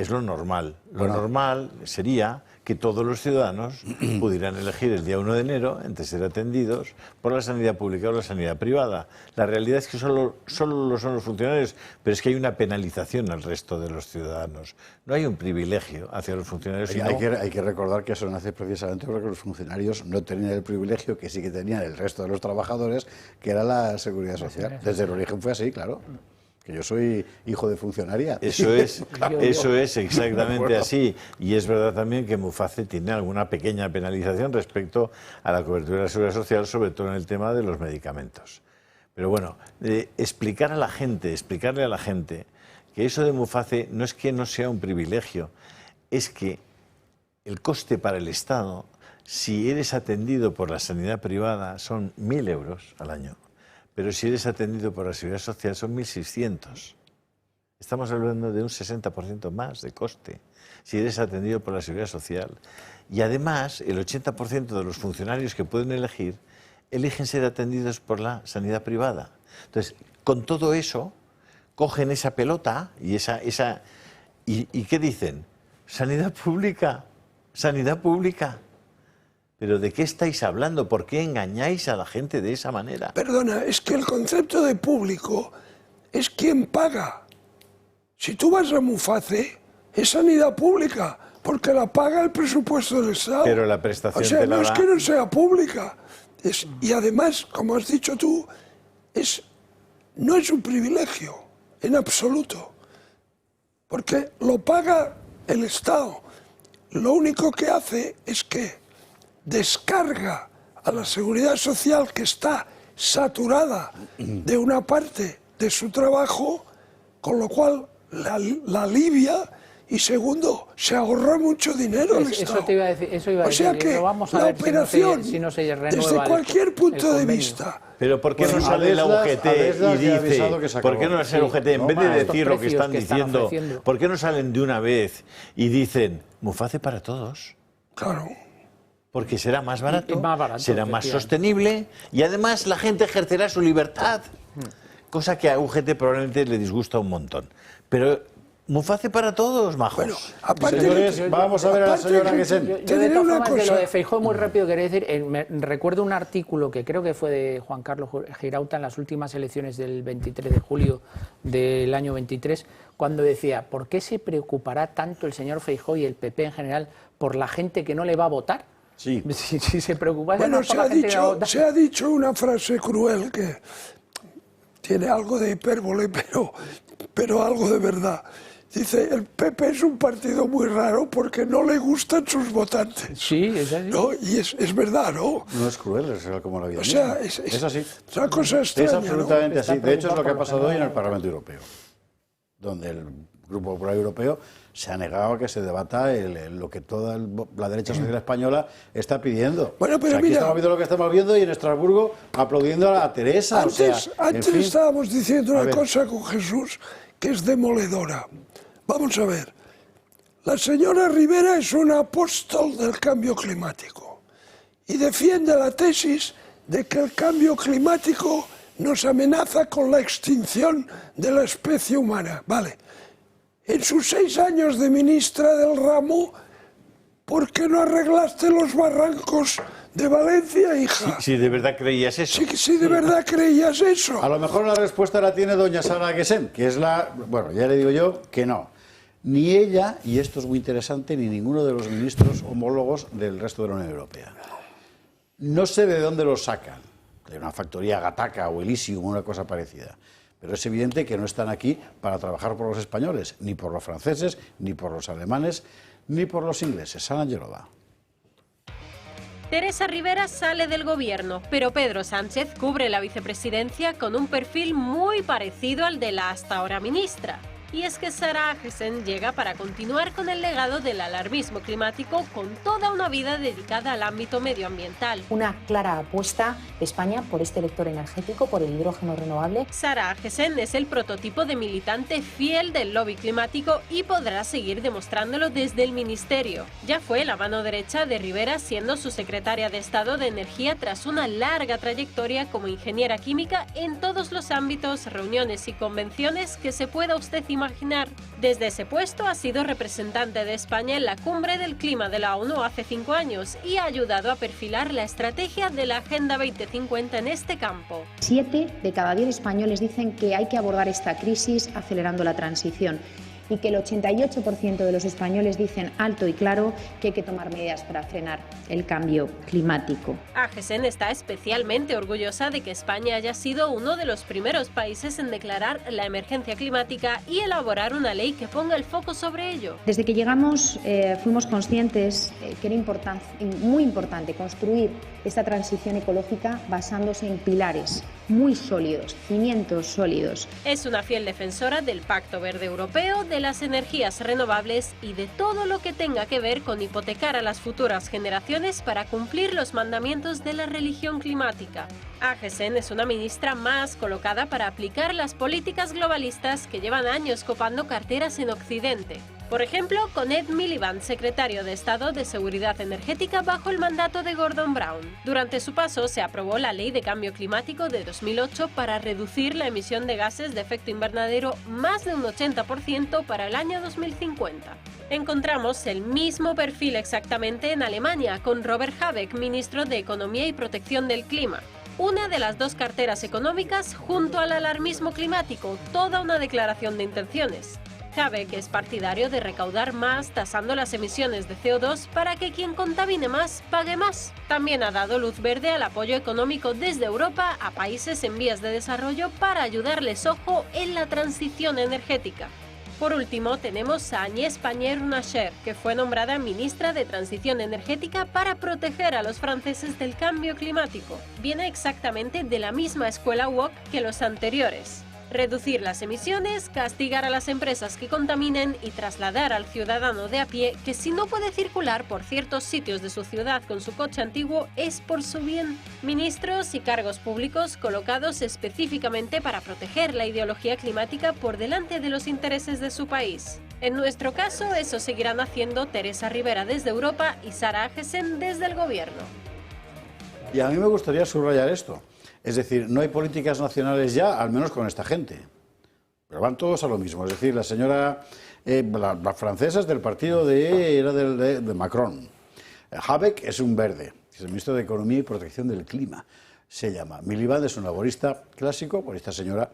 lo normal. Lo normal sería que todos los ciudadanos pudieran elegir el día 1 de enero entre ser atendidos por la sanidad pública o la sanidad privada. La realidad es que solo lo son los funcionarios, pero es que hay una penalización al resto de los ciudadanos. No hay un privilegio hacia los funcionarios. Hay que recordar que eso nace precisamente porque los funcionarios no tenían el privilegio que sí que tenían el resto de los trabajadores, que era la Seguridad Social. Desde el origen fue así, claro. Que yo soy hijo de funcionaria. Eso es exactamente así. Y es verdad también que Muface tiene alguna pequeña penalización respecto a la cobertura de la Seguridad Social, sobre todo en el tema de los medicamentos. Pero bueno, explicarle a la gente que eso de Muface no es que no sea un privilegio, es que el coste para el Estado, si eres atendido por la sanidad privada, son 1.000 euros al año. Pero si eres atendido por la Seguridad Social son 1.600. Estamos hablando de un 60% más de coste si eres atendido por la Seguridad Social. Y además, el 80% de los funcionarios que pueden elegir, eligen ser atendidos por la sanidad privada. Entonces, con todo eso, cogen esa pelota y ¿y qué dicen? Sanidad pública, sanidad pública. ¿Pero de qué estáis hablando? ¿Por qué engañáis a la gente de esa manera? Perdona, es que el concepto de público es quien paga. Si tú vas a Muface, es sanidad pública, porque la paga el presupuesto del Estado. Pero la prestación te la no da... es que no sea pública. Y además, como has dicho tú, no es un privilegio, en absoluto. Porque lo paga el Estado. Lo único que hace es que descarga a la Seguridad Social, que está saturada de una parte de su trabajo, con lo cual la alivia, y segundo, se ahorra mucho dinero el Estado. Eso te iba a decir, o sea que la operación, si no se renueva desde cualquier punto de vista... Pero ¿por qué no sale la UGT y dice, ¿por qué no sale la UGT, en vez de decir lo que están diciendo, por qué no salen de una vez y dicen, Muface para todos? Claro. Porque será más barato, será más sostenible y además la gente ejercerá su libertad, cosa que a UGT probablemente le disgusta un montón. Pero Muface para todos, majos. Bueno, aparte, señores, vamos a ver a la señora Guesen. Yo de todas formas, de lo de Feijóo, muy rápido, quería decir, recuerdo un artículo que creo que fue de Juan Carlos Girauta en las últimas elecciones del 23 de julio del año 23, cuando decía, ¿por qué se preocupará tanto el señor Feijóo y el PP en general por la gente que no le va a votar? Sí. Si se preocupa... Bueno, se ha dicho una frase cruel que tiene algo de hipérbole, pero algo de verdad. Dice, el PP es un partido muy raro porque no le gustan sus votantes. Sí, es así. ¿No? Y es verdad, ¿no? No es cruel, es como la vida. O sea, es así. Es una cosa extraña, es absolutamente ¿no? así. De hecho, es lo que ha pasado hoy en el Parlamento Europeo, donde el Grupo Popular Europeo se ha negado a que se debata lo que toda la derecha social española está pidiendo. Bueno, pero aquí mira, estamos viendo lo que estamos viendo y en Estrasburgo aplaudiendo a Teresa. Antes estábamos diciendo una cosa con Jesús que es demoledora. Vamos a ver. La señora Rivera es una apóstol del cambio climático y defiende la tesis de que el cambio climático nos amenaza con la extinción de la especie humana. Vale. En sus 6 años de ministra del ramo, ¿por qué no arreglaste los barrancos de Valencia, hija? Si de verdad creías eso. Si de verdad creías eso. A lo mejor la respuesta la tiene doña Sara Guessén, que es la... Bueno, ya le digo yo que no. Ni ella, y esto es muy interesante, ni ninguno de los ministros homólogos del resto de la Unión Europea. No sé de dónde los sacan, de una factoría Gataca o Elysium o una cosa parecida. Pero es evidente que no están aquí para trabajar por los españoles, ni por los franceses, ni por los alemanes, ni por los ingleses. Sana Angelova. Teresa Rivera sale del gobierno, pero Pedro Sánchez cubre la vicepresidencia con un perfil muy parecido al de la hasta ahora ministra. Y es que Sara Agesen llega para continuar con el legado del alarmismo climático con toda una vida dedicada al ámbito medioambiental. Una clara apuesta de España por este vector energético, por el hidrógeno renovable. Sara Agesen es el prototipo de militante fiel del lobby climático y podrá seguir demostrándolo desde el ministerio. Ya fue la mano derecha de Rivera siendo su secretaria de Estado de Energía tras una larga trayectoria como ingeniera química en todos los ámbitos, reuniones y convenciones que se pueda usted imaginar. Desde ese puesto ha sido representante de España en la Cumbre del Clima de la ONU hace 5 años y ha ayudado a perfilar la estrategia de la Agenda 2050 en este campo. 7 de cada 10 españoles dicen que hay que abordar esta crisis acelerando la transición y que el 88% de los españoles dicen alto y claro que hay que tomar medidas para frenar el cambio climático. Agesen está especialmente orgullosa de que España haya sido uno de los primeros países en declarar la emergencia climática y elaborar una ley que ponga el foco sobre ello. Desde que llegamos fuimos conscientes que era muy importante construir esta transición ecológica basándose en pilares muy sólidos, cimientos sólidos. Es una fiel defensora del Pacto Verde Europeo, de las energías renovables y de todo lo que tenga que ver con hipotecar a las futuras generaciones para cumplir los mandamientos de la religión climática. Agesen es una ministra más colocada para aplicar las políticas globalistas que llevan años copando carteras en Occidente. Por ejemplo, con Ed Miliband, secretario de Estado de Seguridad Energética bajo el mandato de Gordon Brown. Durante su paso se aprobó la Ley de Cambio Climático de 2008 para reducir la emisión de gases de efecto invernadero más de un 80% para el año 2050. Encontramos el mismo perfil exactamente en Alemania, con Robert Habeck, ministro de Economía y Protección del Clima. Una de las dos carteras económicas junto al alarmismo climático, toda una declaración de intenciones. Habeck es partidario de recaudar más tasando las emisiones de CO2 para que quien contamine más pague más. También ha dado luz verde al apoyo económico desde Europa a países en vías de desarrollo para ayudarles, ojo, en la transición energética. Por último, tenemos a Agnès Pannier-Runacher, que fue nombrada ministra de Transición Energética para proteger a los franceses del cambio climático. Viene exactamente de la misma escuela woke que los anteriores. Reducir las emisiones, castigar a las empresas que contaminen y trasladar al ciudadano de a pie que si no puede circular por ciertos sitios de su ciudad con su coche antiguo es por su bien. Ministros y cargos públicos colocados específicamente para proteger la ideología climática por delante de los intereses de su país. En nuestro caso, eso seguirán haciendo Teresa Rivera desde Europa y Sara Agesen desde el gobierno. Y a mí me gustaría subrayar esto. Es decir, no hay políticas nacionales ya, al menos con esta gente. Pero van todos a lo mismo. Es decir, la señora, la francesa es del partido de Macron. Habeck es un verde, es el ministro de Economía y Protección del Clima, se llama. Miliband es un laborista clásico, por esta señora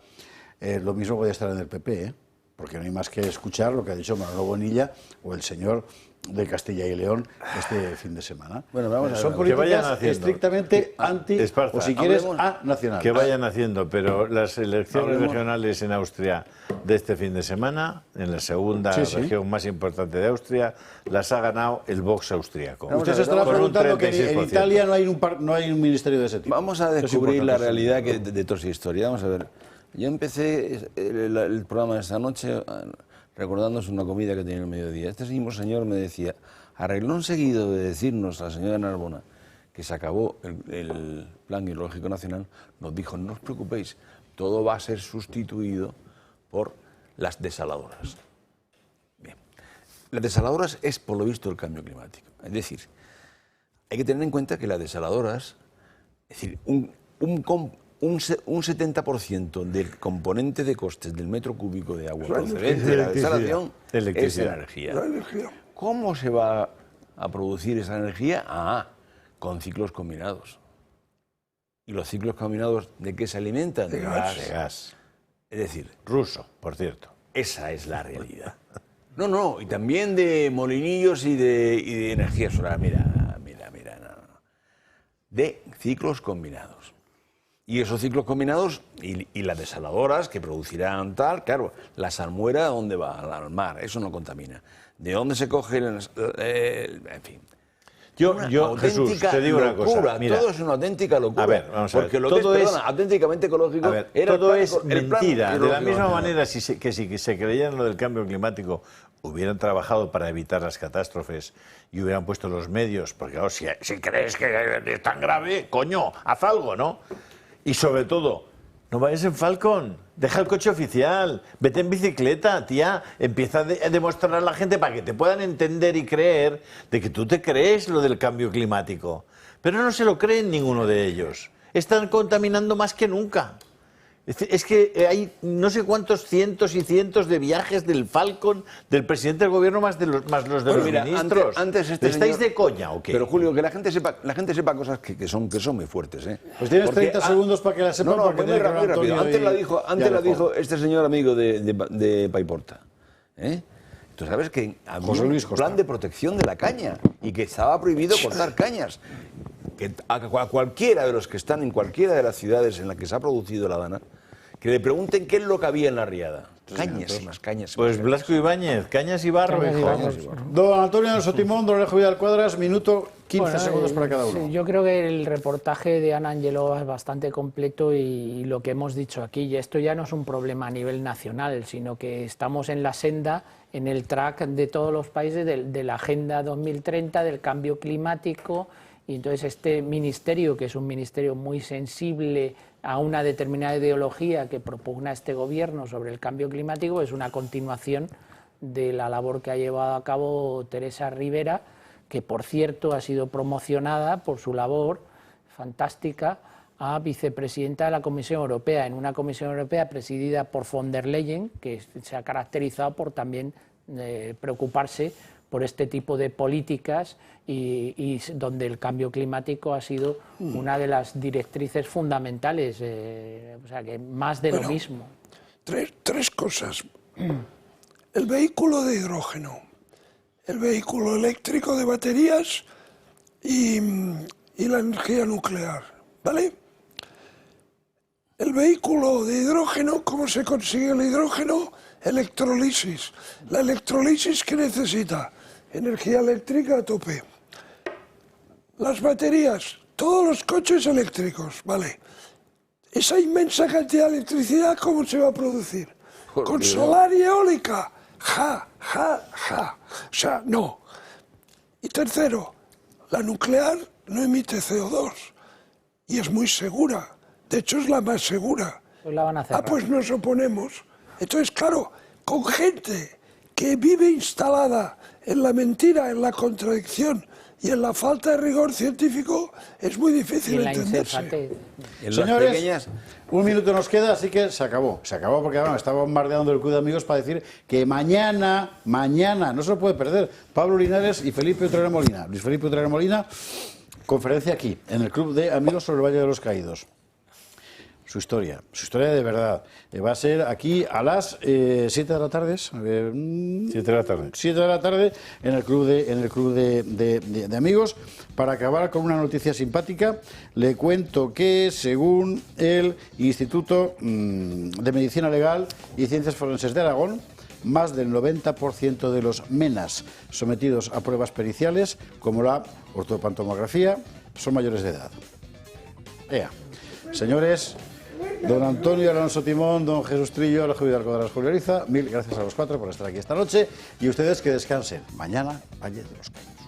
lo mismo puede estar en el PP, porque no hay más que escuchar lo que ha dicho Manolo Bonilla o el señor de Castilla y León este fin de semana. Bueno, vamos a ver, son políticas estrictamente anti, Esparza, o si quieres, nacionales. Que vayan haciendo, pero las elecciones regionales en Austria de este fin de semana, en la segunda región más importante de Austria, las ha ganado el Vox austríaco. Usted se estará preguntando que en Italia no hay un ministerio de ese tipo. Vamos a descubrir la realidad de toda esa historia. Vamos a ver. Yo empecé el programa de esta noche recordándose una comida que tenía en el mediodía. Este mismo señor me decía, a renglón seguido de decirnos a la señora Narbona que se acabó el Plan Hidrológico Nacional, nos dijo, no os preocupéis, todo va a ser sustituido por las desaladoras. Bien, las desaladoras es, por lo visto, el cambio climático. Es decir, hay que tener en cuenta que las desaladoras, es decir, un 70% del componente de costes del metro cúbico de agua procedente de la desalación es energía. ¿Cómo se va a producir esa energía? Con ciclos combinados. ¿Y los ciclos combinados de qué se alimentan? De gas. Es decir, ruso, por cierto. Esa es la realidad. No, y también de molinillos y de energía solar. Mira, de ciclos combinados. Y esos ciclos combinados y las desaladoras que producirán tal, claro, la salmuera, ¿a dónde va? Al mar, eso no contamina. ¿De dónde se coge en fin. Yo Jesús, te digo una cosa. Mira, todo es una auténtica locura. A ver, vamos a ver. Porque lo todo que es auténticamente ecológico era todo es mentira. De la misma manera que si se creían lo del cambio climático, hubieran trabajado para evitar las catástrofes y hubieran puesto los medios, porque claro, si crees que es tan grave, coño, haz algo, ¿no? Y sobre todo, no vayas en Falcon, deja el coche oficial, vete en bicicleta, tía, empieza a demostrar a la gente para que te puedan entender y creer de que tú te crees lo del cambio climático. Pero no se lo creen ninguno de ellos. Están contaminando más que nunca. Es que hay no sé cuántos cientos y cientos de viajes del Falcon, del presidente del gobierno, más los de los ministros. ¿Estáis de coña o qué? Pero Julio, que la gente sepa cosas que son muy fuertes, ¿eh? Pues tienes 30 segundos para que la sepan. Muy rápido. Antes la dijo este señor amigo de Paiporta. Tú sabes que había un plan de protección de la caña y que estaba prohibido cortar cañas. Que a cualquiera de los que están en cualquiera de las ciudades en las que se ha producido la dana, que le pregunten qué es lo que había en la riada. Cañas y más cañas. Pues Blasco Ibáñez, cañas y barro. Don Antonio Sotimón, don Alejo Vidal Cuadras, minuto 15 segundos para cada uno. Sí, yo creo que el reportaje de Ana Angelova es bastante completo y lo que hemos dicho aquí, y esto ya no es un problema a nivel nacional, sino que estamos en la senda, en el track de todos los países de la Agenda 2030, del cambio climático. Y entonces este ministerio, que es un ministerio muy sensible a una determinada ideología que propugna este gobierno sobre el cambio climático, es una continuación de la labor que ha llevado a cabo Teresa Rivera, que por cierto ha sido promocionada por su labor fantástica a vicepresidenta de la Comisión Europea, en una Comisión Europea presidida por von der Leyen, que se ha caracterizado por también preocuparse por este tipo de políticas y donde el cambio climático ha sido una de las directrices fundamentales, o sea que más de lo mismo. Tres cosas. El vehículo de hidrógeno, el vehículo eléctrico de baterías y la energía nuclear, ¿vale? El vehículo de hidrógeno, ¿cómo se consigue el hidrógeno? Electrolisis. La electrolisis, ¿qué necesita? Energía eléctrica a tope. Las baterías, todos los coches eléctricos, ¿vale? Esa inmensa cantidad de electricidad, ¿cómo se va a producir? Con solar y eólica. O sea, no. Y tercero, la nuclear no emite CO2 y es muy segura. De hecho, es la más segura. Pues la van a cerrar. Pues nos oponemos. Entonces, claro, con gente que vive instalada en la mentira, en la contradicción y en la falta de rigor científico, es muy difícil entenderse. Señores, un minuto nos queda, así que se acabó. Se acabó porque bueno, estaba bombardeando el Club de Amigos para decir que mañana, no se lo puede perder, Pablo Linares y Felipe Utrera Molina. Luis Felipe Utrera Molina, conferencia aquí, en el Club de Amigos sobre el Valle de los Caídos. Su historia de verdad. Va a ser aquí a las 7 de la tarde. 7 de la tarde. 7 de la tarde en el Club de Amigos. Para acabar con una noticia simpática, le cuento que según el Instituto de Medicina Legal y Ciencias Forenses de Aragón, más del 90% de los menas sometidos a pruebas periciales, como la ortopantomografía, son mayores de edad. Señores, don Antonio Alonso Timón, don Jesús Trillo, Alejo Vidal Cuadras, Julio Ariza, mil gracias a los cuatro por estar aquí esta noche y ustedes que descansen. Mañana, Valle de los Caídos.